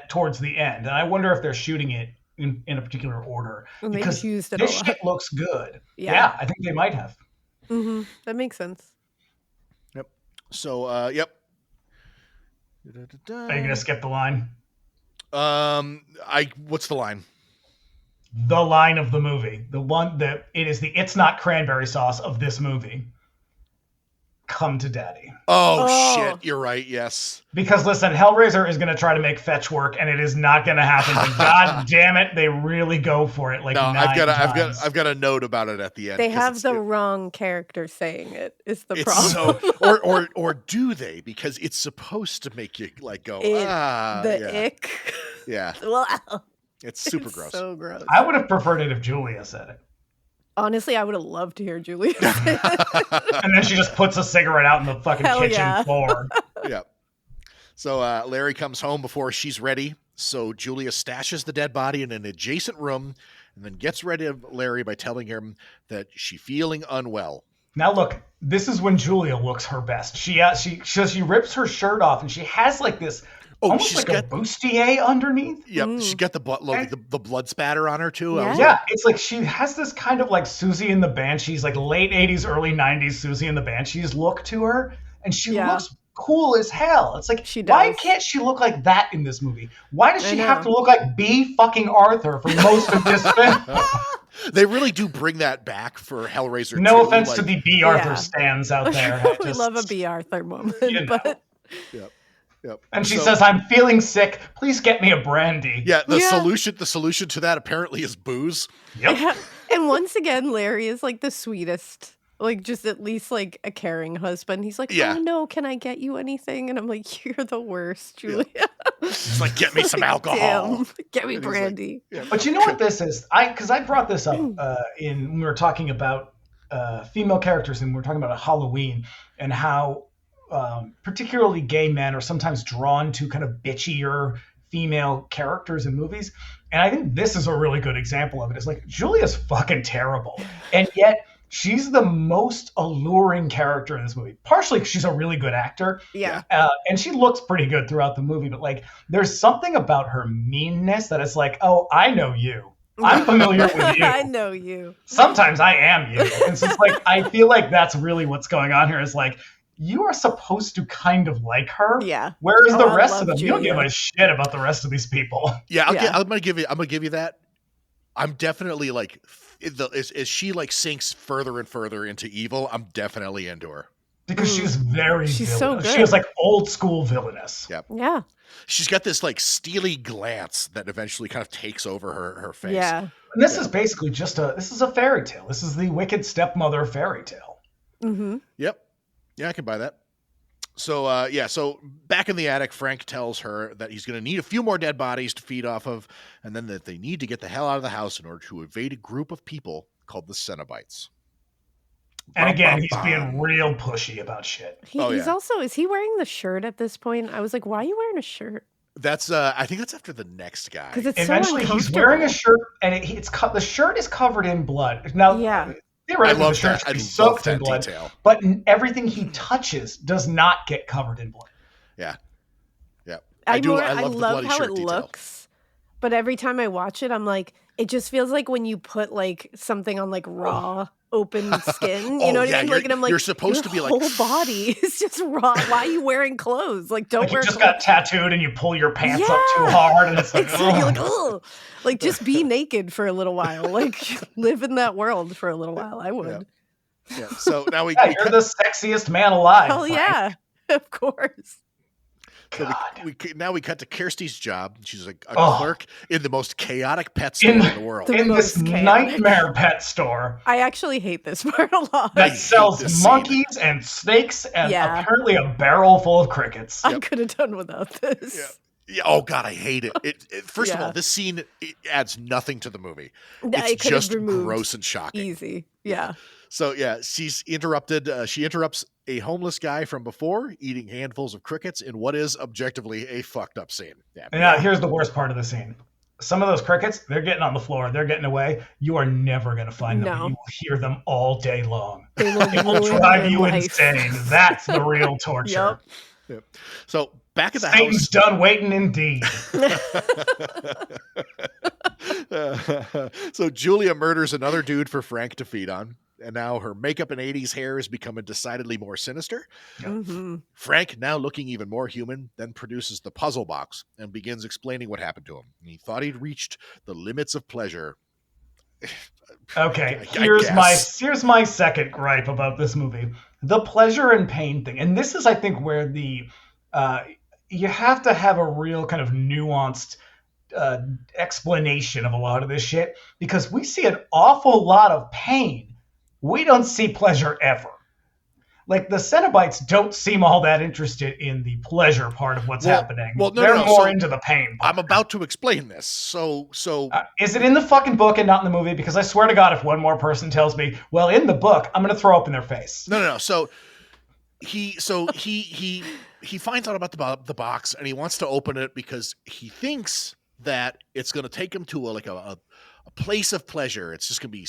Speaker 2: towards the end, and I wonder if they're shooting it in a particular order.
Speaker 3: And
Speaker 2: because
Speaker 3: used it
Speaker 2: this shit looks good. Yeah, I think they might have.
Speaker 3: Mm-hmm. That makes sense.
Speaker 1: Yep. So, yep.
Speaker 2: Are you gonna skip the line?
Speaker 1: What's the line?
Speaker 2: The line of the movie, the one that it's not cranberry sauce of this movie. Come to daddy.
Speaker 1: Oh, shit. You're right. Yes.
Speaker 2: Because listen, Hellraiser is going to try to make fetch work, and it is not going to happen. But God damn it, they really go for it. Like no,
Speaker 1: I've got a note about it at the end.
Speaker 3: They have the wrong character saying it. Is the problem?
Speaker 1: Or do they? Because it's supposed to make you like go
Speaker 3: ick.
Speaker 1: Yeah. It's super gross.
Speaker 3: So gross.
Speaker 2: I would have preferred it if Julia said it.
Speaker 3: Honestly, I would have loved to hear Julia say
Speaker 2: it. And then she just puts a cigarette out on the fucking kitchen floor.
Speaker 1: Yeah. So Larry comes home before she's ready. So Julia stashes the dead body in an adjacent room and then gets rid of Larry by telling him that she's feeling unwell.
Speaker 2: Now look, this is when Julia looks her best. She rips her shirt off and she has like this almost like a bustier underneath.
Speaker 1: Yep, she's got the blood spatter on her too.
Speaker 2: Yeah, it's like she has this kind of like Susie and the Banshees, like late 80s, early 90s Susie and the Banshees look to her, and she looks cool as hell. It's like, why can't she look like that in this movie? Why does she have to look like B fucking Arthur for most of this film?
Speaker 1: They really do bring that back for Hellraiser.
Speaker 2: No offense to the B Arthur stands out there.
Speaker 3: We love a B Arthur moment, but.
Speaker 1: Yep. Yep.
Speaker 2: And she says, "I'm feeling sick. Please get me a brandy."
Speaker 1: Yeah, the solution to that apparently is booze.
Speaker 2: Yep.
Speaker 3: Yeah. And once again, Larry is like the sweetest. Like just at least like a caring husband. He's like, "Oh no, can I get you anything?" And I'm like, "You're the worst, Julia." Yeah.
Speaker 1: It's like, "Get me some alcohol.
Speaker 3: Damn, get me brandy."
Speaker 2: Like, But you know what this is? Because I brought this up when we were talking about female characters, and we were talking about Halloween and how. Particularly gay men are sometimes drawn to kind of bitchier female characters in movies. And I think this is a really good example of it. It's like, Julia's fucking terrible. And yet she's the most alluring character in this movie. Partially because she's a really good actor.
Speaker 3: Yeah.
Speaker 2: And she looks pretty good throughout the movie. But like, there's something about her meanness that it's like, oh, I know you. I'm familiar with you.
Speaker 3: I know you.
Speaker 2: Sometimes I am you. And so it's like, I feel like that's really what's going on here is like, you are supposed to kind of like her.
Speaker 3: Yeah.
Speaker 2: Whereas the rest of them, you don't give a shit about the rest of these people.
Speaker 1: Yeah, I'm gonna give you that. I'm definitely like, as she like sinks further and further into evil, I'm definitely into her.
Speaker 2: Because she's villainous.
Speaker 3: So good.
Speaker 2: She was like old school villainous.
Speaker 1: Yep.
Speaker 3: Yeah.
Speaker 1: She's got this like steely glance that eventually kind of takes over her face.
Speaker 3: Yeah.
Speaker 2: And this is basically this is a fairy tale. This is the wicked stepmother fairy tale.
Speaker 3: Mm-hmm.
Speaker 1: Yep. Yeah, I can buy that. So, so back in the attic, Frank tells her that he's going to need a few more dead bodies to feed off of, and then that they need to get the hell out of the house in order to evade a group of people called the Cenobites.
Speaker 2: And again, he's being real pushy about shit.
Speaker 3: He's also, is he wearing the shirt at this point? I was like, why are you wearing a shirt?
Speaker 1: That's, I think that's after the next guy.
Speaker 3: Because it's
Speaker 2: eventually
Speaker 3: so
Speaker 2: he's wearing a shirt, and the shirt is covered in blood. Now,
Speaker 1: I love that. I
Speaker 2: soaked in blood,
Speaker 1: detail.
Speaker 2: But everything he touches does not get covered in blood.
Speaker 1: Yeah, yeah.
Speaker 3: I
Speaker 1: love
Speaker 3: how it
Speaker 1: detail.
Speaker 3: looks. but every time I watch it, I'm like, it just feels like when you put like something on like raw open skin, you know what I mean? Like, and I'm like,
Speaker 1: you're supposed to be like,
Speaker 3: whole body is just raw. Why are you wearing clothes? Like, don't
Speaker 2: like
Speaker 3: wear
Speaker 2: you just
Speaker 3: clothes.
Speaker 2: got tattooed and you pull your pants up too hard, and it's like,
Speaker 3: You're like, oh, like just be naked for a little while. Like, live in that world for a little while. I would.
Speaker 1: Yeah. So now we
Speaker 2: you're the sexiest man alive.
Speaker 3: Hell yeah, of course.
Speaker 1: So now we cut to Kirsty's job. She's a clerk in the most chaotic pet store in the world.
Speaker 2: In this nightmare pet store.
Speaker 3: I actually hate this part a lot.
Speaker 2: That sells monkeys and snakes and apparently a barrel full of crickets.
Speaker 3: I could have done without this.
Speaker 1: Yeah. Oh God, I hate it. First of all, this scene adds nothing to the movie. It's just gross and shocking.
Speaker 3: Easy. Yeah.
Speaker 1: So she's interrupted. She interrupts a homeless guy from before eating handfuls of crickets in what is objectively a fucked up scene.
Speaker 2: Yeah. Here's the worst part of the scene. Some of those crickets, they're getting on the floor. They're getting away. You are never going to find them. You will hear them all day long. It will drive you insane. That's the real torture.
Speaker 1: Yep. So back at the
Speaker 2: Satan's
Speaker 1: house.
Speaker 2: done waiting indeed.
Speaker 1: So Julia murders another dude for Frank to feed on. And now her makeup and 80s hair is becoming decidedly more sinister.
Speaker 3: Mm-hmm.
Speaker 1: Frank, now looking even more human, then produces the puzzle box and begins explaining what happened to him. He thought he'd reached the limits of pleasure.
Speaker 2: Okay, here's my second gripe about this movie. The pleasure and pain thing. And this is, I think, where the you have to have a real kind of nuanced explanation of a lot of this shit, because we see an awful lot of pain. We don't see pleasure ever. Like, the Cenobites don't seem all that interested in the pleasure part of what's happening.
Speaker 1: Well,
Speaker 2: they're more into the pain part.
Speaker 1: I'm about to explain this. So
Speaker 2: is it in the fucking book and not in the movie? Because I swear to God, if one more person tells me, well, in the book, I'm going to throw up in their face.
Speaker 1: No. So he finds out about the box, and he wants to open it because he thinks that it's going to take him to a place of pleasure. It's just going to be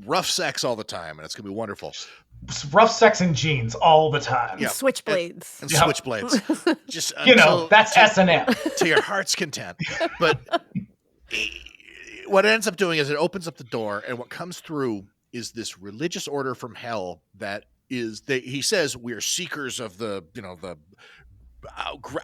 Speaker 1: rough sex all the time, and it's going to be wonderful.
Speaker 2: Rough sex and jeans all the time.
Speaker 3: Yeah. Switchblades.
Speaker 1: And switchblades. Just
Speaker 2: that's S&M.
Speaker 1: To your heart's content. But what it ends up doing is it opens up the door, and what comes through is this religious order from hell that is, he says, we're seekers of the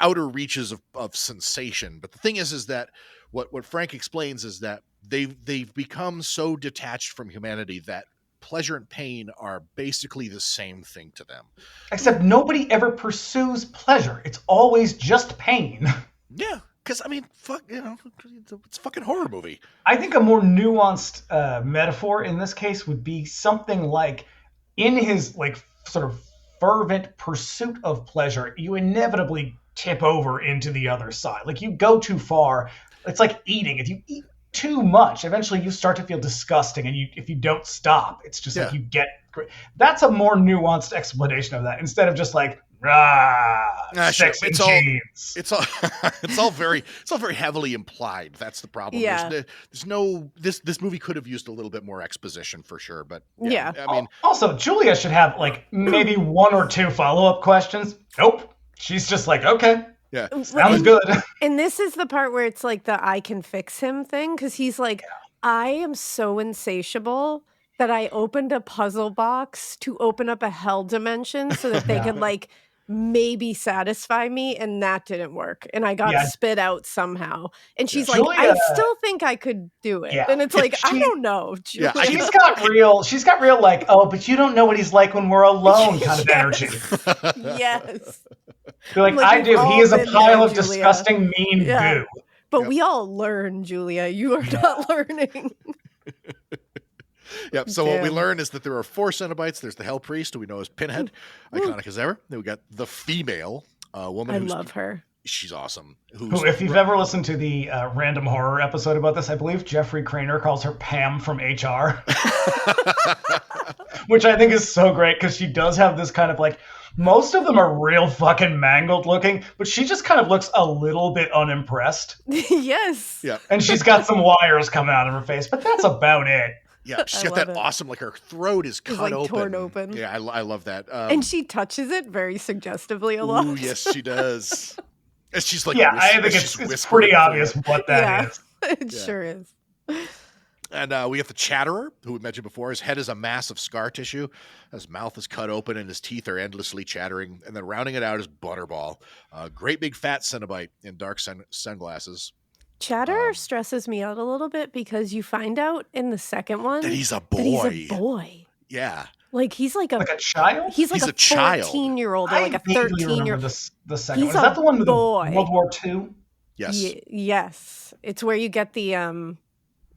Speaker 1: outer reaches of sensation. But the thing is that what Frank explains is that they've become so detached from humanity that pleasure and pain are basically the same thing to them.
Speaker 2: Except nobody ever pursues pleasure. It's always just pain.
Speaker 1: Yeah, because I mean, it's a fucking horror movie.
Speaker 2: I think a more nuanced metaphor in this case would be something like, in his like sort of fervent pursuit of pleasure, you inevitably tip over into the other side. Like, you go too far. It's like eating. If you eat too much, eventually you start to feel disgusting, and if you don't stop, it's just like you get great. That's a more nuanced explanation of that, instead of just like sex and jeans.
Speaker 1: It's all very heavily implied. That's the problem.
Speaker 3: Yeah.
Speaker 1: There's no this movie could have used a little bit more exposition for sure, but
Speaker 3: yeah.
Speaker 1: I mean,
Speaker 2: also Julia should have like maybe one or two follow-up questions. Nope. She's just like, okay.
Speaker 1: Yeah.
Speaker 2: Sounds good.
Speaker 3: And this is the part where it's like the I can fix him thing, because he's like, I am so insatiable that I opened a puzzle box to open up a hell dimension so that they could like maybe satisfy me, and that didn't work. And I got spit out somehow. And she's like, I still think I could do it. And it's like, I don't know.
Speaker 1: Yeah,
Speaker 2: she's got real like, oh, but you don't know what he's like when we're alone kind of energy.
Speaker 3: Yes.
Speaker 2: You're like, I do. He is a pile of disgusting, mean goo.
Speaker 3: But we all learn, Julia. You are not learning.
Speaker 1: Yep. So what we learn is that there are 4 Cenobites. There's the Hell Priest, who we know as Pinhead, iconic as ever. Then we got the female woman.
Speaker 3: I love her.
Speaker 1: She's awesome.
Speaker 2: Who, if you've ever listened to the Random Horror episode about this, I believe Jeffrey Craner calls her Pam from HR. Which I think is so great, because she does have this kind of like, most of them are real fucking mangled looking, but she just kind of looks a little bit unimpressed.
Speaker 3: Yes.
Speaker 1: Yeah.
Speaker 2: And she's got some wires coming out of her face, but that's about it.
Speaker 1: Yeah, she's got that awesome, like her throat is cut open.
Speaker 3: Torn open.
Speaker 1: Yeah, I love that.
Speaker 3: And she touches it very suggestively a lot.
Speaker 1: Ooh, yes, she does. And she's like,
Speaker 2: I think it's pretty obvious what that is.
Speaker 3: It sure is.
Speaker 1: And we have the Chatterer, who we mentioned before. His head is a mass of scar tissue. His mouth is cut open, and his teeth are endlessly chattering. And then rounding it out is Butterball, a great big fat Cenobite in dark sunglasses.
Speaker 3: Chatterer stresses me out a little bit because you find out in the second one
Speaker 1: that he's a boy.
Speaker 3: That he's a boy.
Speaker 1: Yeah.
Speaker 3: Like he's like a
Speaker 2: child?
Speaker 3: He's like a 14-year-old or like a 13-year-old.
Speaker 2: The second one. Is that the one with
Speaker 3: boy.
Speaker 2: World War II?
Speaker 1: Yes.
Speaker 3: Yes. It's where you get the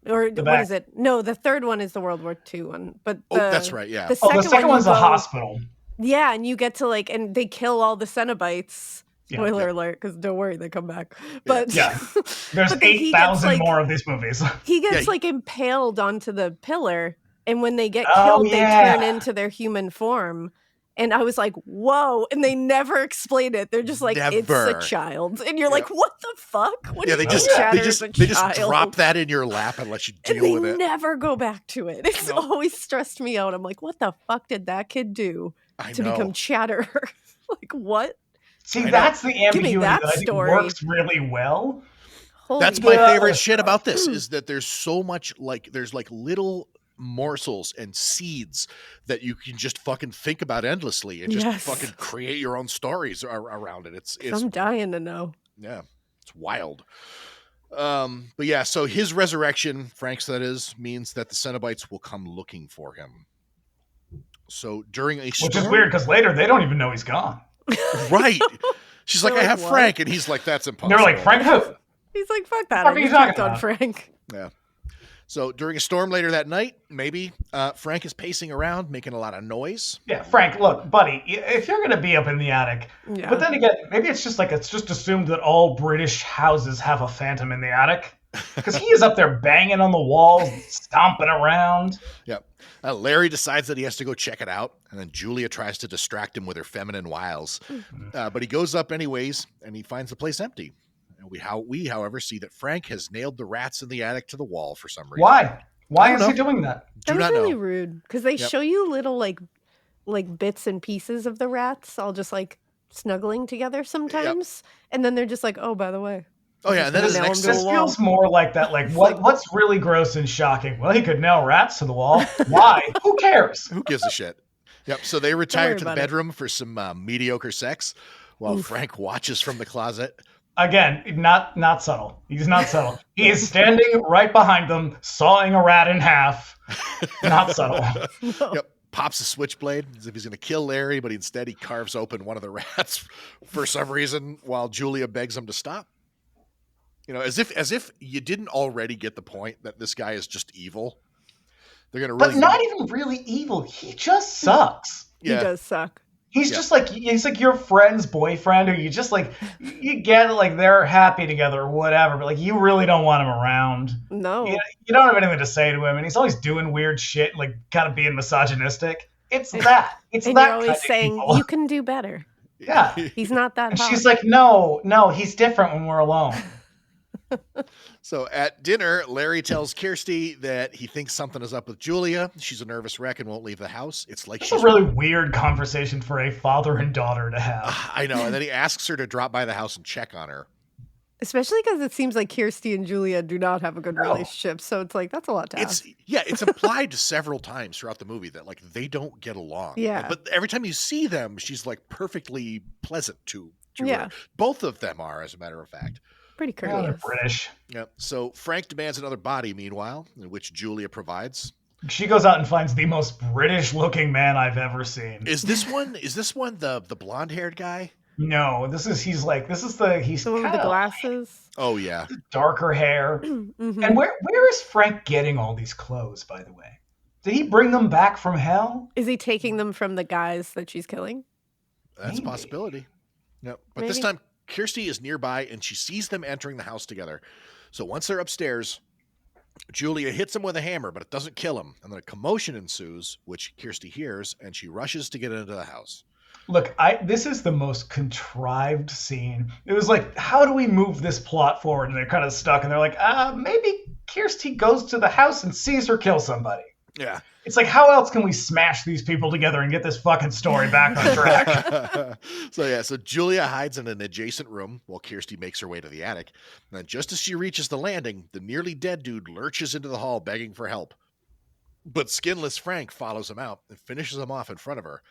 Speaker 3: what is it? No, the third one is the World War II one. But
Speaker 1: that's right, yeah.
Speaker 2: The second one's the hospital.
Speaker 3: Yeah, and you get to and they kill all the Cenobites. Spoiler alert, because don't worry, they come back. But
Speaker 2: there's 8,000 more of these movies.
Speaker 3: He gets impaled onto the pillar, and when they get killed, they turn into their human form. And I was like, whoa. And they never explain it. They're just like, it's a child. And you're like, what the fuck? What
Speaker 1: they just drop that in your lap and let you deal with it.
Speaker 3: They never go back to it. It's always stressed me out. I'm like, what the fuck did that kid do to become Chatterer? Like, what?
Speaker 2: See, that's the ambiguity that I think works really well.
Speaker 1: That's my favorite shit about this is that there's so much there's little morsels and seeds that you can just fucking think about endlessly and just fucking create your own stories around it. It's
Speaker 3: I'm dying to know.
Speaker 1: Yeah, it's wild. But yeah, so his resurrection, Frank's that is, means that the Cenobites will come looking for him. So during a storm,
Speaker 2: which is weird because later they don't even know he's gone.
Speaker 1: Right. She's like, I have what? Frank. And he's like, that's impossible.
Speaker 2: They're like, Frank who?
Speaker 3: He's like, fuck that. I just checked on Frank.
Speaker 1: Yeah. So during a storm later that night, maybe, Frank is pacing around, making a lot of noise.
Speaker 2: Yeah, Frank, look, buddy, if you're going to be up in the attic, but then again, maybe it's just assumed that all British houses have a phantom in the attic. Because he is up there banging on the walls, stomping around.
Speaker 1: Yep. Larry decides that he has to go check it out, and then Julia tries to distract him with her feminine wiles. But he goes up anyways, and he finds the place empty. And we, however, see that Frank has nailed the rats in the attic to the wall for some reason.
Speaker 2: Why? Why is he doing that?
Speaker 3: That was really rude, because they show you little like bits and pieces of the rats all just snuggling together sometimes, and then they're just like, oh, by the way.
Speaker 1: Oh yeah, and then
Speaker 2: this feels more like that. Like what's really gross and shocking? Well, he could nail rats to the wall. Why? Who cares?
Speaker 1: Who gives a shit? Yep. So they retire to the bedroom for some mediocre sex, while Frank watches from the closet.
Speaker 2: Again, not subtle. He's not subtle. He is standing right behind them, sawing a rat in half. Not subtle.
Speaker 1: No. Yep. Pops a switchblade as if he's going to kill Larry, but instead he carves open one of the rats for some reason, while Julia begs him to stop. You know, as if you didn't already get the point that this guy is just evil. They're gonna really,
Speaker 2: but not even really evil. He just sucks.
Speaker 3: Yeah. He does suck.
Speaker 2: He's just he's like your friend's boyfriend, or you just you get it, they're happy together or whatever, but you really don't want him around.
Speaker 3: No,
Speaker 2: you don't have anything to say to him, and he's always doing weird shit, kind of being misogynistic. It's that. It's
Speaker 3: and
Speaker 2: that.
Speaker 3: You're always saying you can do better.
Speaker 2: Yeah,
Speaker 3: he's not that.
Speaker 2: And
Speaker 3: hot.
Speaker 2: she's like, no, he's different when we're alone.
Speaker 1: So at dinner, Larry tells Kirsty that he thinks something is up with Julia. She's a nervous wreck and won't leave the house. It's
Speaker 2: a really weird conversation for a father and daughter to have.
Speaker 1: I know. And then he asks her to drop by the house and check on her.
Speaker 3: Especially because it seems like Kirsty and Julia do not have a good relationship. So it's that's a lot to ask.
Speaker 1: It's implied several times throughout the movie that they don't get along.
Speaker 3: Yeah.
Speaker 1: But every time you see them, she's perfectly pleasant to her. Both of them are, as a matter of fact.
Speaker 3: Pretty courteous.
Speaker 2: They're British.
Speaker 1: Yep. So Frank demands another body, meanwhile, in which Julia provides.
Speaker 2: She goes out and finds the most British-looking man I've ever seen.
Speaker 1: Is this one the blonde-haired guy?
Speaker 2: No, he's the one with
Speaker 3: the glasses.
Speaker 1: Oh yeah,
Speaker 2: darker hair.
Speaker 3: Mm-hmm.
Speaker 2: And where is Frank getting all these clothes? By the way, did he bring them back from hell?
Speaker 3: Is he taking them from the guys that she's killing?
Speaker 1: That's a possibility. No, but this time Kirsty is nearby and she sees them entering the house together. So once they're upstairs, Julia hits him with a hammer, but it doesn't kill him. And then a commotion ensues, which Kirsty hears, and she rushes to get into the house.
Speaker 2: Look, this is the most contrived scene. It was how do we move this plot forward? And they're kind of stuck, and they're like, maybe Kirsty goes to the house and sees her kill somebody.
Speaker 1: Yeah.
Speaker 2: It's like, how else can we smash these people together and get this fucking story back on track?
Speaker 1: So Julia hides in an adjacent room while Kirsty makes her way to the attic. And then just as she reaches the landing, the nearly dead dude lurches into the hall begging for help. But skinless Frank follows him out and finishes him off in front of her.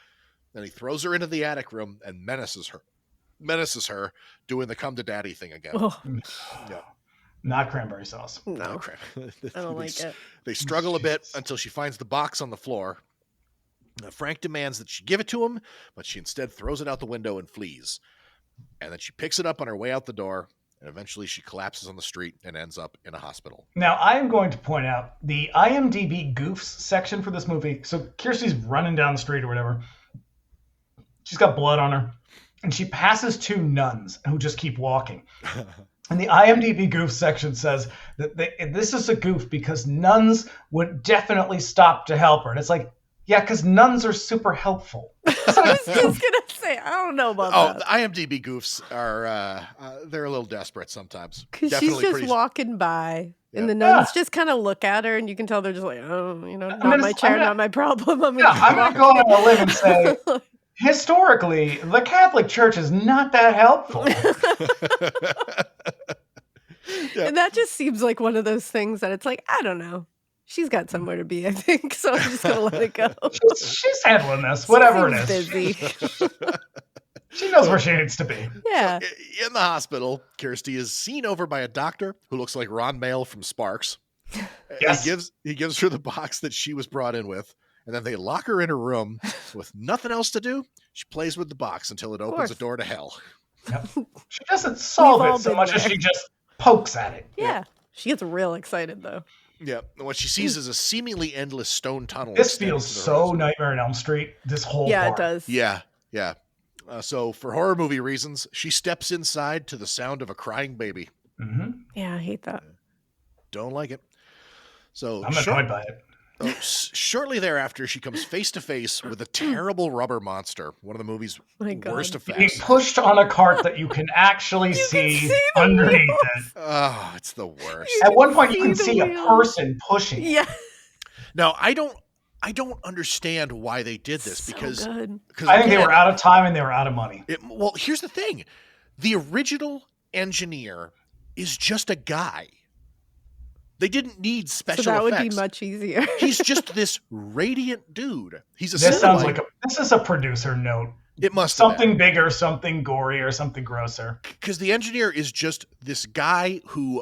Speaker 1: Then he throws her into the attic room and menaces her, doing the come to daddy thing again.
Speaker 3: Oh.
Speaker 1: Yeah.
Speaker 2: Not cranberry sauce.
Speaker 3: No,
Speaker 1: crap.
Speaker 3: I don't like it.
Speaker 1: They struggle a bit until she finds the box on the floor. Frank demands that she give it to him, but she instead throws it out the window and flees. And then she picks it up on her way out the door, and eventually she collapses on the street and ends up in a hospital.
Speaker 2: Now, I am going to point out the IMDb goofs section for this movie. So Kirsty's running down the street or whatever. She's got blood on her, and she passes two nuns who just keep walking. And the IMDb goof section says that this is a goof because nuns would definitely stop to help her. And it's like, yeah, because nuns are super helpful.
Speaker 3: I was just going to say, I don't know about that.
Speaker 1: The IMDb goofs are, they're a little desperate sometimes.
Speaker 3: Because she's just walking by, and the nuns just kind of look at her, and you can tell they're just like, oh, not my chair, not my problem. I'm going
Speaker 2: to go on a limb and say, historically, the Catholic Church is not that helpful.
Speaker 3: And that just seems like one of those things that it's like, I don't know. She's got somewhere to be, I think, so I'm just going to let it go.
Speaker 2: She's handling this, whatever it is.
Speaker 3: Busy.
Speaker 2: She knows where she needs to be.
Speaker 3: Yeah.
Speaker 1: So, in the hospital, Kirsty is seen over by a doctor who looks like Ron Mail from Sparks.
Speaker 2: Yes.
Speaker 1: He gives her the box that she was brought in with, and then they lock her in her room with nothing else to do. She plays with the box until it opens a door to hell.
Speaker 2: Yep. She doesn't solve it so much as she just pokes at it.
Speaker 3: Yeah. She gets real excited, though.
Speaker 1: Yeah. And what she sees is a seemingly endless stone tunnel.
Speaker 2: This feels so Nightmare on Elm Street, this whole part.
Speaker 3: It does.
Speaker 1: Yeah. So for horror movie reasons, she steps inside to the sound of a crying baby.
Speaker 2: Mm-hmm.
Speaker 3: Yeah, I hate that.
Speaker 1: Don't like it. So
Speaker 2: I'm annoyed by it.
Speaker 1: Shortly thereafter, she comes face to face with a terrible rubber monster, one of the movie's worst effects.
Speaker 2: Being pushed on a cart that you can actually see underneath it.
Speaker 1: Oh, it's the worst.
Speaker 2: At one point, you can see a person pushing.
Speaker 3: Yeah.
Speaker 1: Now, I don't understand why they did this because
Speaker 2: I think they were out of time and they were out of money.
Speaker 1: Well, here's the thing: the original engineer is just a guy. They didn't need special effects.
Speaker 3: So that would be much easier.
Speaker 1: He's just this radiant dude. He's a
Speaker 2: This sounds like this is a producer note.
Speaker 1: It must
Speaker 2: something bigger, something gory, or something grosser.
Speaker 1: Because the engineer is just this guy who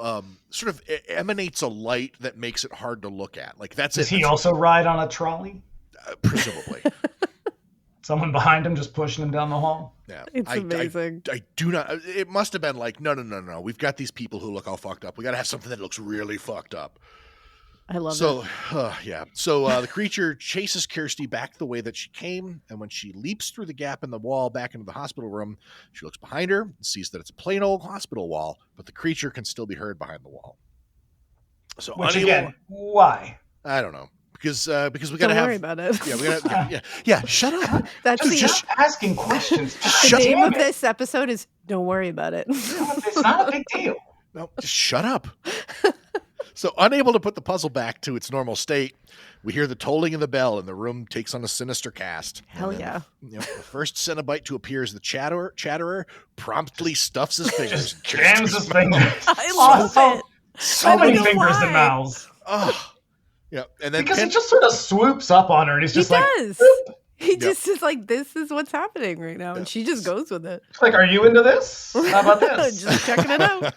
Speaker 1: sort of emanates a light that makes it hard to look at. Like that's
Speaker 2: Does he also ride on a trolley?
Speaker 1: Presumably.
Speaker 2: Someone behind him just pushing him down the hall?
Speaker 1: Yeah,
Speaker 3: it's amazing.
Speaker 1: I do not. It must have been like, no. We've got these people who look all fucked up. We got to have something that looks really fucked up.
Speaker 3: I love
Speaker 1: it. Yeah. So the creature chases Kirsty back the way that she came, and when she leaps through the gap in the wall back into the hospital room, she looks behind her and sees that it's a plain old hospital wall, but the creature can still be heard behind the wall. So
Speaker 2: again, why?
Speaker 1: I don't know. Because we gotta
Speaker 3: Don't worry about it.
Speaker 1: Yeah, we gotta. Yeah. Shut up.
Speaker 3: That's
Speaker 2: just asking questions.
Speaker 3: The name of this episode is "Don't Worry About It."
Speaker 2: It's not a big deal.
Speaker 1: No, just shut up. So, unable to put the puzzle back to its normal state, we hear the tolling of the bell, and the room takes on a sinister cast.
Speaker 3: Hell yeah!
Speaker 1: The first Cenobite to appear as the Chatterer promptly stuffs his fingers,
Speaker 2: jams his fingers.
Speaker 3: I love it.
Speaker 2: So many fingers and mouths.
Speaker 1: Oh. Yeah, and then
Speaker 2: because he just sort of swoops up on her, and he's just
Speaker 3: He just is like, "This is what's happening right now," and she just goes with it.
Speaker 2: She's like, "Are you into this? How about this?"
Speaker 3: Just checking it out.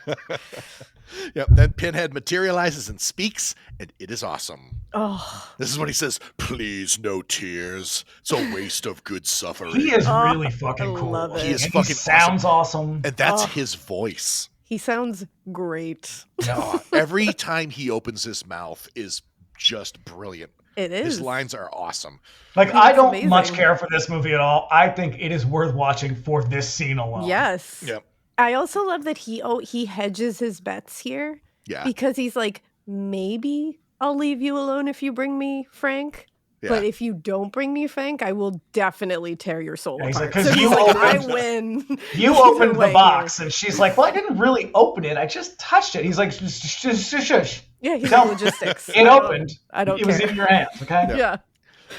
Speaker 1: Yep. Then Pinhead materializes and speaks, and it is awesome.
Speaker 3: Oh,
Speaker 1: this is when he says, "Please, no tears. It's a waste of good suffering."
Speaker 2: He is really fucking cool.
Speaker 3: Love it.
Speaker 1: He is fucking
Speaker 2: sounds awesome,
Speaker 1: and that's his voice.
Speaker 3: He sounds great.
Speaker 1: No, every time he opens his mouth is just brilliant.
Speaker 3: It is.
Speaker 1: His lines are awesome.
Speaker 2: Like, I don't much care for this movie at all. I think it is worth watching for this scene alone.
Speaker 3: Yes.
Speaker 1: Yep.
Speaker 3: I also love that he hedges his bets here.
Speaker 1: Yeah.
Speaker 3: Because he's like, maybe I'll leave you alone if you bring me Frank. Yeah. But if you don't bring me Frank, I will definitely tear your soul apart.
Speaker 2: Because
Speaker 3: I win.
Speaker 2: You opened the box, and she's like, "Well, I didn't really open it. I just touched it." He's like, "Shush."
Speaker 3: Yeah, he's
Speaker 2: No.
Speaker 3: in logistics.
Speaker 2: It opened.
Speaker 3: I don't
Speaker 2: It was
Speaker 3: care.
Speaker 2: in your hands, okay?
Speaker 3: Yeah.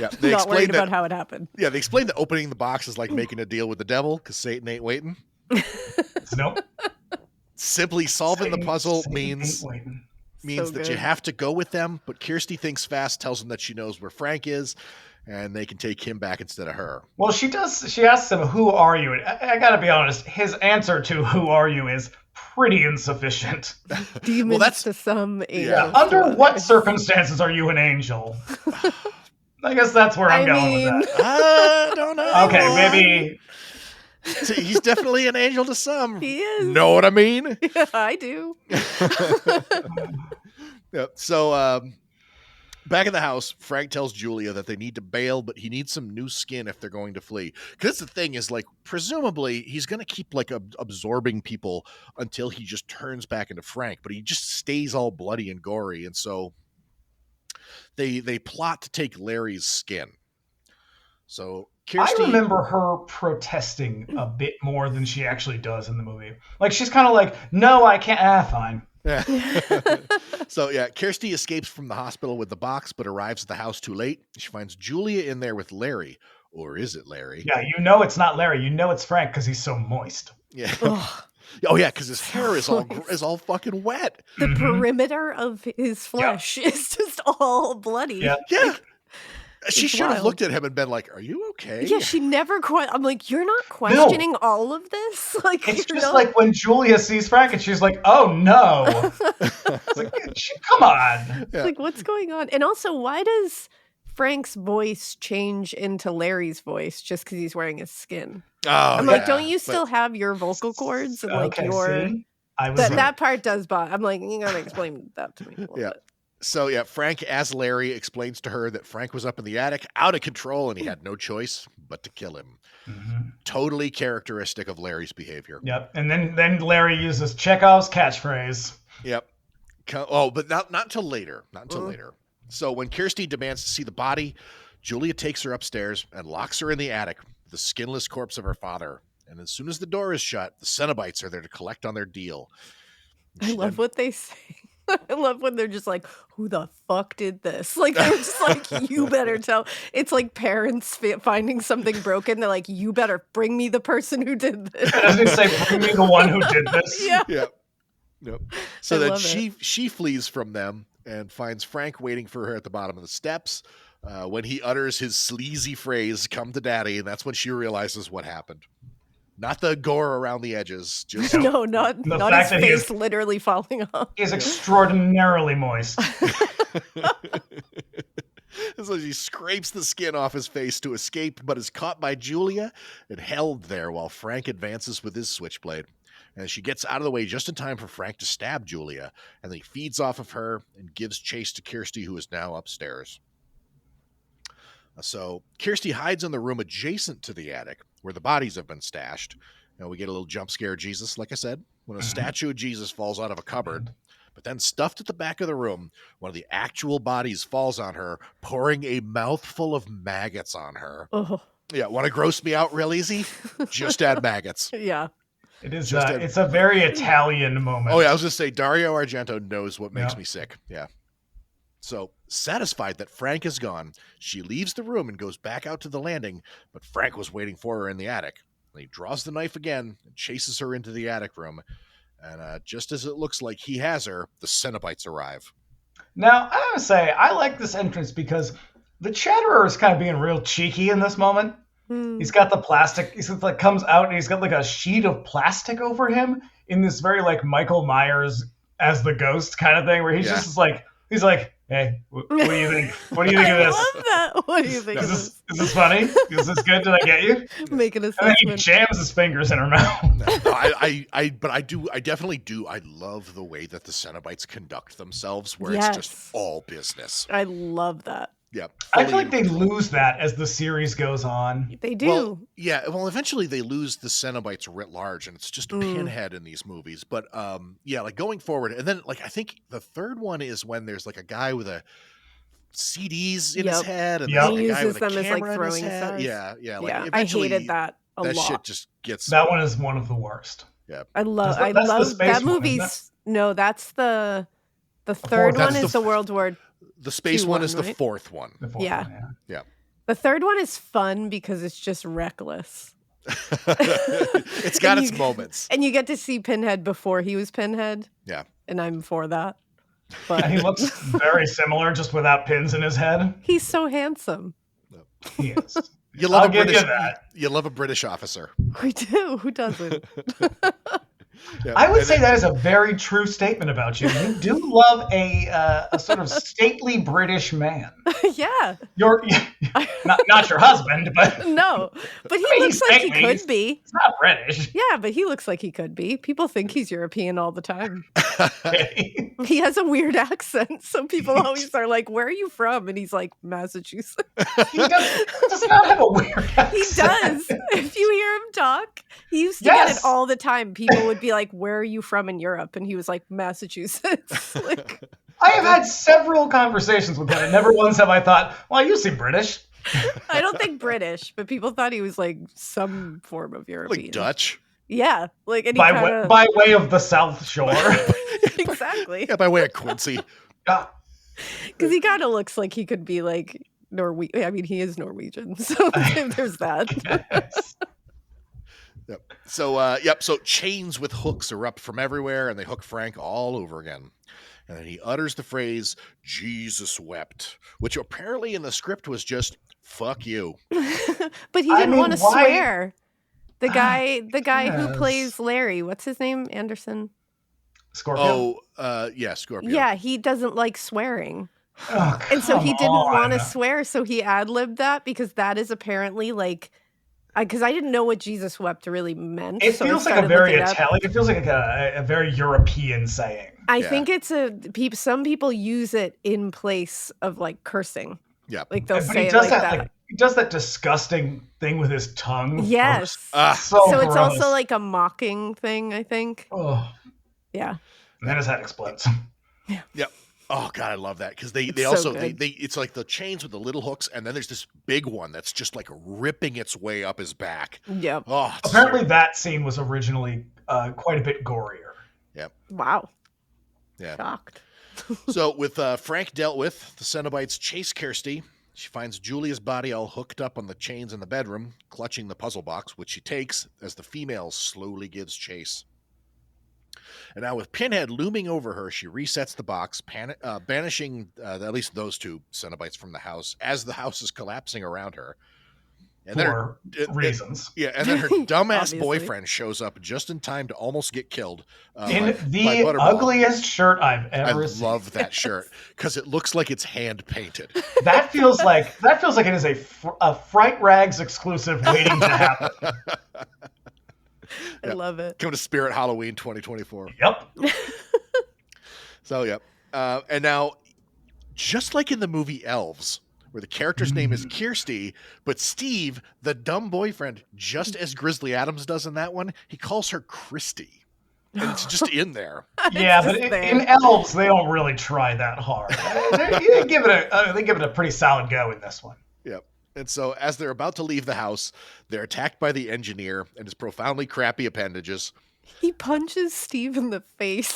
Speaker 1: Yeah, they
Speaker 3: Not worried
Speaker 1: explained
Speaker 3: about
Speaker 1: that.
Speaker 3: how it happened.
Speaker 1: Yeah, they explained that opening the box is like making a deal with the devil because Satan ain't waiting.
Speaker 2: Nope.
Speaker 1: Simply solving the puzzle
Speaker 2: Satan
Speaker 1: means
Speaker 2: ain't waiting.
Speaker 3: So
Speaker 1: that you
Speaker 3: good.
Speaker 1: have to go with them. But Kirsty thinks fast, tells them that she knows where Frank is, and they can take him back instead of her.
Speaker 2: Well, she does. She asks him, "Who are you?" And I gotta be honest. His answer to "Who are you?" is pretty insufficient.
Speaker 3: Demons
Speaker 1: that's-
Speaker 3: to some, angels
Speaker 1: Yeah.
Speaker 3: to
Speaker 2: Under what
Speaker 3: others.
Speaker 2: circumstances are you an angel? I guess that's where I'm going with that.
Speaker 1: I don't know.
Speaker 2: Okay, maybe.
Speaker 1: He's definitely an angel to some.
Speaker 3: He is.
Speaker 1: Know what I mean?
Speaker 3: Yeah, I do.
Speaker 1: Yeah. So back in the house, Frank tells Julia that they need to bail, but he needs some new skin if they're going to flee. Because the thing is, like, presumably he's going to keep like absorbing people until he just turns back into Frank, but he just stays all bloody and gory, and so they plot to take Larry's skin. So Kirsty,
Speaker 2: I remember her protesting a bit more than she actually does in the movie. Like, she's kind of like, "No, I can't." Fine.
Speaker 1: Yeah. So yeah, Kirsty escapes from the hospital with the box, but arrives at the house too late. She finds Julia in there with Larry, or is it Larry?
Speaker 2: Yeah, you know it's not Larry. You know it's Frank because he's so moist.
Speaker 1: Yeah.
Speaker 3: Ugh.
Speaker 1: Oh yeah, because his hair is all fucking wet.
Speaker 3: The perimeter of his flesh is just all bloody.
Speaker 2: Yeah.
Speaker 1: Yeah. She
Speaker 3: It's
Speaker 1: should have
Speaker 3: wild.
Speaker 1: looked at him and been like, "Are you okay?"
Speaker 3: Yeah, she never quite. I'm like, you're not questioning all of this. Like,
Speaker 2: It's
Speaker 3: you're
Speaker 2: just
Speaker 3: not-
Speaker 2: like when Julia sees Frank and she's like, "Oh no!" It's like, come on.
Speaker 1: Yeah.
Speaker 3: like, what's going on? And also, why does Frank's voice change into Larry's voice just because he's wearing his skin?
Speaker 1: Oh,
Speaker 3: I'm like, don't you
Speaker 1: but-
Speaker 3: still have your vocal cords and like
Speaker 2: Okay,
Speaker 3: your
Speaker 2: see? I was
Speaker 3: that part does bother. I'm like, you gotta explain that to me. A little
Speaker 1: Yeah.
Speaker 3: bit.
Speaker 1: So yeah, Frank as Larry explains to her that Frank was up in the attic, out of control, and he had no choice but to kill him.
Speaker 2: Mhm.
Speaker 1: Totally characteristic of Larry's behavior.
Speaker 2: Yep. And then Larry uses Chekhov's catchphrase.
Speaker 1: Yep. But not until later. Not until
Speaker 3: Mm.
Speaker 1: later. So when Kirsty demands to see the body, Julia takes her upstairs and locks her in the attic, the skinless corpse of her father. And as soon as the door is shut, the Cenobites are there to collect on their deal.
Speaker 3: I love what they say. I love when they're just like, who the fuck did this? Like, they're just like, you better tell. It's like parents finding something broken. They're like, you better bring me the person who did this.
Speaker 2: As they say, "Bring me the one who did this."
Speaker 3: Yeah.
Speaker 1: Yep. Yep. So
Speaker 3: I
Speaker 1: then
Speaker 3: love
Speaker 1: she flees from them and finds Frank waiting for her at the bottom of the steps. When he utters his sleazy phrase, "Come to daddy," and that's when she realizes what happened. Not the gore around the edges, just
Speaker 3: No, not
Speaker 2: The
Speaker 3: his
Speaker 2: fact that he
Speaker 3: face
Speaker 2: is-
Speaker 3: literally falling off.
Speaker 2: He is extraordinarily moist.
Speaker 1: So she scrapes the skin off his face to escape, but is caught by Julia and held there while Frank advances with his switchblade. And she gets out of the way just in time for Frank to stab Julia, and then he feeds off of her and gives chase to Kirsty, who is now upstairs. So Kirsty hides in the room adjacent to the attic, where the bodies have been stashed. We get a little jump scare Jesus, like I said, when a statue of Jesus falls out of a cupboard. But then stuffed at the back of the room, one of the actual bodies falls on her, pouring a mouthful of maggots on her.
Speaker 3: Oh,
Speaker 1: Yeah, want to gross me out real easy? Just add maggots.
Speaker 3: yeah.
Speaker 2: It is.
Speaker 1: Just
Speaker 2: It's a very Italian moment.
Speaker 1: Oh yeah, I was just say Dario Argento knows what makes
Speaker 2: Yeah.
Speaker 1: me sick. Yeah. So satisfied that Frank is gone, she leaves the room and goes back out to the landing, but Frank was waiting for her in the attic. And he draws the knife again and chases her into the attic room. And just as it looks like he has her, the Cenobites arrive.
Speaker 2: Now, I gotta say, I like this entrance because the Chatterer is kind of being real cheeky in this moment.
Speaker 3: Hmm.
Speaker 2: He's got the plastic. He's like comes out and he's got like a sheet of plastic over him in this very like Michael Myers as the ghost kind of thing, where he's
Speaker 1: Yeah.
Speaker 2: just like he's like, "Hey, what do you think? What do you think of
Speaker 3: I
Speaker 2: this?
Speaker 3: love that. What do you think
Speaker 2: Is
Speaker 3: of
Speaker 2: this
Speaker 3: this?
Speaker 2: is this funny? Is this good? Did I get you?"
Speaker 3: Making
Speaker 2: And then he
Speaker 3: assessment.
Speaker 2: jams his fingers in her mouth.
Speaker 1: No, I definitely do. I love the way that the Cenobites conduct themselves, where it's just
Speaker 3: Yes.
Speaker 1: all business.
Speaker 3: I love that.
Speaker 1: Yeah.
Speaker 2: I feel
Speaker 1: fully
Speaker 2: like they lose that as the series goes on.
Speaker 3: They do.
Speaker 1: Well, yeah. Well, eventually they lose the Cenobites writ large, and it's just a
Speaker 3: Mm.
Speaker 1: pinhead in these movies. But yeah, like going forward, and then like I think the third one is when there's like a guy with a CDs in his
Speaker 3: Yep.
Speaker 1: head, and
Speaker 2: Yep.
Speaker 1: there's like
Speaker 3: He
Speaker 1: a guy
Speaker 3: uses
Speaker 1: with a
Speaker 3: them as, like,
Speaker 1: camera in his
Speaker 3: throwing
Speaker 1: head.
Speaker 3: stars.
Speaker 1: Yeah, yeah. Like
Speaker 3: yeah, I
Speaker 1: eventually
Speaker 3: hated that a
Speaker 1: that
Speaker 3: lot.
Speaker 1: shit just gets.
Speaker 2: That one is one of the worst.
Speaker 3: I love
Speaker 2: That's the space
Speaker 3: that
Speaker 2: one, isn't
Speaker 3: movie's no, that's the The third
Speaker 2: fourth.
Speaker 3: one is the World War.
Speaker 1: The space
Speaker 3: Two
Speaker 1: one
Speaker 3: one,
Speaker 1: is the
Speaker 3: right?
Speaker 1: fourth one.
Speaker 2: The fourth
Speaker 3: Yeah.
Speaker 2: one,
Speaker 1: Yeah.
Speaker 3: The third one is fun because it's just reckless.
Speaker 1: It's got
Speaker 3: And
Speaker 1: its
Speaker 3: you-
Speaker 1: moments.
Speaker 3: And you get to see Pinhead before he was Pinhead.
Speaker 1: Yeah.
Speaker 3: And I'm for that.
Speaker 2: And
Speaker 3: But
Speaker 2: he looks very similar, just without pins in his head.
Speaker 3: he's so handsome.
Speaker 2: He is.
Speaker 1: You love
Speaker 2: I'll
Speaker 1: a
Speaker 2: give
Speaker 1: British.
Speaker 2: you that.
Speaker 1: You love a British officer.
Speaker 3: We do. Who doesn't?
Speaker 1: Yeah.
Speaker 2: I would
Speaker 1: And
Speaker 2: say
Speaker 1: then-
Speaker 2: that is a very true statement about you. You do love a sort of stately British man.
Speaker 3: Yeah.
Speaker 2: You're not your husband, but
Speaker 3: No. But he
Speaker 2: I mean,
Speaker 3: looks
Speaker 2: he's
Speaker 3: like he
Speaker 2: stately.
Speaker 3: could be.
Speaker 2: it's not British.
Speaker 3: Yeah, but he looks like he could be. People think he's European all the time. He has a weird accent. So people always are like, where are you from? And he's like, Massachusetts.
Speaker 2: He does not have a weird accent.
Speaker 3: He does. If you hear him talk, he used to get
Speaker 2: Yes.
Speaker 3: it all the time. People would be like, where are you from in Europe? And he was like, Massachusetts. Like,
Speaker 2: I have had several conversations with him, and never once have I thought, well, you seem British.
Speaker 3: I don't think British, but people thought he was like some form of European.
Speaker 1: like Dutch.
Speaker 3: Yeah. Like, and he
Speaker 2: By way of the South Shore.
Speaker 3: exactly.
Speaker 1: Yeah, by way of Quincy.
Speaker 2: Ah,
Speaker 3: Because he kind of looks like he could be like Norwegian. I mean, he is Norwegian. So there's that.
Speaker 2: yes.
Speaker 1: Yep. So chains with hooks erupt from everywhere, and they hook Frank all over again. And then he utters the phrase, Jesus wept, which apparently in the script was just, fuck you.
Speaker 3: But he
Speaker 2: I
Speaker 3: didn't
Speaker 2: mean,
Speaker 3: want to
Speaker 2: why-
Speaker 3: swear. The guy who
Speaker 2: yes.
Speaker 3: plays Larry, what's his name? Anderson?
Speaker 2: Scorpio.
Speaker 1: Yeah, Scorpio.
Speaker 3: Yeah, he doesn't like swearing.
Speaker 2: Oh,
Speaker 3: And so he
Speaker 2: come
Speaker 3: didn't want to
Speaker 2: on.
Speaker 3: swear, so he ad-libbed that because that is apparently like, because I didn't know what Jesus wept really meant.
Speaker 2: It
Speaker 3: so I
Speaker 2: feels like a
Speaker 3: started
Speaker 2: very
Speaker 3: looking up.
Speaker 2: Italian. It feels like a very European saying.
Speaker 3: I
Speaker 1: Yeah.
Speaker 3: think it's some people use it in place of like cursing.
Speaker 1: Yeah.
Speaker 3: Like they'll
Speaker 2: But
Speaker 3: say
Speaker 2: he
Speaker 3: it
Speaker 2: does
Speaker 3: like
Speaker 2: that.
Speaker 3: that.
Speaker 2: He does that disgusting thing with his tongue.
Speaker 3: Yes.
Speaker 2: So
Speaker 3: So it's
Speaker 2: gross.
Speaker 3: also like a mocking thing, I think.
Speaker 2: Oh.
Speaker 3: Yeah.
Speaker 2: And then his head explodes.
Speaker 1: Yep. Oh god, I love that because they
Speaker 3: so
Speaker 1: also
Speaker 3: good.
Speaker 1: they it's like the chains with the little hooks, and then there's this big one that's just like ripping its way up his back.
Speaker 3: Yep.
Speaker 1: Oh, it's
Speaker 2: Apparently, that scene was originally quite a bit gorier.
Speaker 3: Wow.
Speaker 1: Yeah.
Speaker 3: Shocked.
Speaker 1: So with Frank dealt with, the Cenobites chase Kirsty. She finds Julia's body all hooked up on the chains in the bedroom, clutching the puzzle box, which she takes as the female slowly gives chase. And now with Pinhead looming over her, she resets the box, banishing at least those two Cenobites from the house as the house is collapsing around her. And then
Speaker 2: For reasons.
Speaker 1: and then her dumbass
Speaker 3: Obviously.
Speaker 1: boyfriend shows up just in time to almost get killed.
Speaker 2: In
Speaker 1: by
Speaker 2: the
Speaker 1: Butterball.
Speaker 2: ugliest shirt I've
Speaker 1: I
Speaker 2: ever seen.
Speaker 1: love that shirt because it looks like it's hand painted.
Speaker 2: That feels like it is a Fright Rags exclusive waiting to happen.
Speaker 3: I love it.
Speaker 1: Coming to Spirit Halloween 2024.
Speaker 2: Yep.
Speaker 1: So, yep. And now, just like in the movie Elves, where the character's name is Kirsty, but Steve, the dumb boyfriend, just as Grizzly Adams does in that one, he calls her Christy. And it's just in there.
Speaker 2: Yeah,
Speaker 3: It's
Speaker 2: but
Speaker 3: just
Speaker 2: in
Speaker 3: there.
Speaker 2: Elves they don't really try that hard. They give it a pretty solid go in this one.
Speaker 1: Yep. And so, as they're about to leave the house, they're attacked by the engineer and his profoundly crappy appendages.
Speaker 3: He punches Steve in the face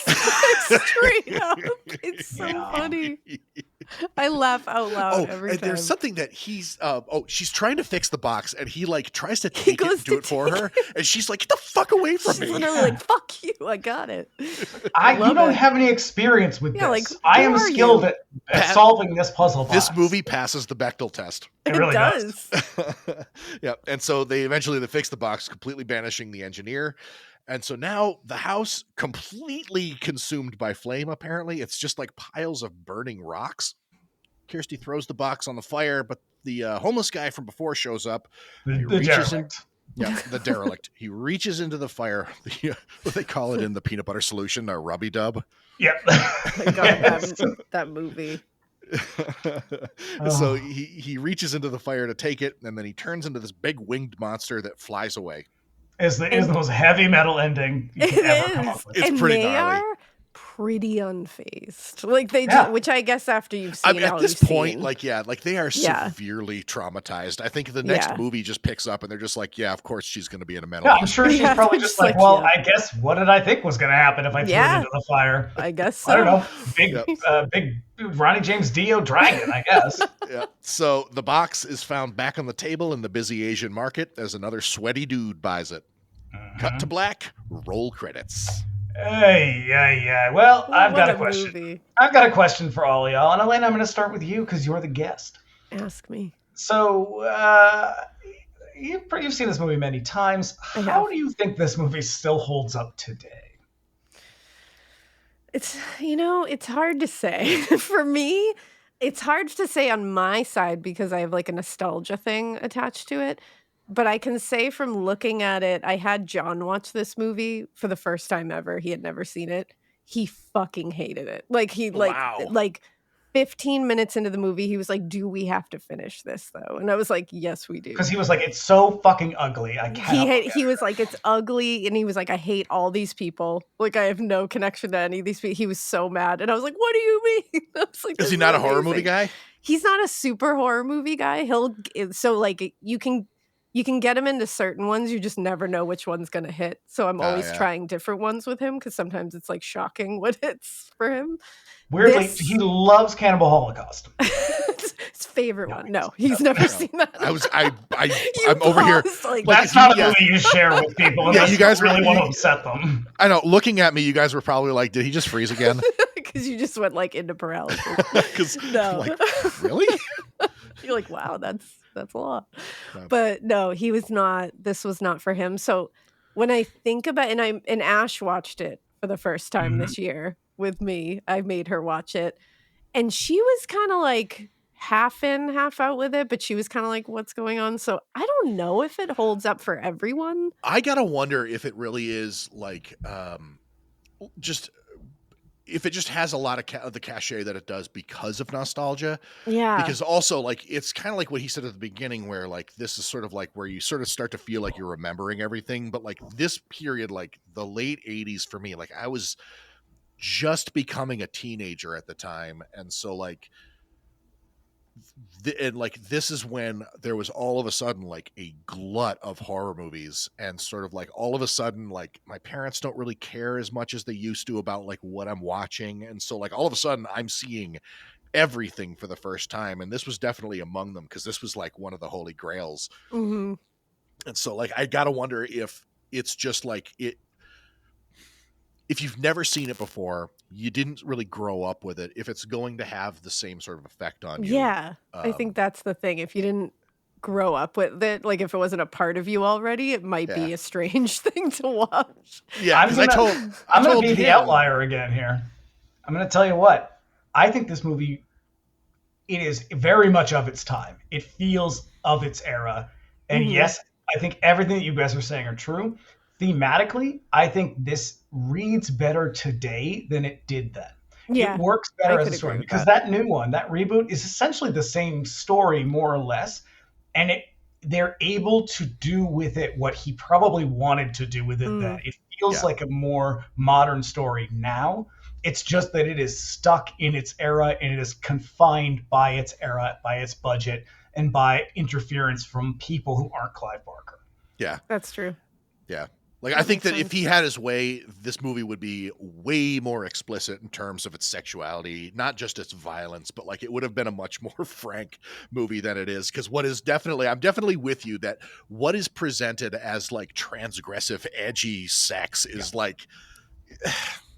Speaker 3: straight up. It's so
Speaker 2: Yeah.
Speaker 3: funny. I laugh out loud every
Speaker 1: and
Speaker 3: time.
Speaker 1: there's something that he's she's trying to fix the box, and he like tries to take it
Speaker 3: goes
Speaker 1: and do
Speaker 3: to
Speaker 1: it for her, and she's like, "Get the fuck away from
Speaker 3: She's
Speaker 1: me!"
Speaker 3: literally like, "Fuck you! I got it."
Speaker 2: You
Speaker 3: love
Speaker 2: don't
Speaker 3: it.
Speaker 2: have any experience with
Speaker 3: Yeah,
Speaker 2: this.
Speaker 3: like,
Speaker 2: I
Speaker 3: who
Speaker 2: am
Speaker 3: are
Speaker 2: skilled
Speaker 3: you?
Speaker 2: at
Speaker 1: Pat-
Speaker 2: solving this puzzle box.
Speaker 1: This movie passes the Bechdel test.
Speaker 2: It really does.
Speaker 1: Yeah, and so they fix the box, completely banishing the engineer. And so now the house completely consumed by flame. Apparently, it's just like piles of burning rocks. Kirsty throws the box on the fire, but the homeless guy from before shows up. He
Speaker 2: The
Speaker 1: reaches
Speaker 2: derelict.
Speaker 1: the derelict. He reaches into the fire. What they call it in the peanut butter solution, a rubby dub.
Speaker 2: Yep.
Speaker 3: Oh my God,
Speaker 2: Yes.
Speaker 3: that movie.
Speaker 1: So he reaches into the fire to take it, and then he turns into this big winged monster that flies away.
Speaker 2: Is the most heavy metal ending you
Speaker 3: It
Speaker 2: can ever come
Speaker 3: is.
Speaker 2: up with.
Speaker 1: It's
Speaker 3: and
Speaker 1: pretty
Speaker 3: they
Speaker 1: gnarly.
Speaker 3: are pretty unfazed. Like they
Speaker 2: Yeah.
Speaker 3: do, which I guess after you've seen
Speaker 1: I mean,
Speaker 3: all
Speaker 1: at this
Speaker 3: you've
Speaker 1: point,
Speaker 3: seen.
Speaker 1: like, they are
Speaker 3: Yeah.
Speaker 1: severely traumatized. I think the next
Speaker 3: Yeah.
Speaker 1: movie just picks up and they're just like, yeah, of course she's going to be in a mental
Speaker 2: Yeah, I'm
Speaker 1: hospital.
Speaker 2: sure she's
Speaker 3: Yeah,
Speaker 2: probably
Speaker 3: they're
Speaker 2: just
Speaker 3: just
Speaker 2: like,
Speaker 3: like,
Speaker 2: well,
Speaker 3: yeah.
Speaker 2: I guess what did I think was going to happen if I threw it
Speaker 3: Yeah.
Speaker 2: into the fire?
Speaker 3: I guess so.
Speaker 2: I don't know. Big,
Speaker 1: Yep.
Speaker 2: big Ronnie James Dio dragon, I guess.
Speaker 1: Yeah. So the box is found back on the table in the busy Asian market as another sweaty dude buys it. Cut to black, roll credits.
Speaker 2: Yeah. Well, I've
Speaker 3: What
Speaker 2: got a
Speaker 3: a
Speaker 2: question.
Speaker 3: movie.
Speaker 2: I've got a question for all of y'all. And Alaina, I'm going to start with you because you're the guest.
Speaker 3: Ask me.
Speaker 2: So, you've seen this movie many times.
Speaker 3: I
Speaker 2: How
Speaker 3: have.
Speaker 2: do you think this movie still holds up today?
Speaker 3: It's it's hard to say. For me, it's hard to say on my side because I have like a nostalgia thing attached to it. But I can say from looking at it, I had John watch this movie for the first time ever. He had never seen it. He fucking hated it. Like he
Speaker 1: Wow.
Speaker 3: like 15 minutes into the movie, he was like, "Do we have to finish this though?" And I was like, "Yes, we do."
Speaker 2: Because he was like, it's so fucking ugly. I can't.
Speaker 3: He was like, "It's ugly," and he was like, "I hate all these people. Like I have no connection to any of these people." He was so mad, and I was like, "What do you mean?" I was like,
Speaker 1: Is
Speaker 3: "This
Speaker 1: he not a horror
Speaker 3: amazing."
Speaker 1: movie guy?
Speaker 3: He's not a super horror movie guy. So like you can get him into certain ones. You just never know which one's gonna hit. So I'm always
Speaker 1: yeah.
Speaker 3: trying different ones with him because sometimes it's like shocking what hits for him.
Speaker 2: Weirdly,
Speaker 3: This-
Speaker 2: he loves Cannibal Holocaust.
Speaker 3: His favorite one. No, he's never seen that.
Speaker 1: I'm over here.
Speaker 3: Like,
Speaker 2: That's not a movie you share with people unless
Speaker 1: you guys
Speaker 2: really
Speaker 1: were-
Speaker 2: want to upset them.
Speaker 1: I know. Looking at me, you guys were probably like, "Did he just freeze again?"
Speaker 3: because you just went like into paralysis.
Speaker 1: Because
Speaker 3: No.
Speaker 1: like, really?
Speaker 3: You're like, wow, that's a lot.
Speaker 1: Yeah.
Speaker 3: But no, he was not. This was not for him. So when I think about, and Ash watched it for the first time this year with me. I made her watch it, and she was kind of like half in, half out with it. But she was kind of like, "What's going on?" So I don't know if it holds up for everyone.
Speaker 1: I gotta wonder if it really is like, just if it just has a lot of the cachet that it does because of nostalgia.
Speaker 3: Yeah,
Speaker 1: Because also, like, it's kind of like what he said at the beginning, where like this is sort of like where you sort of start to feel like you're remembering everything. But like this period, like the late '80s for me, like I was just becoming a teenager at the time, and so like. And like this is when there was all of a sudden like a glut of horror movies, and sort of like all of a sudden like my parents don't really care as much as they used to about like what I'm watching, and so like all of a sudden I'm seeing everything for the first time, and this was definitely among them because this was like one of the holy grails.
Speaker 3: hmm
Speaker 1: And so like I gotta wonder if it's just like it, if you've never seen it before, you didn't really grow up with it, if it's going to have the same sort of effect on you.
Speaker 3: Yeah, I think that's the thing. If you didn't grow up with it, like if it wasn't a part of you already, it might be a strange thing to watch.
Speaker 1: Yeah,
Speaker 2: I'm
Speaker 1: because I
Speaker 2: gonna
Speaker 1: told
Speaker 2: be the
Speaker 1: him-
Speaker 2: outlier again here. I'm gonna tell you what. I think this movie, it is very much of its time. It feels of its era. And yes, I think everything that you guys are saying are true. Thematically, I think this reads better today than it did then.
Speaker 3: Yeah,
Speaker 2: It works better
Speaker 3: I
Speaker 2: as a
Speaker 3: could
Speaker 2: story
Speaker 3: agree with
Speaker 2: because that new one, that reboot, is essentially the same story more or less, and they're able to do with it what he probably wanted to do with it then. It feels like a more modern story now. It's just that it is stuck in its era, and it is confined by its era, by its budget, and by interference from people who aren't Clive Barker.
Speaker 1: Yeah,
Speaker 3: that's true.
Speaker 1: Yeah. Like, I think that if he had his way, this movie would be way more explicit in terms of its sexuality, not just its violence, but like it would have been a much more frank movie than it is. Because what is definitely, I'm definitely with you that what is presented as like transgressive, edgy sex is like.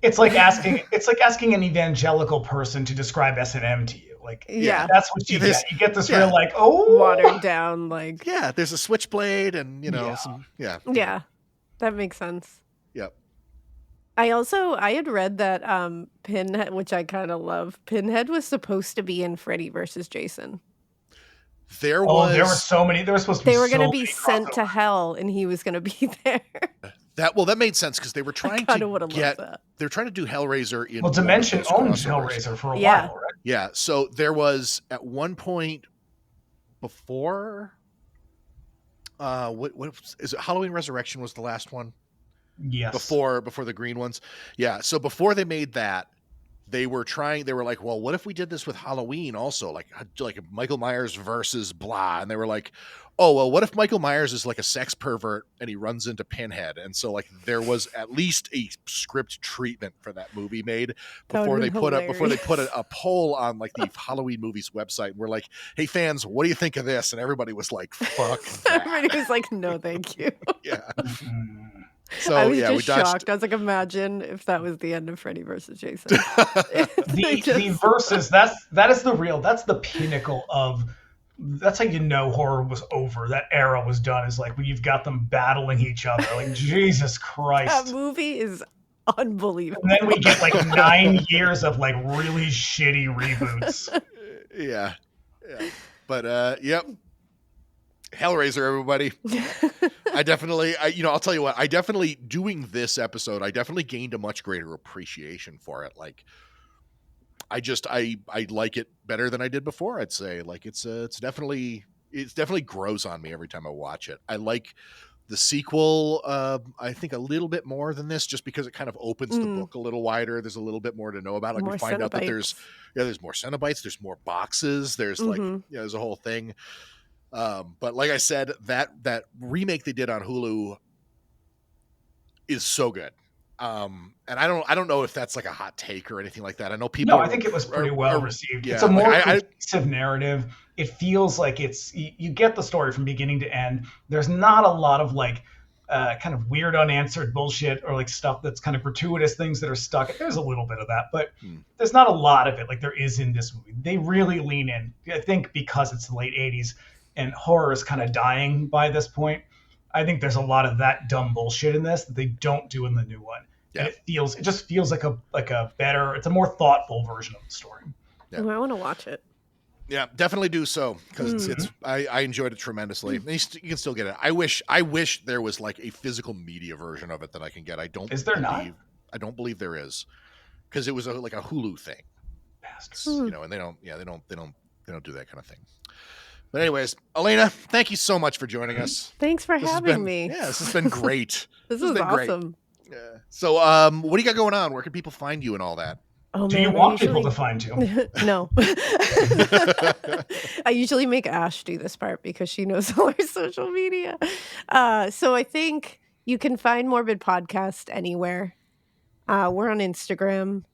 Speaker 2: It's like asking an evangelical person to describe S&M to you. Like, that's what you get. You get this real like,
Speaker 3: watered down, like,
Speaker 1: there's a switchblade and some.
Speaker 3: That makes sense.
Speaker 1: Yep.
Speaker 3: I had read that Pinhead, which I kind of love, Pinhead was supposed to be in Freddy versus Jason.
Speaker 1: There were
Speaker 2: so many. There were supposed to be.
Speaker 3: They were
Speaker 2: going to
Speaker 3: be sent to hell, and he was going to be there.
Speaker 1: That made sense because they were trying
Speaker 3: to
Speaker 1: they're trying to do Hellraiser in.
Speaker 2: Well, Dimension owned Hellraiser for a while, right?
Speaker 1: Yeah. So there was at one point before. What is it? Halloween Resurrection was the last one.
Speaker 2: Yes.
Speaker 1: Before the green ones. Yeah. So before they made that, they were like, well, what if we did this with Halloween also? Like Michael Myers versus blah. And they were like, oh, well, what if Michael Myers is like a sex pervert and he runs into Pinhead? And so like there was at least a script treatment for that movie made before they put a poll on like the Halloween movies website. And we're like, hey fans, what do you think of this? And everybody was like, fuck that.
Speaker 3: Everybody was like, no, thank you.
Speaker 1: Yeah. So
Speaker 3: I was
Speaker 1: yeah,
Speaker 3: just shocked. I was like, imagine if that was the end of Freddy versus Jason.
Speaker 2: The versus, that's the pinnacle of, that's how you know horror was over. That era was done, is like when you've got them battling each other. Like, Jesus Christ.
Speaker 3: That movie is unbelievable.
Speaker 2: And then we get like 9 years of like really shitty reboots.
Speaker 1: Yeah. But yep. Hellraiser, everybody. I'll tell you what, doing this episode, I definitely gained a much greater appreciation for it. Like, I like it better than I did before. I'd say like it's definitely grows on me every time I watch it. I like the sequel, I think a little bit more than this, just because it kind of opens the book a little wider. There's a little bit more to know about. Like
Speaker 3: more
Speaker 1: we find out that
Speaker 3: Cenobites.
Speaker 1: there's more Cenobites, there's more boxes, there's like, there's a whole thing. But like I said, that remake they did on Hulu is so good. And I don't know if that's like a hot take or anything like that. I know people.
Speaker 2: No, I think it was pretty well received. Yeah, it's a more cohesive narrative. It feels like you get the story from beginning to end. There's not a lot of like kind of weird unanswered bullshit or like stuff that's kind of gratuitous things that are stuck. There's a little bit of that, but there's not a lot of it like there is in this movie. They really lean in. I think because it's the late 80s and horror is kind of dying by this point. I think there's a lot of that dumb bullshit in this that they don't do in the new one. Yeah. And it just feels like a better, it's a more thoughtful version of the story.
Speaker 1: Yeah.
Speaker 3: Oh, I want to watch it.
Speaker 1: Yeah, definitely do so, because I enjoyed it tremendously. You can still get it. I wish there was like a physical media version of it that I can get.
Speaker 2: Is there not?
Speaker 1: I don't believe there is, because it was like a Hulu thing.
Speaker 2: Bastards.
Speaker 1: And they don't do that kind of thing. But anyways, Alaina, thank you so much for joining us.
Speaker 3: Thanks for having me.
Speaker 1: Yeah, this has been great.
Speaker 3: This is awesome.
Speaker 1: Great. Yeah. So, what do you got going on? Where can people find you and all that?
Speaker 2: Oh, do you want people to find you?
Speaker 3: No. I usually make Ash do this part because she knows all our social media. So I think you can find Morbid Podcast anywhere. We're on Instagram.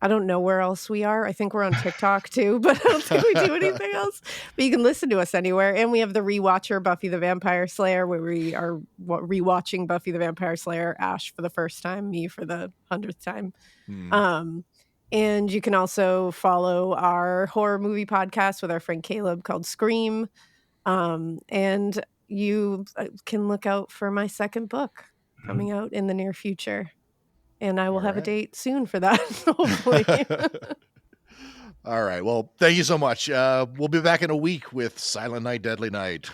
Speaker 3: I don't know where else we are. I think we're on TikTok too, but I don't think we do anything else. But you can listen to us anywhere. And we have the Rewatcher, Buffy the Vampire Slayer, where we are rewatching Buffy the Vampire Slayer, Ash for the first time, me for the 100th time. And you can also follow our horror movie podcast with our friend Caleb called Scream. And you can look out for my second book coming out in the near future. And I will have a date soon for that, hopefully.
Speaker 1: All right. Well, thank you so much. We'll be back in a week with Silent Night, Deadly Night.